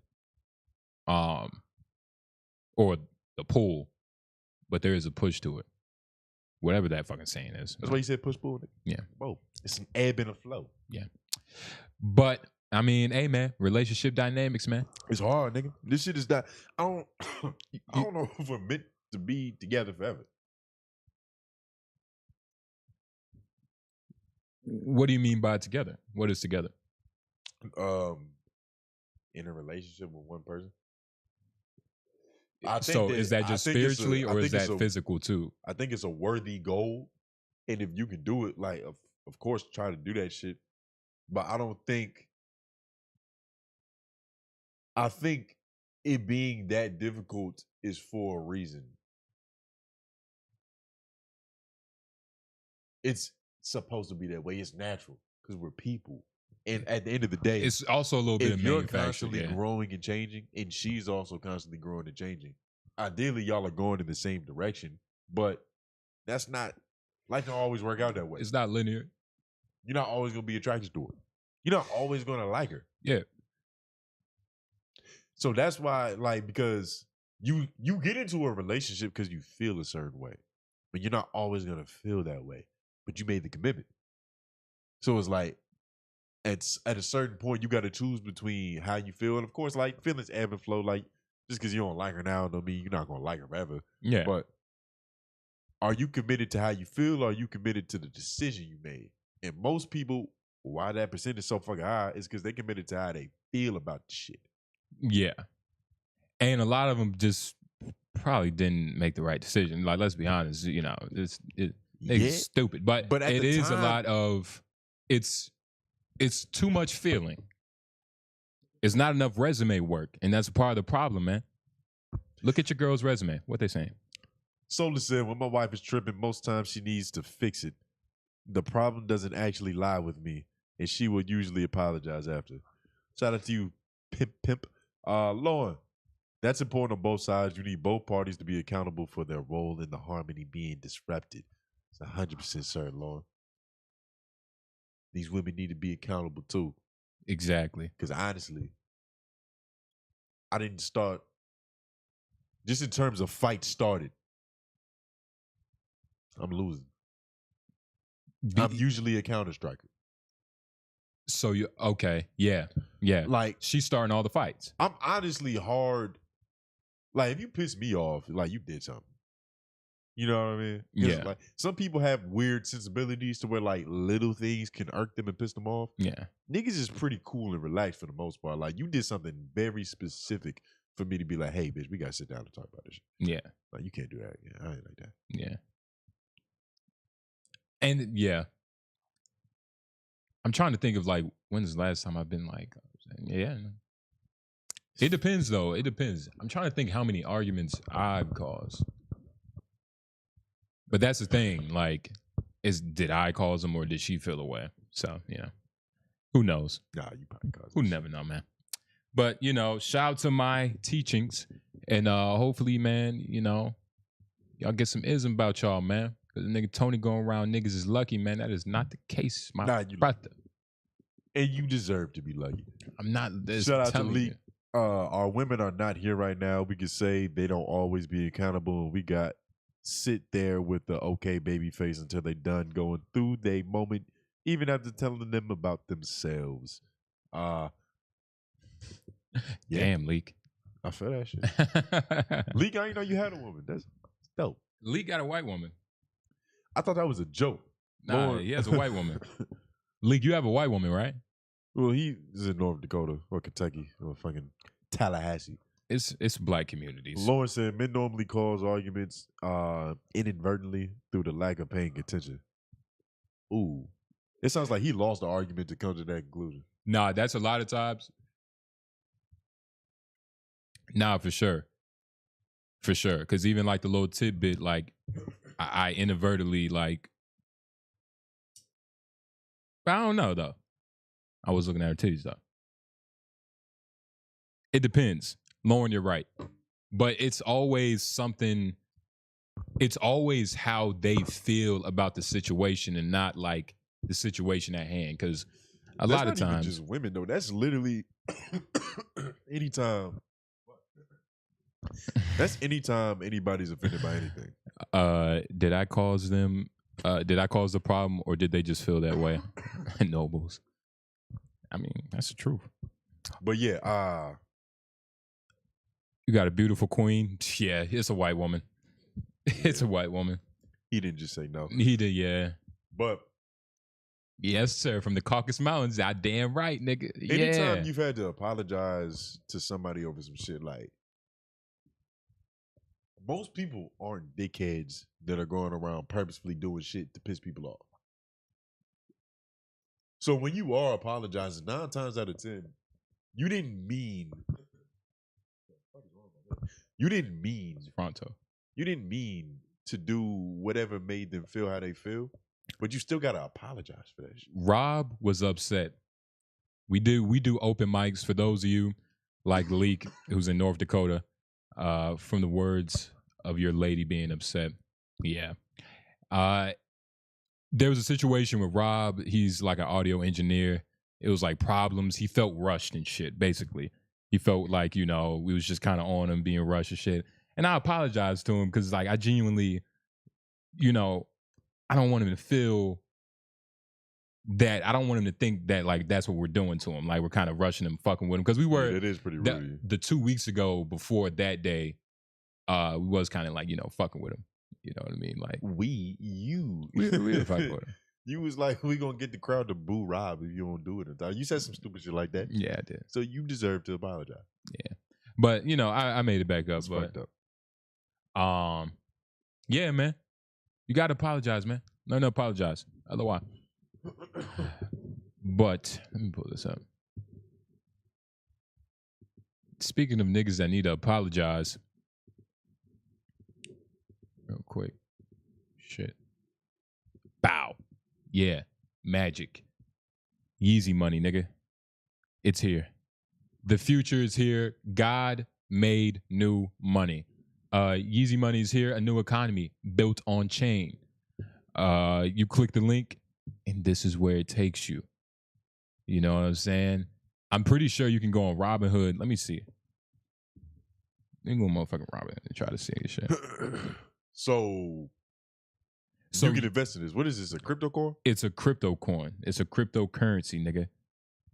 or the pull, but there is a push to it. Whatever that fucking saying is. That's why you said push pull. Nigga. Yeah. Whoa. It's an ebb and a flow. Yeah. But I mean, hey man, relationship dynamics, man. It's hard, nigga. This shit is that I don't know if we're meant to be together forever. What do you mean by together? What is together? In a relationship with one person. So is that just spiritually or is that physical too? I think it's a worthy goal. And if you can do it, like, of course, try to do that shit. But I think it being that difficult is for a reason. It's supposed to be that way. It's natural because we're people. And at the end of the day, it's also a little bit of you're manufacturing, constantly growing and changing, and she's also constantly growing and changing. Ideally, y'all are going in the same direction, but that's not life. Don't always work out that way. It's not linear. You're not always gonna be attracted to her. You're not always gonna like her. Yeah. So that's why, like, because you get into a relationship because you feel a certain way, but you're not always gonna feel that way. But you made the commitment. So it's like at a certain point, you got to choose between how you feel, and of course, like feelings ebb and flow. Like just because you don't like her now, don't mean you're not gonna like her forever. Yeah. But are you committed to how you feel, or are you committed to the decision you made? And most people, why that percentage is so fucking high is because they committed to how they feel about the shit. Yeah. And a lot of them just probably didn't make the right decision. Like, let's be honest, it's stupid. But at it the is time, a lot of it's too much feeling. It's not enough resume work, and that's part of the problem, man. Look at your girl's resume. What they saying? Sola said, when my wife is tripping, most times she needs to fix it. The problem doesn't actually lie with me, and she would usually apologize after. Shout out to you, Pimp. Lauren, that's important on both sides. You need both parties to be accountable for their role in the harmony being disrupted. It's 100% certain, Lauren. These women need to be accountable too. Exactly. Because honestly, I didn't start, just in terms of fight started, I'm losing. I'm usually a counter striker. So you okay? Yeah. Like, she's starting all the fights. I'm honestly hard. Like, if you piss me off, like, you did something. You know what I mean? 'Cause, Yeah. Like, some people have weird sensibilities to where like little things can irk them and piss them off. Yeah. Niggas is pretty cool and relaxed for the most part. Like, you did something very specific for me to be like, hey, bitch, we gotta sit down and talk about this shit. Yeah. Like, you can't do that. Yeah, I ain't like that. Yeah. And yeah. I'm trying to think of like when's the last time I've been like, yeah. It depends though. It depends. I'm trying to think how many arguments I've caused. But that's the thing. Like, did I cause them or did she feel away? So, who knows? Nah, you probably caused Who this never know, man. But, shout out to my teachings. And hopefully, man, y'all get some ism about y'all, man. Because the nigga Tony going around niggas is lucky, man. That is not the case, my you brother. And you deserve to be lucky. I'm not. Shout out to telling Lee. you. Our women are not here right now. We could say they don't always be accountable. And we got sit there with the okay baby face until they done going through their moment, even after telling them about themselves. Yeah. Damn, Leak. I feel that shit. Leak, I didn't know you had a woman. That's dope. Leak got a white woman. I thought that was a joke. Nah, Lord. he has a white woman. Leak, you have a white woman, right? Well, he is in North Dakota or Kentucky or fucking Tallahassee. It's black communities. Lauren said men normally cause arguments inadvertently through the lack of paying attention. Ooh. It sounds like he lost the argument to come to that conclusion. Nah, that's a lot of times. Nah, for sure. For sure. Because even like the little tidbit, like I inadvertently like, but I don't know though. I was looking at her titties though. It depends. Lauren, you're right. But it's always something, it's always how they feel about the situation and not like the situation at hand. Because a lot of That's not even times, just women though. That's literally anytime. That's anytime anybody's offended by anything. did I cause them? Did I cause the problem, or did they just feel that way? Nobles. I mean, that's the truth. But yeah, you got a beautiful queen. Yeah, it's a white woman. It's a white woman. He didn't just say no. He did, yeah. But yes, sir, from the Caucasus Mountains. I damn right, nigga. anytime Yeah. you've had to apologize to somebody over some shit, like most people aren't dickheads that are going around purposefully doing shit to piss people off. So when you are apologizing, 9 times out of 10, you didn't mean. You didn't mean Pronto. You didn't mean to do whatever made them feel how they feel, but you still gotta apologize for that shit. Rob was upset. We do open mics for those of you like Leak, who's in North Dakota, from the words of your lady being upset. Yeah. There was a situation with Rob. He's like an audio engineer. It was like problems. He felt rushed and shit, basically. He felt like, we was just kind of on him being rushed and shit. And I apologized to him because, like, I genuinely, I don't want him to feel that. I don't want him to think that, like, that's what we're doing to him. Like, we're kind of rushing him, fucking with him. Because we were. It is pretty rude. The 2 weeks ago before that day, we was kind of like, fucking with him. You know what I mean? Like, we were fucking with him. You was like, we gonna get the crowd to boo Rob if you don't do it. You said some stupid shit like that. Yeah, I did. So you deserve to apologize. Yeah. But, I made it back up. It's fucked up. Yeah, man. You gotta apologize, man. No, apologize. LOI. But let me pull this up. Speaking of niggas that need to apologize, real quick. Shit. Bow. Yeah. Magic. Yeezy money, nigga. It's here. The future is here. God made new money. Yeezy money is here. A new economy built on chain. You click the link, and this is where it takes you. You know what I'm saying? I'm pretty sure you can go on Robinhood. Let me see. Let me go on motherfucking Robinhood and try to see this shit. So you can invest in this. What is this? A crypto coin? It's a crypto coin. It's a cryptocurrency, nigga.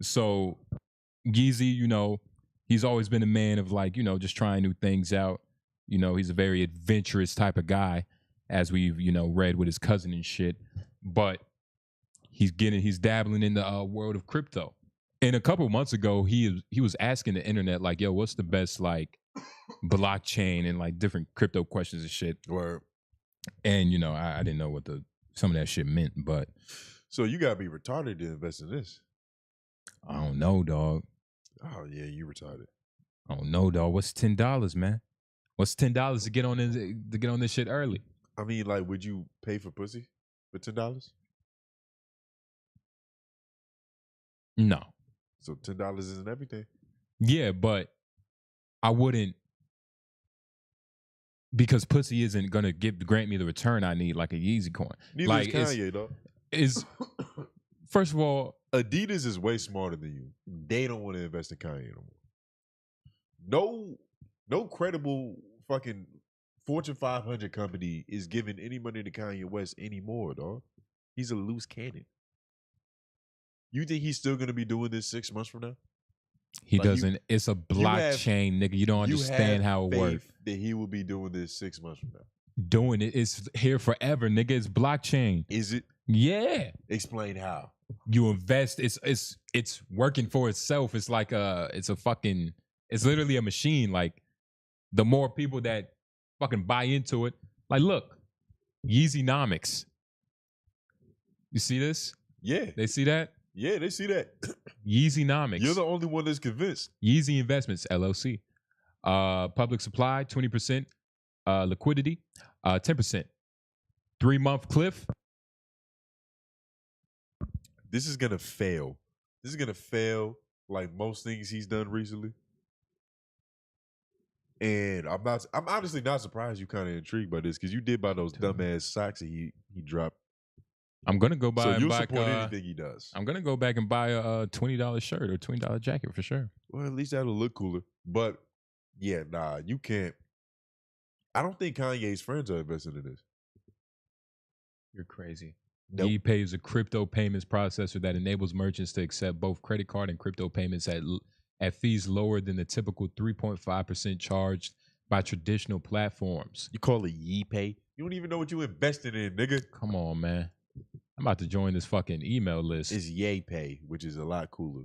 So Yeezy, you know, he's always been a man of like, you know, just trying new things out. You know, he's a very adventurous type of guy, as we've, you know, read with his cousin and shit. But he's dabbling in the world of crypto. And a couple of months ago, he was asking the internet like, "Yo, what's the best like blockchain and like different crypto questions and shit?" Word. And you know, I didn't know what some of that shit meant, but So you gotta be retarded to invest in this. I don't know, dog. Oh yeah, you retarded. I don't know, dog. What's $10, man? What's $10 to get on this shit early? I mean, like, would you pay for pussy for $10? No. So $10 isn't everything. Yeah, but I wouldn't, because pussy isn't gonna grant me the return I need like a Yeezy coin. Neither Like, is Kanye, though. First of all, Adidas is way smarter than you. They don't want to invest in Kanye no more. No credible fucking Fortune 500 company is giving any money to Kanye West anymore, dog. He's a loose cannon. You think he's still going to be doing this 6 months from now? he doesn't. It's a blockchain, nigga. You don't understand how it works. That he will be doing this 6 months from now. Doing it is here forever, nigga. It's blockchain. Is it? Yeah. Explain how. You invest. It's working for itself. It's like it's literally a machine. Like the more people that fucking buy into it, like look, Yeezynomics. You see this? Yeah. They see that? Yeah, they see that. Yeezynomics. You're the only one that's convinced. Yeezy Investments, LLC. Public supply, 20%. Liquidity, 10%. 3-month cliff. This is going to fail. This is going to fail like most things he's done recently. And I'm honestly not surprised you kind of intrigued by this because you did buy those dumbass socks that he dropped. I'm gonna go buy. So you'll support anything he does. I'm gonna go back and buy a $20 shirt or $20 jacket for sure. Well, at least that'll look cooler. But yeah, nah, you can't. I don't think Kanye's friends are invested in this. You're crazy. Nope. ePay is a crypto payments processor that enables merchants to accept both credit card and crypto payments at fees lower than the typical 3.5% charged by traditional platforms. You call it ePay? You don't even know what you invested in, nigga. Come on, man. I'm about to join this fucking email list. It's YayPay, which is a lot cooler.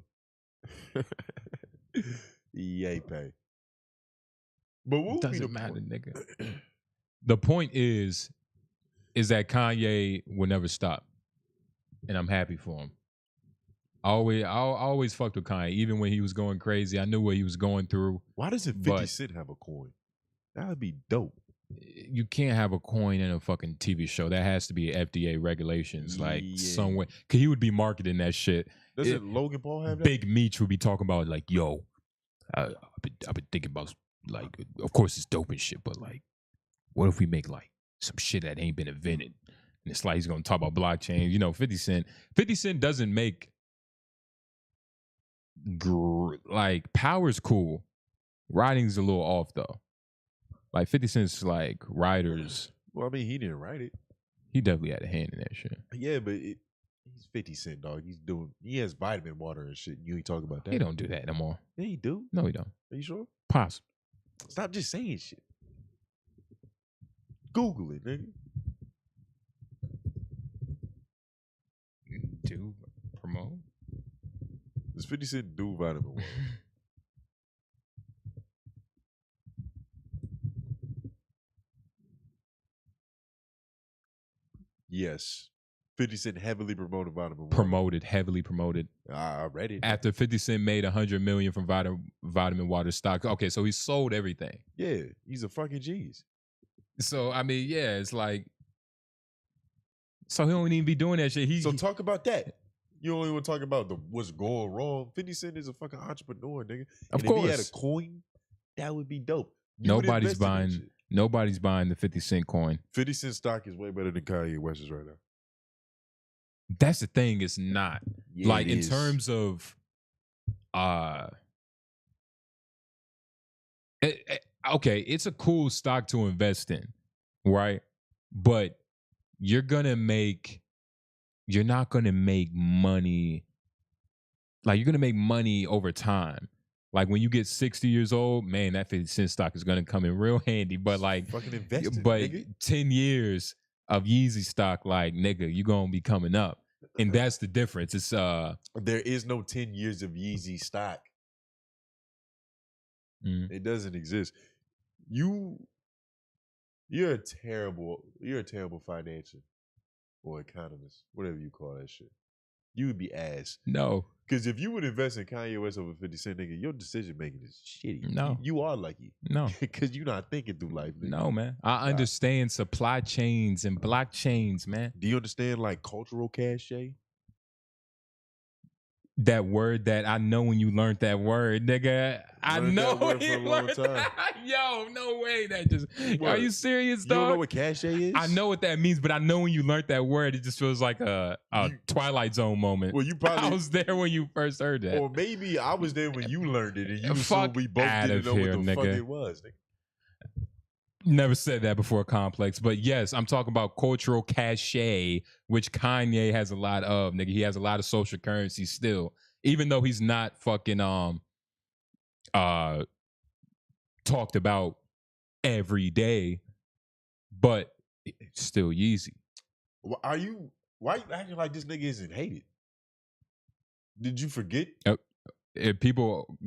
YayPay. But what doesn't matter, nigga. The point is that Kanye will never stop, and I'm happy for him. I always fucked with Kanye, even when he was going crazy. I knew what he was going through. Why doesn't 50 Cent have a coin? That would be dope. You can't have a coin in a fucking TV show. That has to be FDA regulations, like somewhere. Cause he would be marketing that shit. Doesn't Logan Paul have that? Big Meech would be talking about like, yo, I've been thinking about like, of course it's dope and shit, but like, what if we make like some shit that ain't been invented? And it's like he's gonna talk about blockchain. You know, 50 Cent doesn't make like power's cool. Writing's a little off though. Like 50 Cent's like writers. Well, I mean, he didn't write it. He definitely had a hand in that shit. Yeah, but he's 50 Cent, dog. He has vitamin water and shit. You ain't talking about that. He don't do that no more. Yeah, he do. No, he don't. Are you sure? Possible. Stop just saying shit. Google it, nigga. Do promote? Does 50 Cent do vitamin water? Yes. 50 Cent heavily promoted vitamin water. Heavily promoted. I read it. After 50 Cent made $100 million from vitamin water stock. Okay, so he sold everything. Yeah, he's a fucking genius. So I mean, yeah, it's like, so he don't even be doing that shit. So talk about that. You only want to talk about what's going wrong. 50 Cent is a fucking entrepreneur, nigga. Of course. If he had a coin, that would be dope. Nobody's buying the 50 Cent coin. 50 Cent stock is way better than Kanye West's right now. That's the thing, it's not. Yeah, like it in is. terms of okay, it's a cool stock to invest in, right? But you're not gonna make money like you're gonna make money over time. Like when you get 60 years old, man, that 50 cent stock is gonna come in real handy. But like, fucking investing, but nigga. 10 years of Yeezy stock, like nigga, you gonna be coming up, and that's the difference. It's there is no 10 years of Yeezy stock. It doesn't exist. You're a terrible financier or economist, whatever you call that shit. You would be ass. No. Because if you would invest in Kanye West over 50 Cent, nigga, your decision making is shitty. No. You are lucky. No. Because you're not thinking through life, nigga. No, man. I understand supply chains and blockchains, man. Do you understand like cultural cachet? That word that I know when you learned that word, nigga. I know that word when for you a long learned time. that. Yo, no way. That just What? Are you serious, You dog? don't know what cachet is? I know what that means, but I know when you learned that word, it just feels like a Twilight Zone moment. Well, you probably I was there when you first heard that. Or maybe I was there when you learned it and you Fuck assumed we both outta didn't know here, what the fuck nigga. it was, nigga. Never said that before, Complex. But yes, I'm talking about cultural cachet, which Kanye has a lot of, nigga. He has a lot of social currency still. Even though he's not fucking talked about every day, but it's still Yeezy. Why you acting like this nigga isn't hated? Did you forget? If people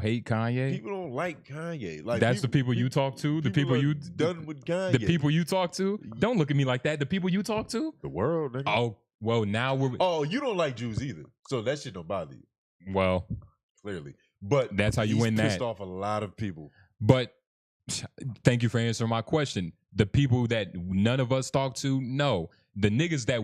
hate Kanye. People don't like Kanye. Like that's the people you talk to. The people you done with Kanye. The people you talk to. Don't look at me like that. The people you talk to. The world, nigga. Oh well, now we're. Oh, you don't like Jews either, so that shit don't bother you. Well, clearly, but that's how you win that. Pissed off a lot of people. But thank you for answering my question. The people that none of us talk to, no. The niggas that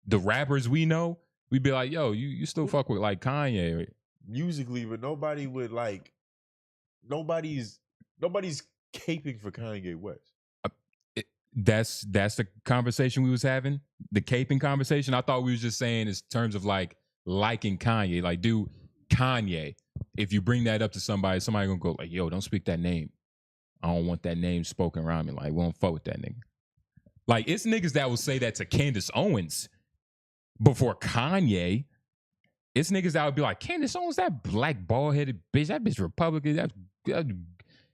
the rappers we know, we'd be like, yo, you still fuck with like Kanye. Musically, but nobody would like, nobody's caping for Kanye West. That's the conversation we was having, the caping conversation. I thought we was just saying in terms of like liking Kanye. Like, dude, Kanye, if you bring that up to somebody gonna go like, yo, don't speak that name. I don't want that name spoken around me. Like, we don't fuck with that nigga. Like, it's niggas that will say that to Candace Owens before Kanye. It's niggas that would be like, Candace Owens, that black bald-headed bitch, that bitch Republican,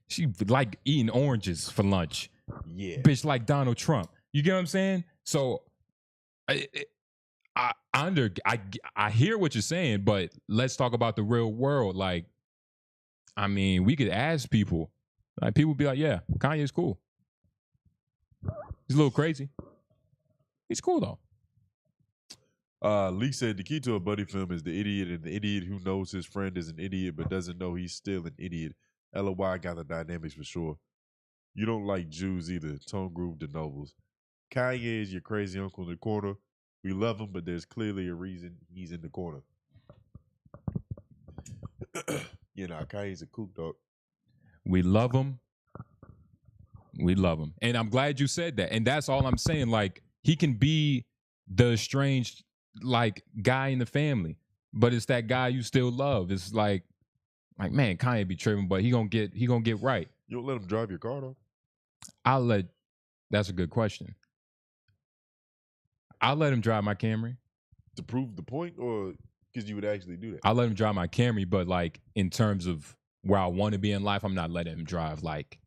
she like eating oranges for lunch. Yeah. Bitch like Donald Trump. You get what I'm saying? So I hear what you're saying, but let's talk about the real world. Like, I mean, we could ask people. Like, people be like, yeah, Kanye's cool. He's a little crazy. He's cool though. Lee said the key to a buddy film is the idiot and the idiot who knows his friend is an idiot but doesn't know he's still an idiot. LOI got the dynamics for sure. You don't like Jews either. Tone Groove de Nobles. Kanye is your crazy uncle in the corner. We love him, but there's clearly a reason he's in the corner. You know, Kanye's a kook, dog. We love him. We love him. And I'm glad you said that. And that's all I'm saying. Like, he can be the estranged, like, guy in the family, but it's that guy you still love. It's like man, Kanye be tripping, but he gonna get right. You don't let him drive your car, though? That's a good question. I'll let him drive my Camry. To prove the point, or because you would actually do that? I'll let him drive my Camry, but like in terms of where I want to be in life, I'm not letting him drive like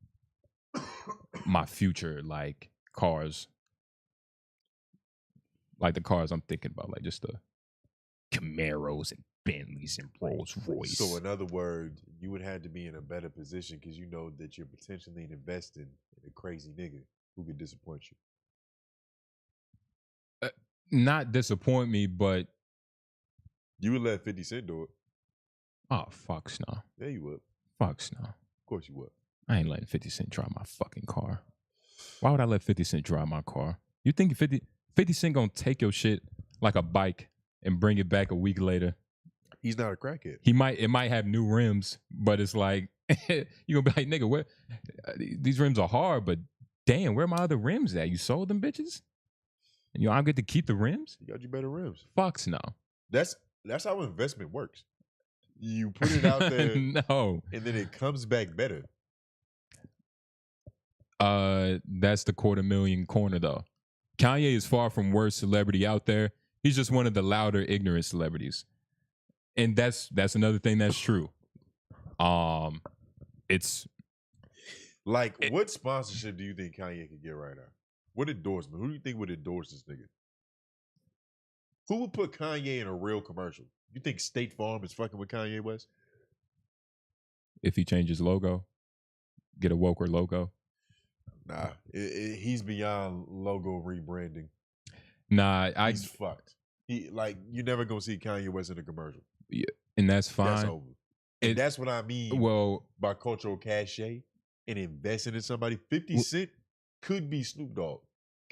my future like cars. Like the cars I'm thinking about, like just the Camaros and Bentleys and Rolls Royce. So in other words, you would have to be in a better position because you know that you're potentially investing in a crazy nigga who could disappoint you. Not disappoint me, but you would let 50 Cent do it. Oh, fucks no. Yeah, you would. Fucks no. Of course you would. I ain't letting 50 Cent drive my fucking car. Why would I let 50 Cent drive my car? You think 50 Cent gonna take your shit like a bike and bring it back a week later? He's not a crackhead. It might have new rims, but it's like you gonna be like, nigga, where these rims are hard, but damn, where my other rims at? You sold them bitches? And I get to keep the rims? You got you better rims. Fucks no. That's how investment works. You put it out there, no, and then it comes back better. That's the $250,000 corner though. Kanye is far from worst celebrity out there. He's just one of the louder, ignorant celebrities. and that's another thing that's true. It's Like, what sponsorship do you think Kanye could get right now? What endorsement? Who do you think would endorse this nigga? Who would put Kanye in a real commercial? You think State Farm is fucking with Kanye West? if he changes logo, get a woker logo. Nah, he's beyond logo rebranding. Nah, He's fucked. You're never gonna see Kanye West in a commercial. Yeah, and that's fine. That's over. And that's what I mean. Well, by cultural cachet and investing in somebody. 50 Cent could be Snoop Dogg.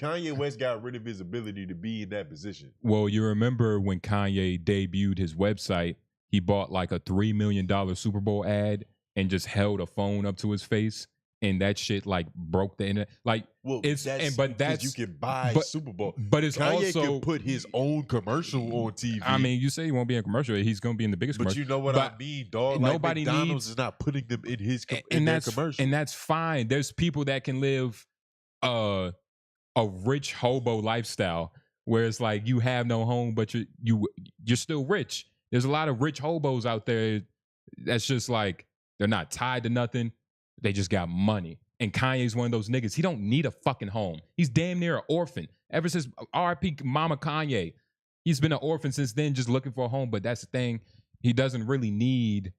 Kanye West got rid of his ability to be in that position. Well, you remember when Kanye debuted his website, he bought like a $3 million Super Bowl ad and just held a phone up to his face, and that shit like broke the internet. Like, well, it's but that's you can buy Super Bowl. But it's Kanye also can put his own commercial on TV. I mean, you say he won't be in a commercial, he's gonna be in the biggest but commercial. You know what I mean, dog. Like Nobody McDonald's is not putting them in his in their commercial, and that's fine. There's people that can live a rich hobo lifestyle where it's like you have no home, but you're still rich. There's a lot of rich hobos out there that's just like they're not tied to nothing. They just got money. And Kanye's one of those niggas. He don't need a fucking home. He's damn near an orphan. Ever since R.I.P. Mama Kanye, he's been an orphan since then, just looking for a home. But that's the thing. He doesn't really need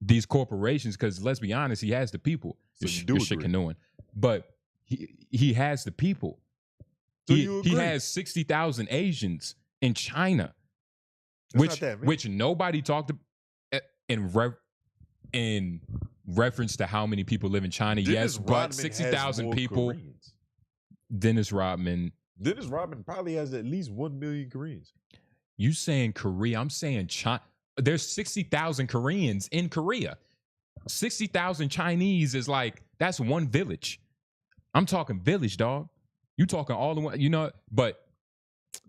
these corporations because, let's be honest, he has the people. So you're shit canoeing. But he has the people. So he has 60,000 Asians in China, which nobody talked about in reference to how many people live in China. Yes, but 60,000 people. Koreans. Dennis Rodman probably has at least 1 million Koreans. You saying Korea? I'm saying China. There's 60,000 Koreans in Korea. 60,000 Chinese is like, that's one village. I'm talking village, dog. You talking all the way, but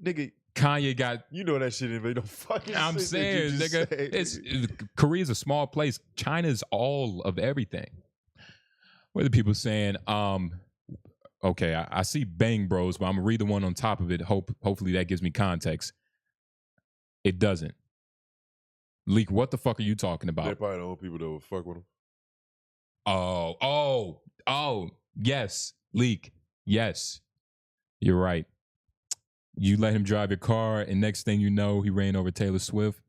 nigga, Kanye got, that shit ain't no fucking I'm sense saying, nigga, Korea's a small place. China's all of everything. What are the people saying? Okay, I see Bang Bros, but I'm gonna read the one on top of it. Hopefully that gives me context. It doesn't. Leak, what the fuck are you talking about? They're probably the only people that would fuck with him. Oh, yes, Leak, yes, you're right. You let him drive your car, and next thing you know, he ran over Taylor Swift.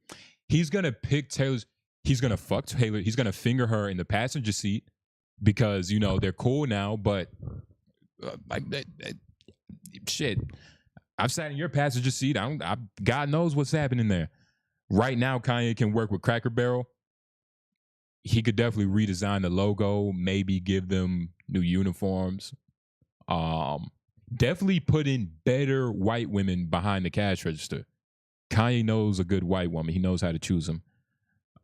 He's gonna pick Taylor's. He's gonna fuck Taylor. He's gonna finger her in the passenger seat because they're cool now. But shit, I've sat in your passenger seat. God knows what's happening there. Right now, Kanye can work with Cracker Barrel. He could definitely redesign the logo, maybe give them new uniforms. Definitely put in better white women behind the cash register. Kanye knows a good white woman. He knows how to choose them.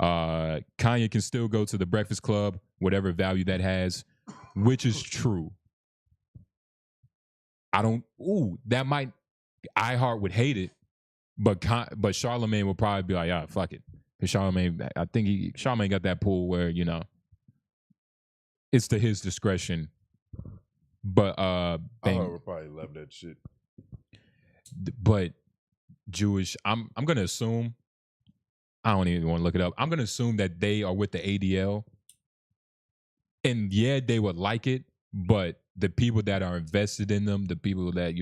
Kanye can still go to the Breakfast Club, whatever value that has, which is true. iHeart would hate it, but Charlamagne would probably be like, fuck it. Because Charlamagne, I think Charlamagne got that pull where, it's to his discretion. But I would probably love that shit. But Jewish, I'm gonna assume, I don't even want to look it up. I'm gonna assume that they are with the ADL. And yeah, they would like it, but the people that are invested in them, the people that,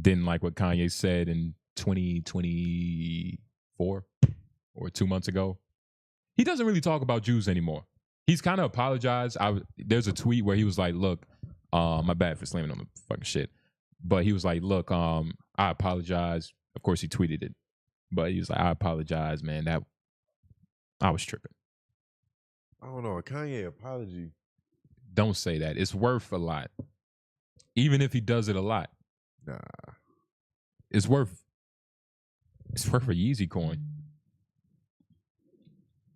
didn't like what Kanye said in 2024 or 2 months ago. He doesn't really talk about Jews anymore. He's kind of apologized. There's a tweet where he was like, look, my bad for slamming on the fucking shit. But he was like, look, I apologize. Of course, he tweeted it. But he was like, I apologize, man. That I was tripping. I don't know. A Kanye apology. Don't say that. It's worth a lot. Even if he does it a lot. Nah. It's worth a Yeezy coin.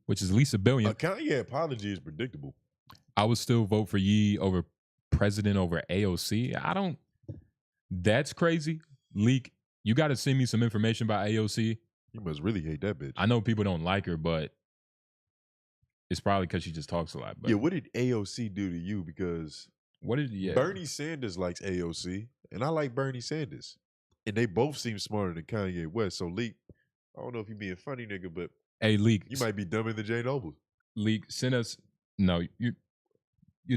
Which is at least $1 billion. A Kanye apology is predictable. I would still vote for Yee over president over AOC. That's crazy. Leak, you got to send me some information about AOC. You must really hate that bitch. I know people don't like her, but it's probably because she just talks a lot. But yeah, what did AOC do to you? Because Bernie Sanders likes AOC, and I like Bernie Sanders. And they both seem smarter than Kanye West. So Leak, I don't know if you being funny, nigga, but Hey, Leak. You might be dumber than Jay Noble. Leak, send us. No, you're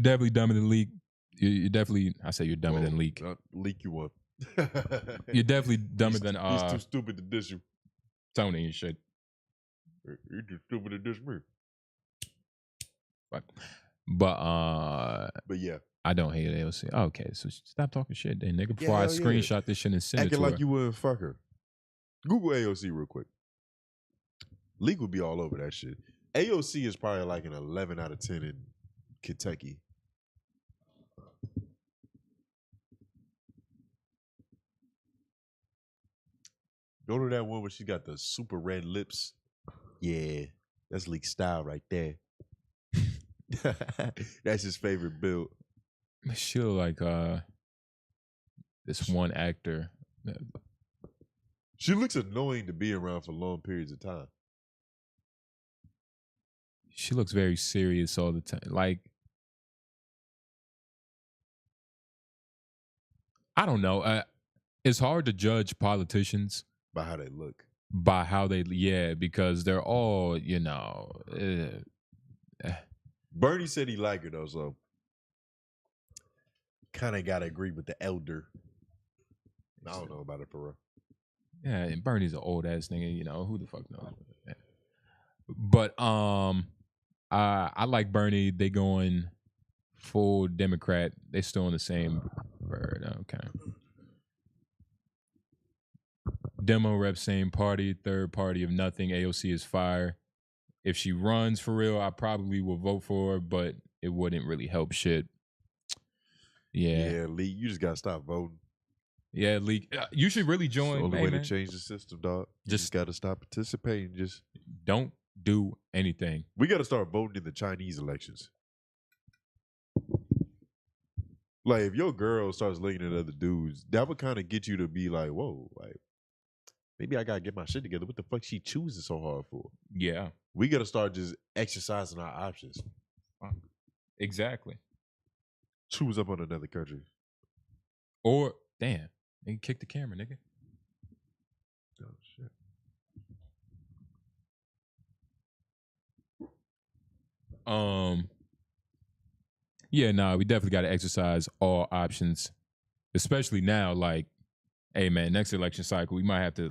definitely dumber than Leak. You're definitely. I say you're dumber than Leak. Leak, you up? You're definitely dumber than. He's too stupid to diss you. Tony and shit. You're too stupid to diss me. But yeah, I don't hate AOC. Okay, so stop talking shit, then, nigga. Before I hell screenshot this shit and send it to like her. you wouldn't fuck her. Google AOC real quick. Leak would be all over that shit. AOC is probably like an 11 out of 10 in Kentucky. Go to that one where she got the super red lips. Yeah, that's Leak style right there. That's his favorite build. She look like this one actor. She looks annoying to be around for long periods of time. She looks very serious all the time. Like, I don't know. It's hard to judge politicians by how they look. Because they're all, Bernie said he liked her though, so kind of gotta agree with the elder. I don't know about it for real. Yeah, and Bernie's an old ass nigga. Who the fuck knows? But I like Bernie. They going full Democrat. They still in the same bird. Okay. Demo rep, same party, third party of nothing. AOC is fire. If she runs for real, I probably will vote for her, but it wouldn't really help shit. Yeah, Lee, you just gotta stop voting. Yeah, Lee, you should really join. It's the only way to change the system, dog. Just gotta stop participating. Just don't do anything. We gotta start voting in the Chinese elections. Like, if your girl starts looking at other dudes, that would kind of get you to be like, whoa, like, maybe I gotta get my shit together. What the fuck she choosing so hard for? Yeah. We gotta start just exercising our options. Exactly. Choose up on another country. Or, damn, nigga, kick the camera, nigga. Oh, shit. Yeah, nah, we definitely got to exercise all options, especially now. Like, hey, man, next election cycle, we might have to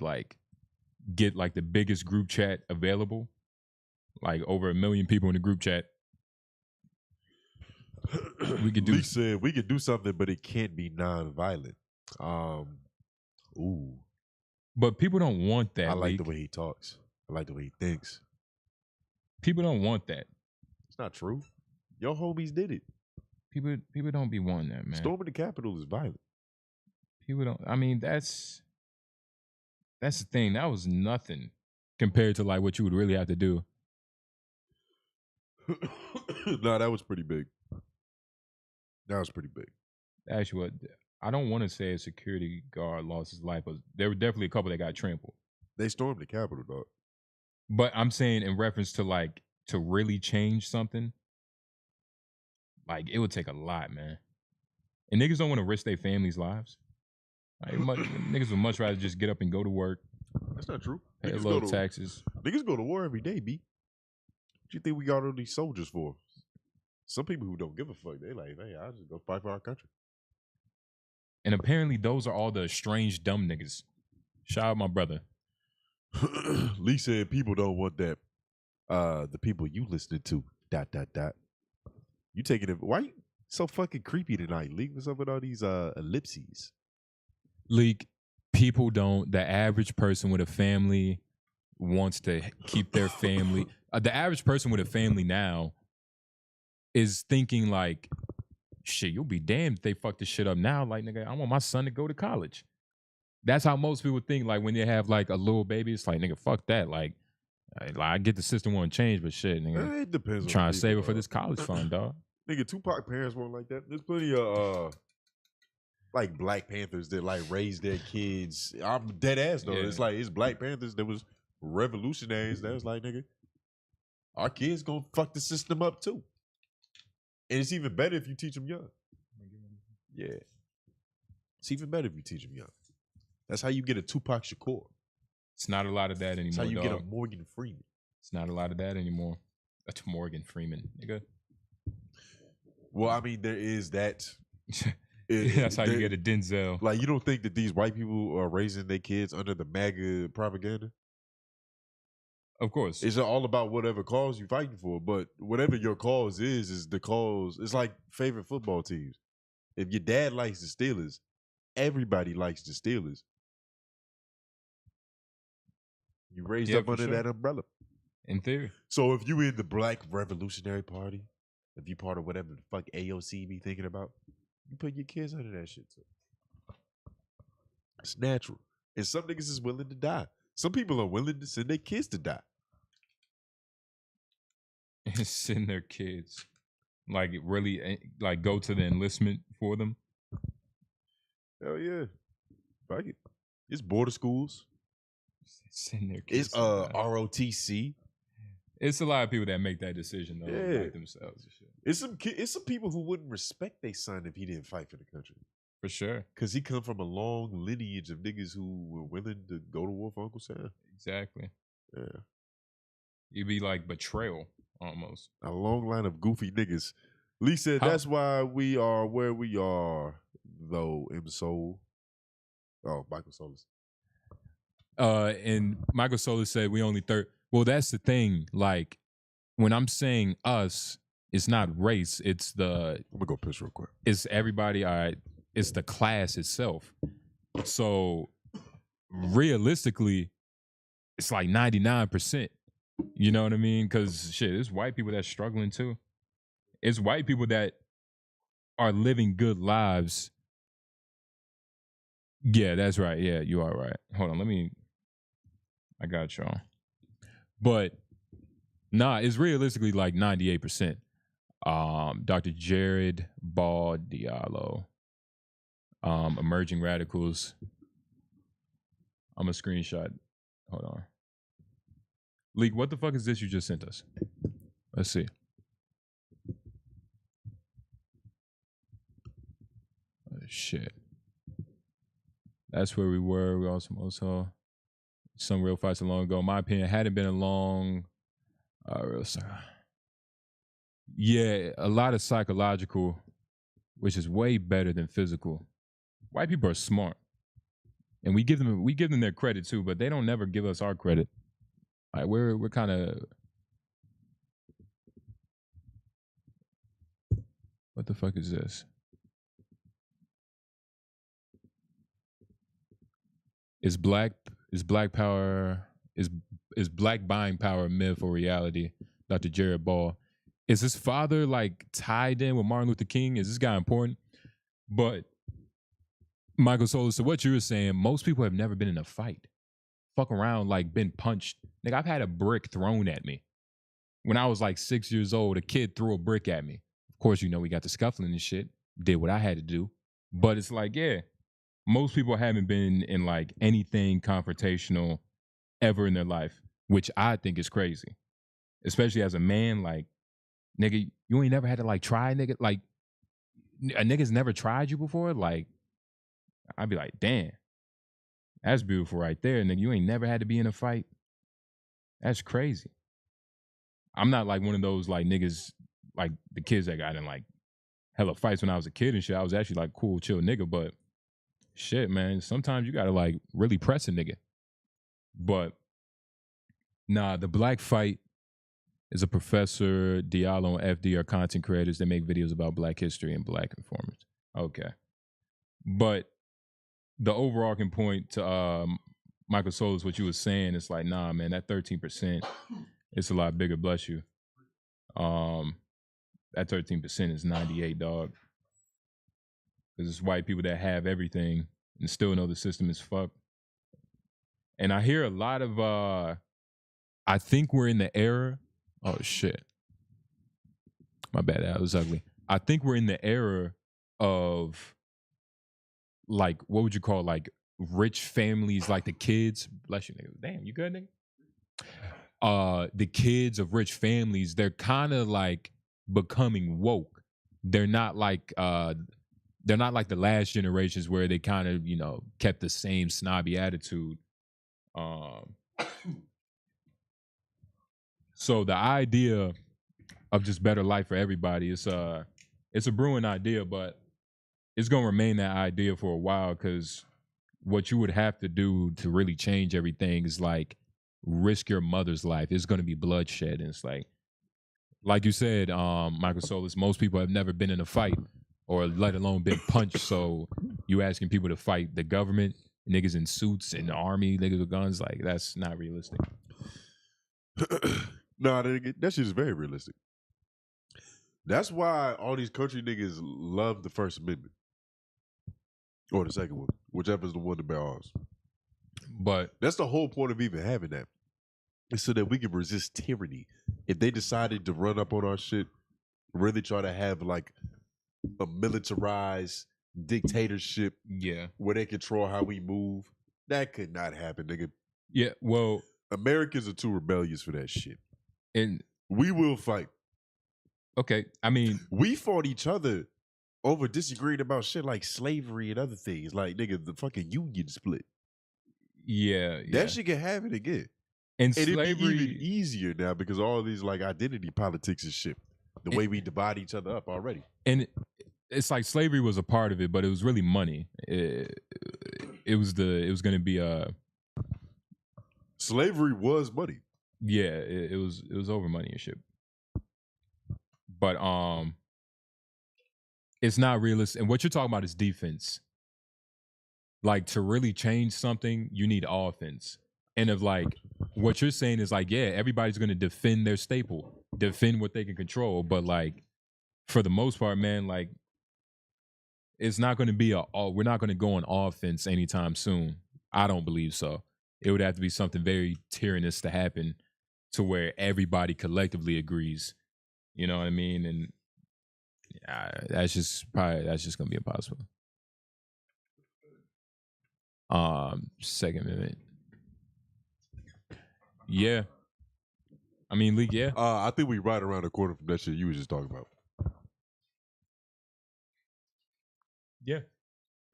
get the biggest group chat available, like over 1 million people in the group chat. We could do. Lee said we could do something, but it can't be non-violent. Ooh. But people don't want that. I like the way he talks. I like the way he thinks. People don't want that. It's not true. Your homies did it. People don't be wanting that, man. Storming the Capitol is violent. People don't. I mean, that's the thing. That was nothing compared to what you would really have to do. No, that was pretty big. That was pretty big. Actually, what I don't want to say a security guard lost his life, but there were definitely a couple that got trampled. They stormed the Capitol, dog. But I'm saying in reference to to really change something, it would take a lot, man. And niggas don't want to risk their families' lives. Niggas would much rather just get up and go to work. That's not true. Pay a little taxes. Niggas go to war every day, B. What you think we got all these soldiers for? Some people who don't give a fuck, they like, hey, I'll just go fight for our country. And apparently those are all the strange, dumb niggas. Shout out my brother. Lee said people don't want that. The people you listening to, ... You taking it, why you so fucking creepy tonight, Leak? What's up with all these ellipses? Leak, people don't, the average person with a family wants to keep their family. The average person with a family now is thinking shit, you'll be damned if they fuck this shit up now. Nigga, I want my son to go to college. That's how most people think. When they have a little baby, it's nigga, fuck that. I get the system won't change, but shit, nigga. It depends. I'm trying to save it for this college fund, dog. Nigga, Tupac parents weren't like that. There's plenty of Black Panthers that raise their kids. I'm dead ass though. Yeah. It's Black Panthers that was revolutionaries. That was nigga, our kids gonna fuck the system up too. And it's even better if you teach them young. Yeah. It's even better if you teach them young. That's how you get a Tupac Shakur. It's not a lot of that anymore. That's how you dog. get a Morgan Freeman. It's not a lot of that anymore. That's Morgan Freeman, nigga. Well, I mean, there is that. That's how you get a Denzel. Like, you don't think that these white people are raising their kids under the MAGA propaganda? Of course. It's all about whatever cause you're fighting for, but whatever your cause is the cause. It's like favorite football teams. If your dad likes the Steelers, everybody likes the Steelers. You raised up under that umbrella. In theory. So if you in the Black Revolutionary Party, if you part of whatever the fuck AOC be thinking about, you put your kids under that shit too. It's natural. And some niggas is willing to die. Some people are willing to send their kids to die. Send their kids. Like, really, like, go to the enlistment for them. Hell yeah. Fuck it. It's border schools. Send their kids. It's ROTC. It's a lot of people that make that decision though, Yeah. like themselves and shit. It's some people who wouldn't respect their son if he didn't fight for the country. For sure. Because he come from a long lineage of niggas who were willing to go to war for Uncle Sam. Exactly. Yeah. You'd be like betrayal almost. A long line of goofy niggas. Lee said that's why we are where we are, though, M. Soul. Oh, Michael Solis. And Michael Solis said we only third. Well, that's the thing. Like, when I'm saying us, it's not race. It's the. I'm gonna go piss real quick. It's everybody. All right. It's the class itself. So, realistically, it's like 99%. You know what I mean? Because shit, there's white people that's struggling too. It's white people that are living good lives. Yeah, that's right. Yeah, you are right. Hold on, I got y'all. But nah, it's realistically like 98%. Dr. Jared Ball Diallo. Emerging radicals. I'm a screenshot. Hold on. Leak, what the fuck is this you just sent us? Let's see. Oh, shit. That's where we were. We also some real fights long ago. In my opinion, hadn't been a long yeah, a lot of psychological, which is way better than physical. White people are smart. And we give them their credit too, but they don't never give us our credit. Like we're kind of, what the fuck is this? Is black buying power a myth or reality? Dr. Jared Ball. Is his father like tied in with Martin Luther King? Is this guy important? But Michael Solis, so what you were saying, most people have never been in a fight. Fuck around, like been punched. Nigga, I've had a brick thrown at me. When I was like 6 years old, a kid threw a brick at me. Of course, you know, we got the scuffling and shit. Did what I had to do. But it's like, yeah, most people haven't been in like anything confrontational ever in their life, which I think is crazy. Especially as a man, like, nigga, you ain't never had to like try, nigga. Like, a nigga's never tried you before. Like, I'd be like, damn, that's beautiful right there, nigga. You ain't never had to be in a fight. That's crazy. I'm not like one of those like niggas, like the kids that got in like hella fights when I was a kid and shit. I was actually like cool, chill nigga, but shit, man, sometimes you gotta like really press a nigga. But nah, the black fight is a Professor Diallo and FD are content creators. They make videos about black history and black informers. Okay. But the overarching point to Michael Solis, what you was saying, it's like, nah, man, that 13%, it's a lot bigger, bless you. That 13% is 98, dog. Because it's white people that have everything and still know the system is fucked. And I hear a lot of, I think we're in the era, oh shit. My bad, that was ugly. I think we're in the era of, like, what would you call, like, rich families, like the kids, bless you, nigga. Damn, you good, nigga? The kids of rich families, they're kind of like becoming woke. They're not like they're not like the last generations where they kind of, kept the same snobby attitude. So the idea of just better life for everybody, it's a brewing idea, but it's gonna remain that idea for a while, because what you would have to do to really change everything is like risk your mother's life. It's gonna be bloodshed, and it's like you said, Michael Solis, most people have never been in a fight or let alone been punched. So you asking people to fight the government, niggas in suits in the army, niggas with guns, like that's not realistic. Nah, that shit is very realistic. That's why all these country niggas love the First Amendment. Or the second one, whichever is the one to bear arms. But that's the whole point of even having that. It's so that we can resist tyranny. If they decided to run up on our shit, really try to have like a militarized dictatorship, where they control how we move, that could not happen, nigga. Yeah, well, Americans are too rebellious for that shit. And we will fight. Okay, I mean, we fought each other over disagreeing about shit like slavery and other things. Like, nigga, the fucking union split. Yeah. That shit can happen again. And slavery, slavery it'd be even easier now because all these like identity politics and shit. The way we divide each other up already. And it's like slavery was a part of it, but it was really money. It was going to be a slavery was money. Yeah, it was over money and shit. But it's not realistic. And what you're talking about is defense. Like, to really change something, you need offense. And if like what you're saying is like, yeah, everybody's gonna defend their staple, defend what they can control. But like, for the most part, man, like, it's not gonna be we're not gonna go on offense anytime soon. I don't believe so. It would have to be something very tyrannous to happen to where everybody collectively agrees. You know what I mean? And that's just gonna be impossible. Second Amendment. Yeah. I mean, leak, yeah. I think we right around the corner from that shit you was just talking about. Yeah.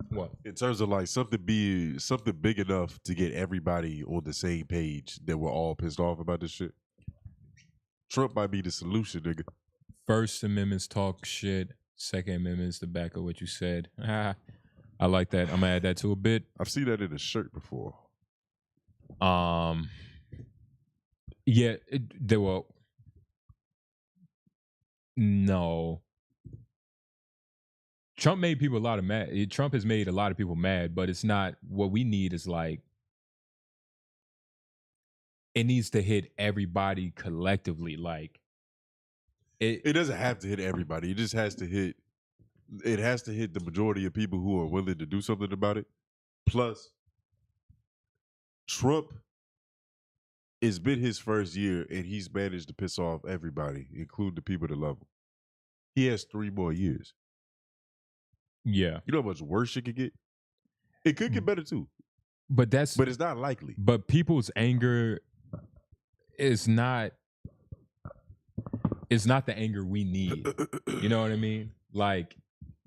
What? In terms of like something big enough to get everybody on the same page that we're all pissed off about this shit. Trump might be the solution, nigga. First Amendment's talk shit. Second Amendment's the back of what you said. I like that. I'm gonna add that to a bit. I've seen that in a shirt before. Yeah, there were. No. Trump made people a lot of mad. Trump has made a lot of people mad, but it's not what we need. Is like, it needs to hit everybody collectively. Like, it doesn't have to hit everybody. It just has to hit. It has to hit the majority of people who are willing to do something about it. Plus, Trump, it's been his first year, and he's managed to piss off everybody, including the people that love him. He has 3 more years. Yeah. You know how much worse it could get? It could get better too. But it's not likely. But people's anger is not the anger we need. You know what I mean? Like,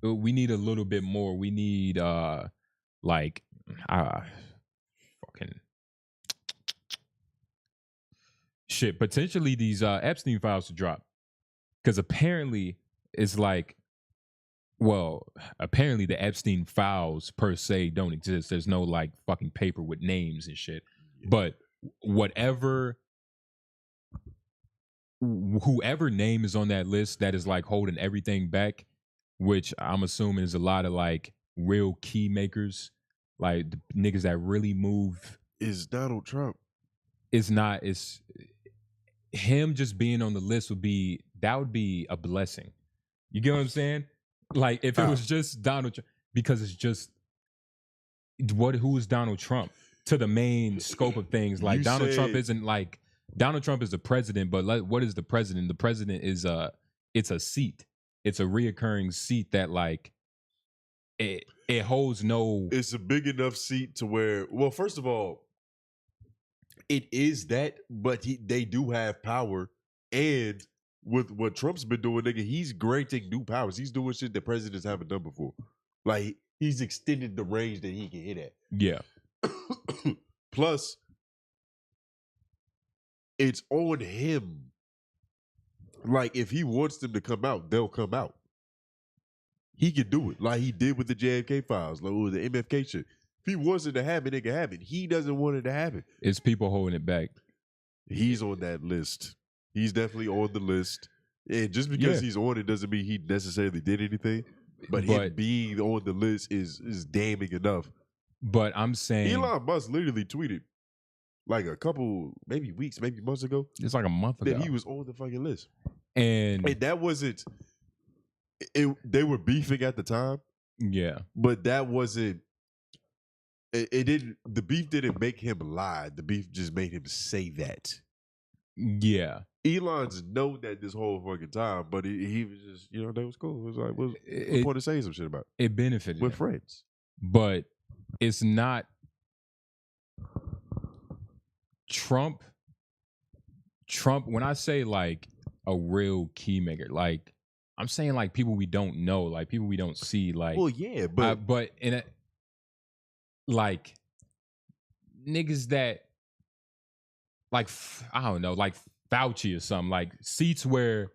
we need a little bit more. We need fucking shit, potentially these Epstein files to drop. Because apparently it's like, well, apparently the Epstein files per se don't exist. There's no like fucking paper with names and shit. Yeah. But whoever name is on that list that is like holding everything back, which I'm assuming is a lot of like real key makers, like the niggas that really move, is Donald Trump. It's not. It's him just being on the list would be a blessing. You get what I'm saying? Like, if it was just Donald Trump, because it's just who is Donald Trump to the main scope of things. Like, Donald Trump isn't like, Donald Trump is the president, but like, what is the president? The president is it's a seat. It's a reoccurring seat that like it holds no. It's a big enough seat to where, well, first of all, it is that, but they do have power, and with what Trump's been doing, nigga, he's granting new powers. He's doing shit that presidents haven't done before. Like he's extended the range that he can hit at. Yeah. Plus, it's on him. Like if he wants them to come out, they'll come out. He can do it, like he did with the JFK files, like with the MFK shit. If he wants it to happen, it can happen. He doesn't want it to happen. It's people holding it back. He's on that list. He's definitely on the list. And just because he's on it doesn't mean he necessarily did anything. But him being on the list is damning enough. But I'm saying Elon Musk literally tweeted like a couple, maybe weeks, maybe months ago. It's like a month ago that he was on the fucking list. And that wasn't. They were beefing at the time. Yeah. But that wasn't. It didn't. The beef didn't make him lie. The beef just made him say that. Yeah. Elon's known that this whole fucking time, but he was just, that was cool. It was like, what's the point of saying some shit about it? It benefited We're him. friends. But it's not Trump, when I say like a real key maker, like I'm saying like people we don't know, like people we don't see, like well, yeah, but in a like niggas that like I don't know, like Fauci or something, like seats where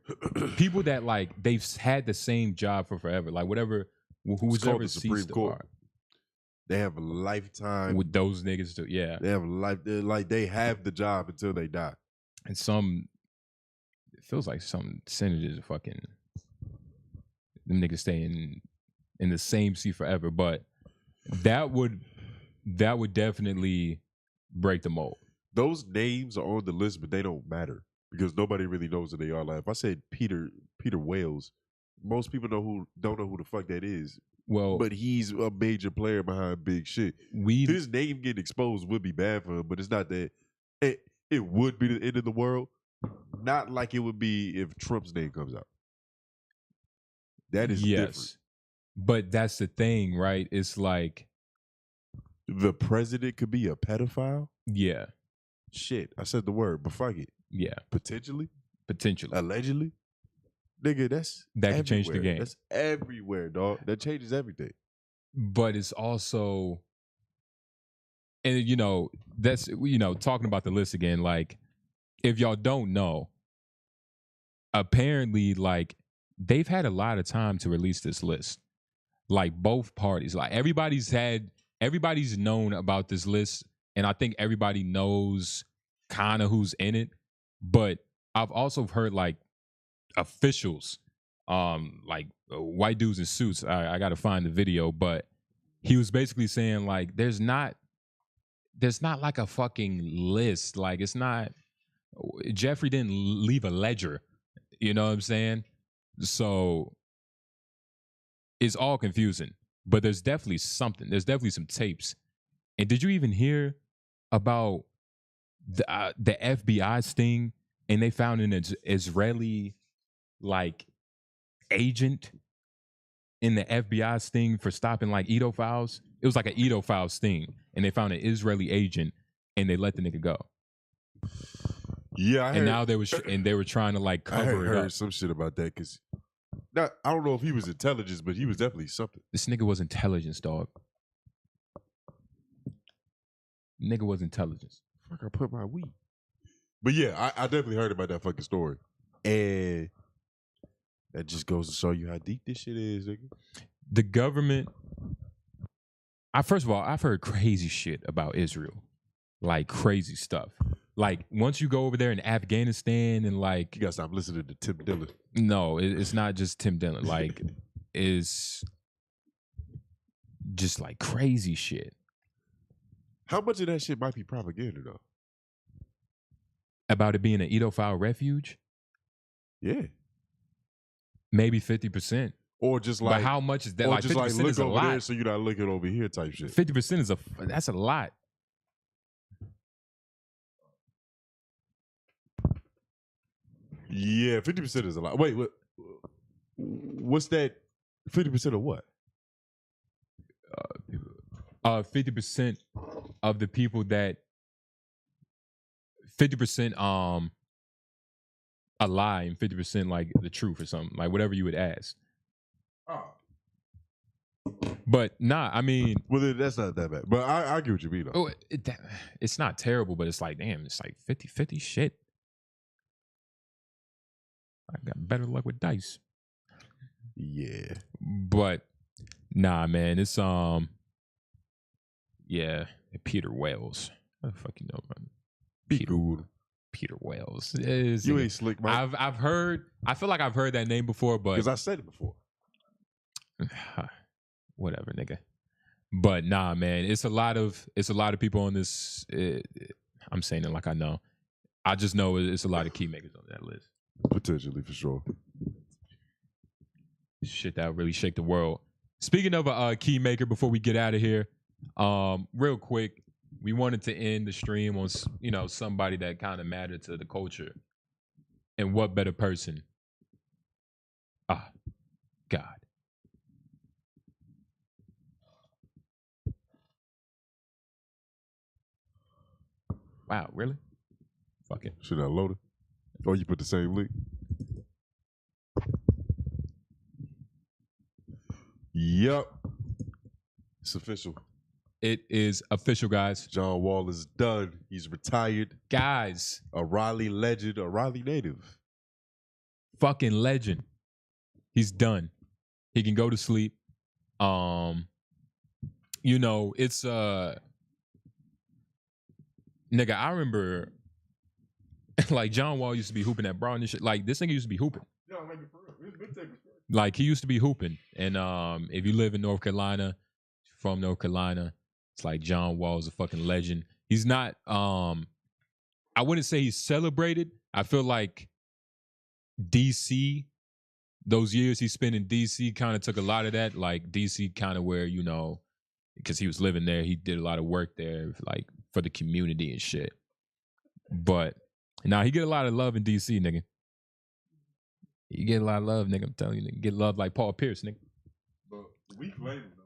people that like they've had the same job for forever, like whatever who's ever the Supreme Court. They have a lifetime with those niggas too. Yeah, they have like they have the job until they die. And it feels like some senators are fucking them niggas staying in the same seat forever. But that would definitely break the mold. Those names are on the list, but they don't matter because nobody really knows who they are. Like if I said Peter Wales, most people don't know who the fuck that is. Well, but he's a major player behind big shit. His name getting exposed would be bad for him, but it's not that it would be the end of the world. Not like it would be if Trump's name comes out. That is different. But that's the thing, right? It's like the president could be a pedophile. Yeah. Shit, I said the word, but fuck it. Yeah. Potentially. Allegedly. Nigga, that could change the game. That's everywhere, dog. That changes everything. But it's also, and that's talking about the list again. Like, if y'all don't know, apparently, like they've had a lot of time to release this list. Like both parties, like everybody's known about this list, and I think everybody knows kind of who's in it. But I've also heard like officials, like white dudes in suits. I got to find the video, but he was basically saying like, there's not like a fucking list. Like it's not. Jeffrey didn't leave a ledger. You know what I'm saying? So it's all confusing. But there's definitely something. There's definitely some tapes. And did you even hear about the FBI sting? And they found an Israeli like agent in the FBI sting for stopping like pedophiles. It was like an pedophile sting, and they found an Israeli agent, and they let the nigga go. Yeah, I heard, now they were trying to like cover it up. Some shit about that because I don't know if he was intelligence, but he was definitely something. This nigga was intelligence, dog. Nigga was intelligence. Fuck, I put my weed. But yeah, I definitely heard about that fucking story, and that just goes to show you how deep this shit is, nigga. The government. First of all, I've heard crazy shit about Israel, like crazy stuff. Like once you go over there in Afghanistan and like you gotta stop listening to Tim Dillon. No, it's not just Tim Dillon. Like it's just like crazy shit. How much of that shit might be propaganda though? About it being an pedophile refuge? Yeah. Maybe 50%. Or just like, but how much is that? Or like just 50% like look is a over lot. there so you're not looking over here type shit. 50% is that's a lot. Yeah, 50% is a lot. Wait, what's that? 50% of what? 50% of the people that 50% a lie and 50% like the truth or something, like whatever you would ask. Oh. But nah, I mean, Well, that's not that bad. But I get what you mean, though. it's not terrible, but it's like, damn, it's like 50-50 shit. I got better luck with dice. Yeah. But nah, man, it's yeah, Peter Wells. What the fuck you know about Peter Wells? You ain't slick, Mike. I've heard. I feel like I've heard that name before, but Because I said it before. Whatever, nigga. But nah, man, it's a lot of people on this. I'm saying it like I know. I just know it's a lot of key makers on that list. Potentially, for sure. Shit that really shake the world. Speaking of a key maker, before we get out of here, real quick, we wanted to end the stream on somebody that kind of mattered to the culture, and what better person? God. Wow, really? Fuck it. Should I load it? Or you put the same link? Yep. It's official. It is official, guys. John Wall is done. He's retired. Guys. A Raleigh legend, a Raleigh native. Fucking legend. He's done. He can go to sleep. It's nigga, I remember like John Wall used to be hooping at Brown and shit. Like this nigga used to be hooping. Like he used to be hooping. And if you live in North Carolina, from North Carolina, it's like John Wall is a fucking legend. He's not I wouldn't say he's celebrated. I feel like DC, those years he spent in DC kind of took a lot of that. Like DC kind of where, because he was living there, he did a lot of work there, like for the community and shit. But now he get a lot of love in DC, nigga. You get a lot of love, nigga. I'm telling you, nigga. Get love like Paul Pierce, nigga. But we claim him, though.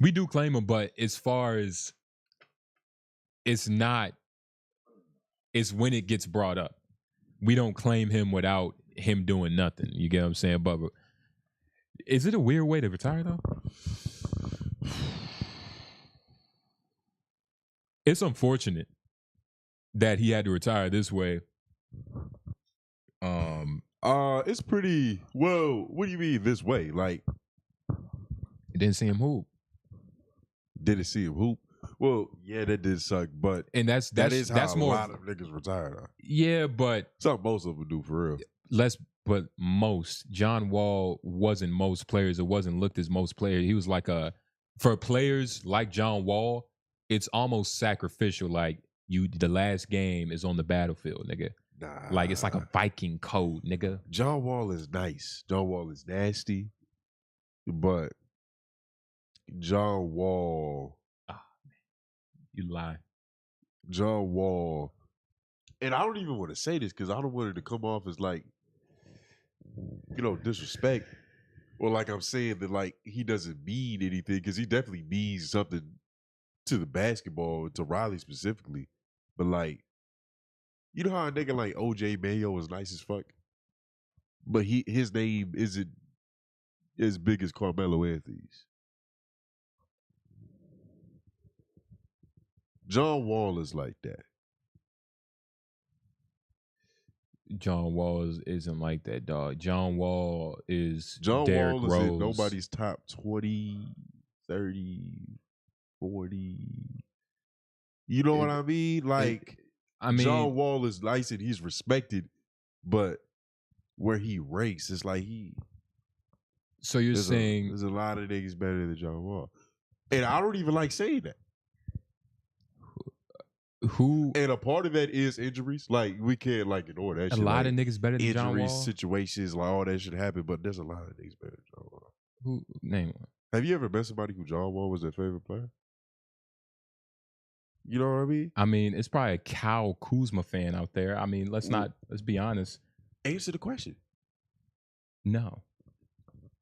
We do claim him, but as far as it's when it gets brought up. We don't claim him without him doing nothing. You get what I'm saying? But is it a weird way to retire, though? It's unfortunate that he had to retire this way. It's pretty well. What do you mean this way? Like, it didn't see him hoop. Didn't see him hoop. Well, yeah, that did suck, but that's how more a lot of niggas retire. Though. Yeah, but something most of them do for real. But John Wall wasn't most players. It wasn't looked as most players. He was like for players like John Wall, it's almost sacrificial. Like the last game is on the battlefield, nigga. Nah. Like it's like a Viking code, nigga. John Wall is nice. John Wall is nasty, but John Wall. You lie. John Wall. And I don't even want to say this because I don't want it to come off as like, disrespect. Or like I'm saying that like he doesn't mean anything because he definitely means something to the basketball, to Raleigh specifically. But like, you know how a nigga like OJ Mayo is nice as fuck? But his name isn't as big as Carmelo Anthony's. John Wall is like that. John Wall isn't like that, dog. John Wall is John Derrick Wall is Rose. in nobody's top 20, 30, 40. You know what I mean? Like, John Wall is nice and he's respected, but where he ranks, it's like So you're saying there's a lot of niggas better than John Wall, and I don't even like saying that. And a part of that is injuries. Like we can't like ignore that. A shit. lot like, of niggas better than John Wall. Injuries, situations, like all that shit happen, but there's a lot of niggas better than John Wall. Who name one? Have you ever met somebody who John Wall was their favorite player? You know what I mean? I mean, it's probably a Kyle Kuzma fan out there. I mean, let's be honest. Answer the question. No.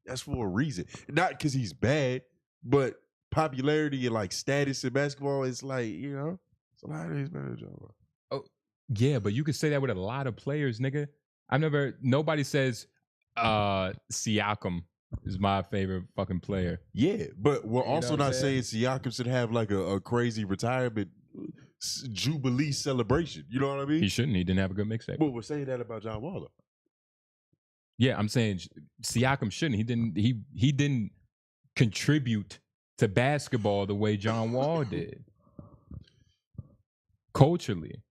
That's for a reason. Not because he's bad, but popularity and like status in basketball is like, it's a lot of niggas better than John Wall. Oh, yeah, but you could say that with a lot of players, nigga. Nobody says Siakam is my favorite fucking player. Yeah, but we're You know also what I'm not saying Siakam should have like a crazy retirement jubilee celebration. You know what I mean? He shouldn't. He didn't have a good mixtape. But we're saying that about John Wall. Yeah, I'm saying Siakam shouldn't. He didn't contribute to basketball the way John Wall did. Culturally.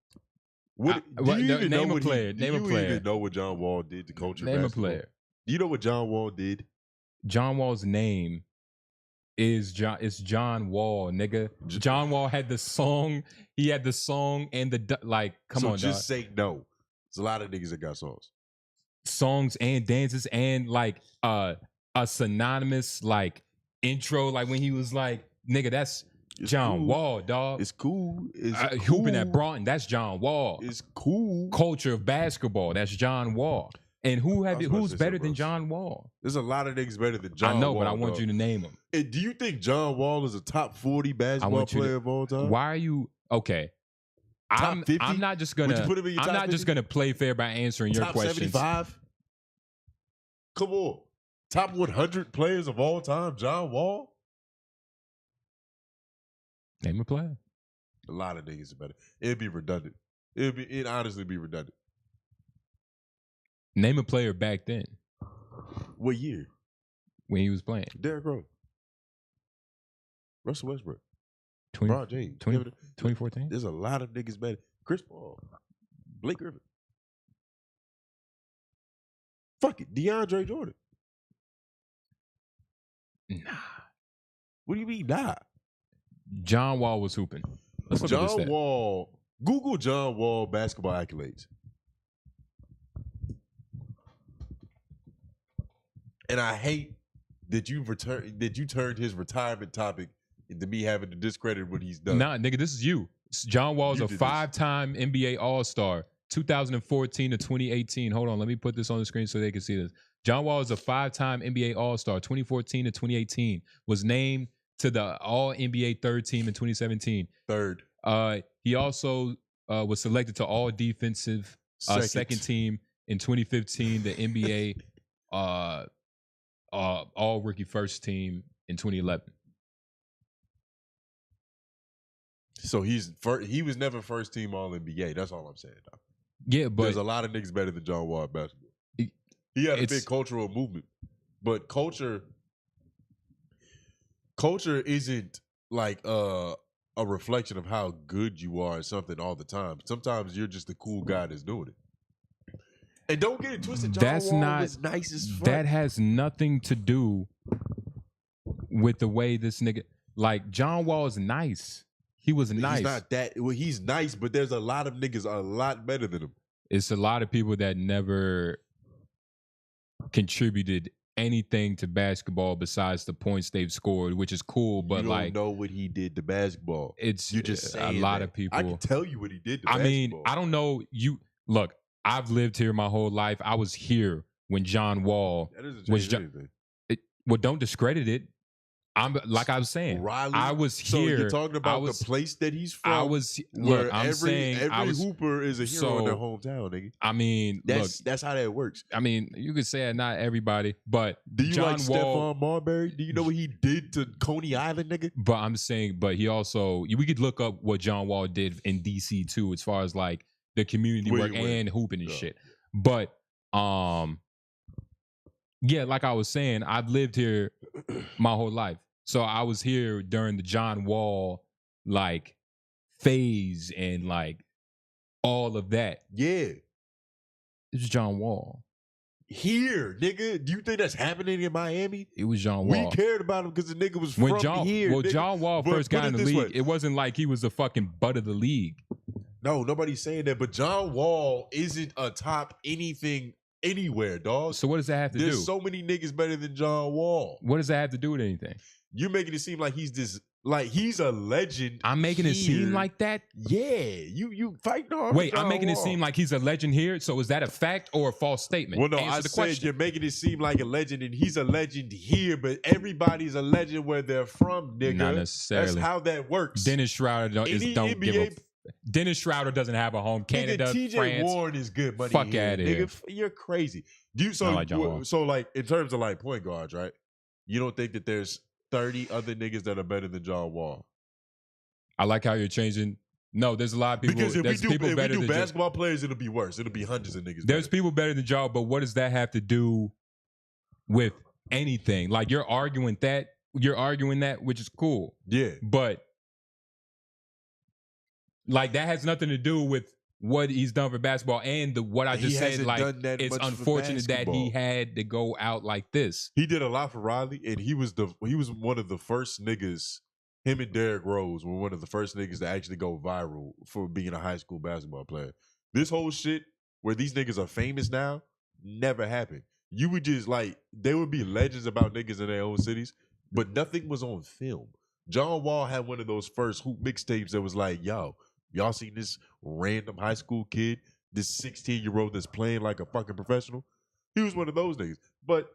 Do you even know name a what player. Do Name you a player. even know what John Wall did to culture? Name basketball? a player. Do you know what John Wall did? John Wall's name is John. It's John Wall, nigga. John Wall had the song. He had the song and the like. Come on, just dog. say no. There's a lot of niggas that got songs and dances and like a synonymous like intro, like when he was like, nigga, that's John cool. Wall, dog. It's cool. It's hooping cool. at Broughton, that's John Wall. It's cool. Culture of basketball, that's John Wall. And who's better than John Wall? There's a lot of niggas better than John Wall. I know, but I dog. want you to name them. And do you think John Wall is a top 40 basketball player of all time? Why are you okay? Top 50? I'm not just gonna. Would you put him in your I'm top not 50? just gonna play fair by answering your top questions. 75? Come on. Top 100 players of all time, John Wall? Name a player. A lot of niggas are better. It'd be redundant. It'd honestly be redundant. Name a player back then. What year? When he was playing. Derrick Rose. Russell Westbrook. 20, LeBron James. 2014? There's a lot of niggas better. Chris Paul. Blake Griffin. Fuck it. DeAndre Jordan. Nah. What do you mean, nah? John Wall was hooping. Let's look at this John stat. Wall. Google John Wall basketball accolades. And I hate that you turned his retirement topic into me having to discredit what he's done. Nah, nigga, this is you. John Wall's You a did this. 5-time NBA All-Star, 2014 to 2018. Hold on, let me put this on the screen so they can see this. John Wall is a 5-time NBA All-Star, 2014 to 2018. Was named to the All-NBA third team in 2017. Third. He also was selected to All-Defensive second team in 2015, the NBA All-Rookie first team in 2011. So he was never first team All NBA. That's all I'm saying. Though. Yeah, but there's a lot of niggas better than John Wall at basketball. He had a big cultural movement, but culture isn't like a reflection of how good you are at something all the time. Sometimes you're just the cool guy that's doing it. And don't get it twisted. John Wall is nice as fuck. That has nothing to do with the way this nigga. Like John Wall is nice. He was nice. He's not that. Well, he's nice, but there's a lot of niggas a lot better than him. It's a lot of people that never contributed anything to basketball besides the points they've scored, which is cool. But you don't like, know what he did to basketball. You're just a lot of people. I can tell you what he did to I basketball. mean, I don't know. Look. I've lived here my whole life. I was here when John Wall was. Well, don't discredit it. I'm like I was saying. Riley, I was here. So you're talking about the place that he's from. I was. Where Look, I'm saying every hooper is a hero in their hometown, nigga. I mean, that's how that works. I mean, you could say not everybody, but do you John like Wall, Stephon Marbury? Do you know what he did to Coney Island, nigga? But I'm saying, but he also we could look up what John Wall did in DC too, as far as like the community work and hooping and shit. But yeah, like I was saying, I've lived here my whole life. So I was here during the John Wall like phase and like all of that. Yeah. It's John Wall. Here, nigga. Do you think that's happening in Miami? It was John Wall. We cared about him because the nigga was when from here. Well, nigga. John Wall first got in the league, it wasn't like he was the fucking butt of the league. No, nobody's saying that. But John Wall isn't a top anything anywhere, dog. So what does that have to do? There's so many niggas better than John Wall. What does that have to do with anything? You're making it seem like he's this, like he's a legend. I'm making it seem like that? Yeah, you fighting hard. Wait, I'm making it seem like he's a legend here. So is that a fact or a false statement? Well, no, Answer I the said question. you're making it seem like a legend, and he's a legend here, but everybody's a legend where they're from, nigga. Not necessarily. That's how that works. Dennis Schroeder don't give a. Dennis Schroeder doesn't have a home. Canada, nigga, TJ France. Warren is good money. Fuck here, out of nigga. here. You're crazy. Do you Not so like John Wall. so like in terms of like point guards, right? You don't think that there's 30 other niggas that are better than John Wall? I like how you're changing. No, there's a lot of people. Because if we there's do, people if we better do than basketball players, it'll be worse. It'll be hundreds of niggas. There's better. people better than John, but what does that have to do with anything? Like you're arguing that, which is cool. Yeah. But like that has nothing to do with what he's done for basketball and what I just said. Like it's unfortunate that he had to go out like this. He did a lot for Riley, and he was one of the first niggas. Him and Derrick Rose were one of the first niggas to actually go viral for being a high school basketball player. This whole shit where these niggas are famous now never happened. You would just like, there would be legends about niggas in their own cities, but nothing was on film. John Wall had one of those first hoop mixtapes that was like, yo, y'all seen this random high school kid, this 16-year-old that's playing like a fucking professional? He was one of those niggas. But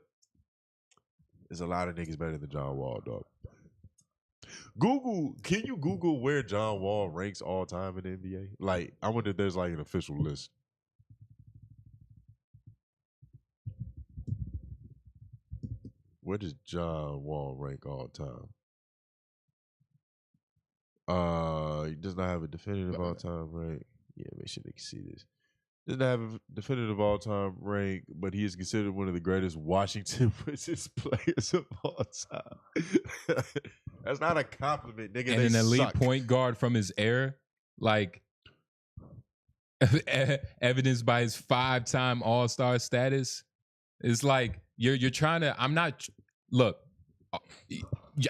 there's a lot of niggas better than John Wall, dog. Can you Google where John Wall ranks all time in the NBA? Like, I wonder if there's like an official list. Where does John Wall rank all time? He does not have a definitive all time rank. Yeah, make sure they can see this. Doesn't have a definitive all time rank, but he is considered one of the greatest Washington Wizards players of all time. That's not a compliment, nigga. And they an elite suck. point guard from his era, like evidenced by his 5-time All-Star status. It's like you're trying to. I'm not. Look,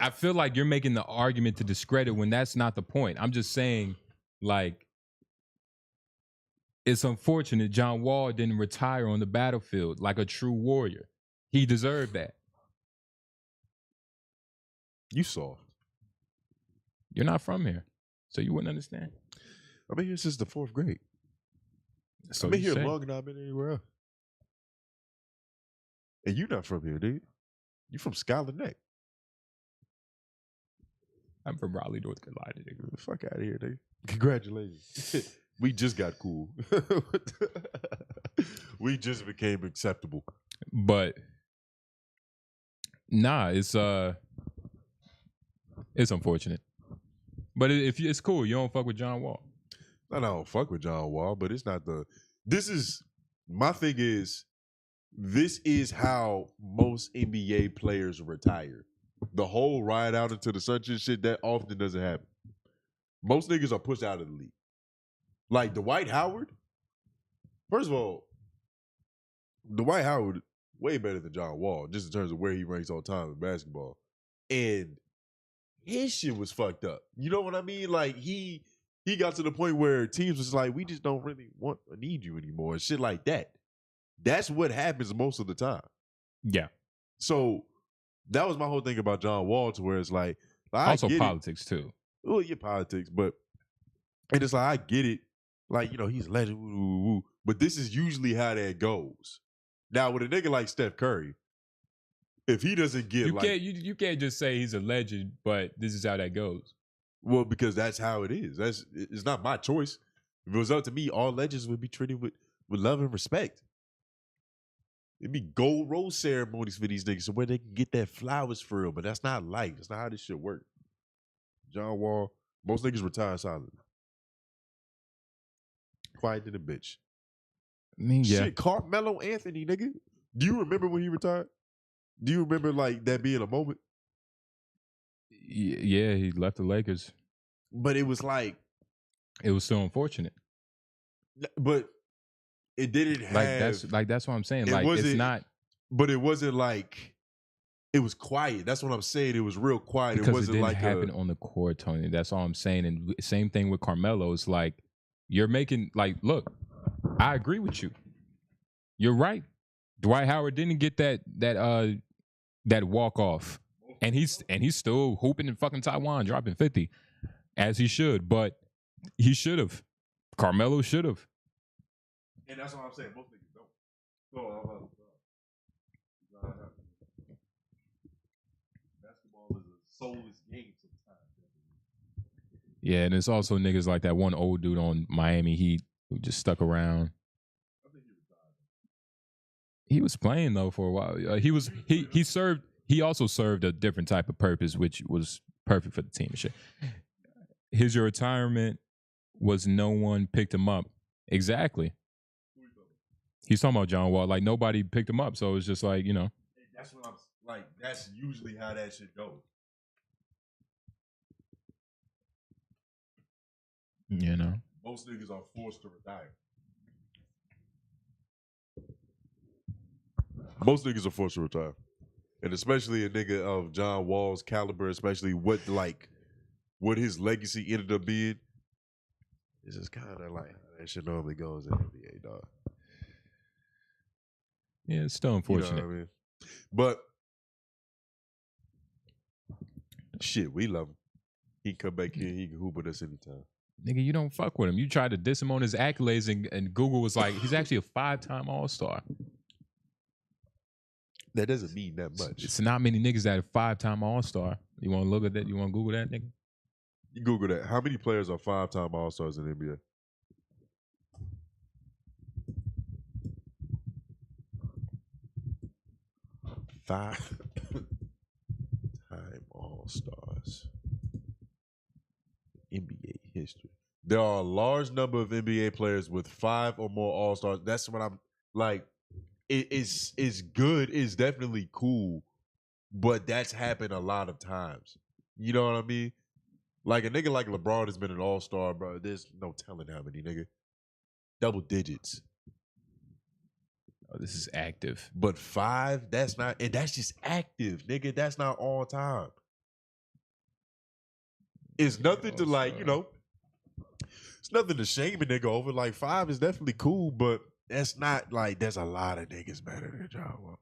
I feel like you're making the argument to discredit when that's not the point. I'm just saying, like, it's unfortunate John Wall didn't retire on the battlefield like a true warrior. He deserved that. You soft. You're not from here, so you wouldn't understand. I've been here since the 4th grade. So I've been you here say. longer than I've been anywhere else. And you not from here, dude. You from Scholar Neck. I'm from Raleigh, North Carolina, nigga. Get the fuck out of here, nigga. Congratulations. We just got cool. We just became acceptable. But nah, it's unfortunate. But if it's cool, you don't fuck with John Wall. I don't fuck with John Wall, but it's not my thing is, this is how most NBA players retire. The whole ride out into the sunshine shit, that often doesn't happen. Most niggas are pushed out of the league. Like Dwight Howard. First of all, Dwight Howard, way better than John Wall, just in terms of where he ranks all time in basketball. And his shit was fucked up. You know what I mean? Like he got to the point where teams was like, we just don't really want or need you anymore and shit like that. That's what happens most of the time. Yeah. So that was my whole thing about John Wall, to where it's like also politics too. Well, yeah, politics, but and it's like I get it. Like, you know, he's a legend, woo, woo, woo, but this is usually how that goes. Now, with a nigga like Steph Curry, if he doesn't get you can't just say he's a legend, but this is how that goes. Well, because that's how it is. It's not my choice. If it was up to me, all legends would be treated with love and respect. It'd be gold rose ceremonies for these niggas, so where they can get that flowers for real. But that's not life. That's not how this shit works. John Wall, most niggas retire silently. Quiet than a bitch. I mean, yeah. Shit, Carmelo Anthony, nigga. Do you remember when he retired? Do you remember like that being a moment? Yeah, he left the Lakers. But it was like, it was so unfortunate. But it didn't have that's what I'm saying. Like it's not. But it wasn't like it was quiet. That's what I'm saying. It was real quiet. Because it wasn't didn't like happen on the court, Tony. That's all I'm saying. And same thing with Carmelo. It's like you're making like, look, I agree with you. You're right. Dwight Howard didn't get that walk off, and he's still hooping in fucking Taiwan, dropping 50, as he should. But he should have. Carmelo should have. And that's what I'm saying. Most niggas don't. Basketball is a soulless game sometimes. Yeah, and it's also niggas like that one old dude on Miami Heat who just stuck around. He was playing though for a while. He also served a different type of purpose, which was perfect for the team and shit. Your retirement was no one picked him up. Exactly. He's talking about John Wall. Like nobody picked him up, so it's just like, you know. That's what I'm like. That's usually how that shit goes. You know. Most niggas are forced to retire. Most niggas are forced to retire. And especially a nigga of John Wall's caliber, especially what his legacy ended up being. It's just kind of like how that shit normally goes in the NBA, dog. Yeah, it's still unfortunate. You know what I mean? But shit, we love him. He can come back here, he can hoop with us anytime. Nigga, you don't fuck with him. You tried to diss him on his accolades, and Google was like, he's actually a 5-time All-Star. That doesn't mean that much. It's not many niggas that are 5-time All-Star. You want to look at that? You want to Google that, nigga? You Google that. How many players are 5-time All-Stars in the NBA? Five-time All-Stars. NBA history. There are a large number of NBA players with 5 or more All-Stars. That's what I'm like. It's good. It's definitely cool, but that's happened a lot of times. You know what I mean? Like a nigga like LeBron has been an All-Star, bro. There's no telling how many, nigga. Double digits. Oh, this is active. But 5, that's not, and that's just active, nigga. That's not all time. It's nothing to like, you know, it's nothing to shame a nigga over. Like 5 is definitely cool, but that's not like there's a lot of niggas better than John Wall.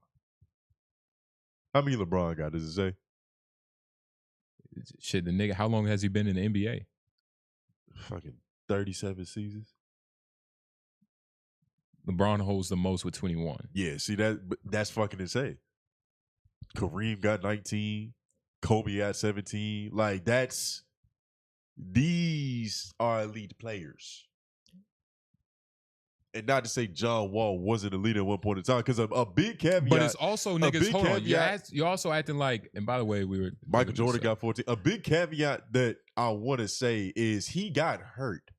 How many LeBron got? Does it say? Shit, the nigga, how long has he been in the NBA? Fucking 37 seasons. LeBron holds the most with 21. Yeah, see that's fucking insane. Kareem got 19. Kobe got 17. Like these are elite players. And not to say John Wall wasn't a leader at one point in time, because a big caveat. But it's also niggas. Hold on, caveat, you're also acting like. And by the way, we were Michael Jordan got 14. A big caveat that I want to say is he got hurt.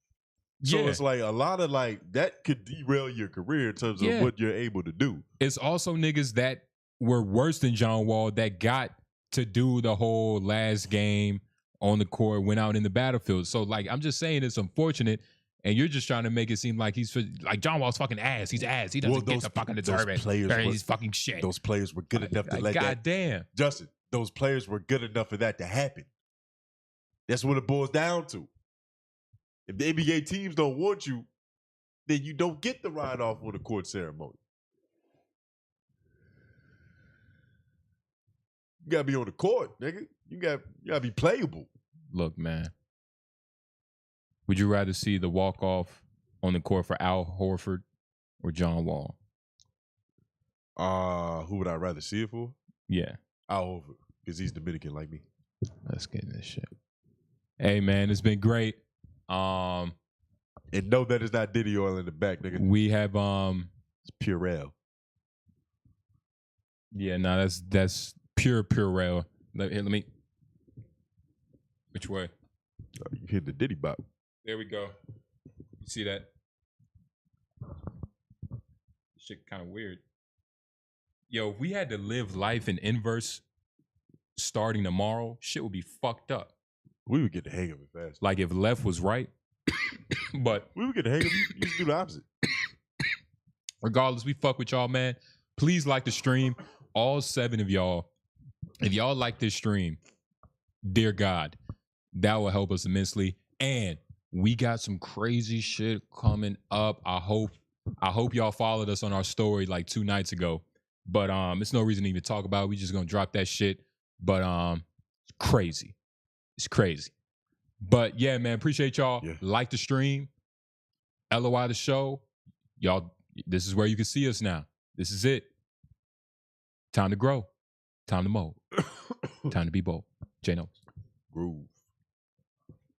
So it's like a lot of like that could derail your career in terms of what you're able to do. It's also niggas that were worse than John Wall that got to do the whole last game on the court, went out in the battlefield. So like I'm just saying it's unfortunate. And you're just trying to make it seem like he's like John Wall's fucking ass. He's ass. He doesn't get the fucking deserve it. He's fucking shit. Those players were good enough to let that. Goddamn, Justin. Those players were good enough for that to happen. That's what it boils down to. If the NBA teams don't want you, then you don't get the ride off on the court ceremony. You gotta be on the court, nigga. You gotta be playable. Look, man. Would you rather see the walk-off on the court for Al Horford or John Wall? Who would I rather see it for? Yeah. Al Horford, because he's Dominican like me. Let's get in this shit. Hey, man, it's been great. And no, that is not Diddy oil in the back, nigga. We have it's Purell. Yeah, no, that's pure Purell. Let me. Which way? You hit the Diddy bop. There we go. You see that? Shit kind of weird. Yo, if we had to live life in inverse starting tomorrow, shit would be fucked up. We would get the hang of it fast. Like if left was right, but we would get the hang of it. You just do the opposite. Regardless, we fuck with y'all, man. Please like the stream. All 7 of y'all. If y'all like this stream, dear God, that will help us immensely. And we got some crazy shit coming up. I hope y'all followed us on our story like 2 nights ago. But it's no reason to even talk about it. We just gonna drop that shit. But it's crazy. It's crazy. But yeah, man, appreciate y'all. Yeah. Like the stream. LOI The Show. Y'all, this is where you can see us now. This is it. Time to grow. Time to mold. Time to be bold. J-Notes. Groove.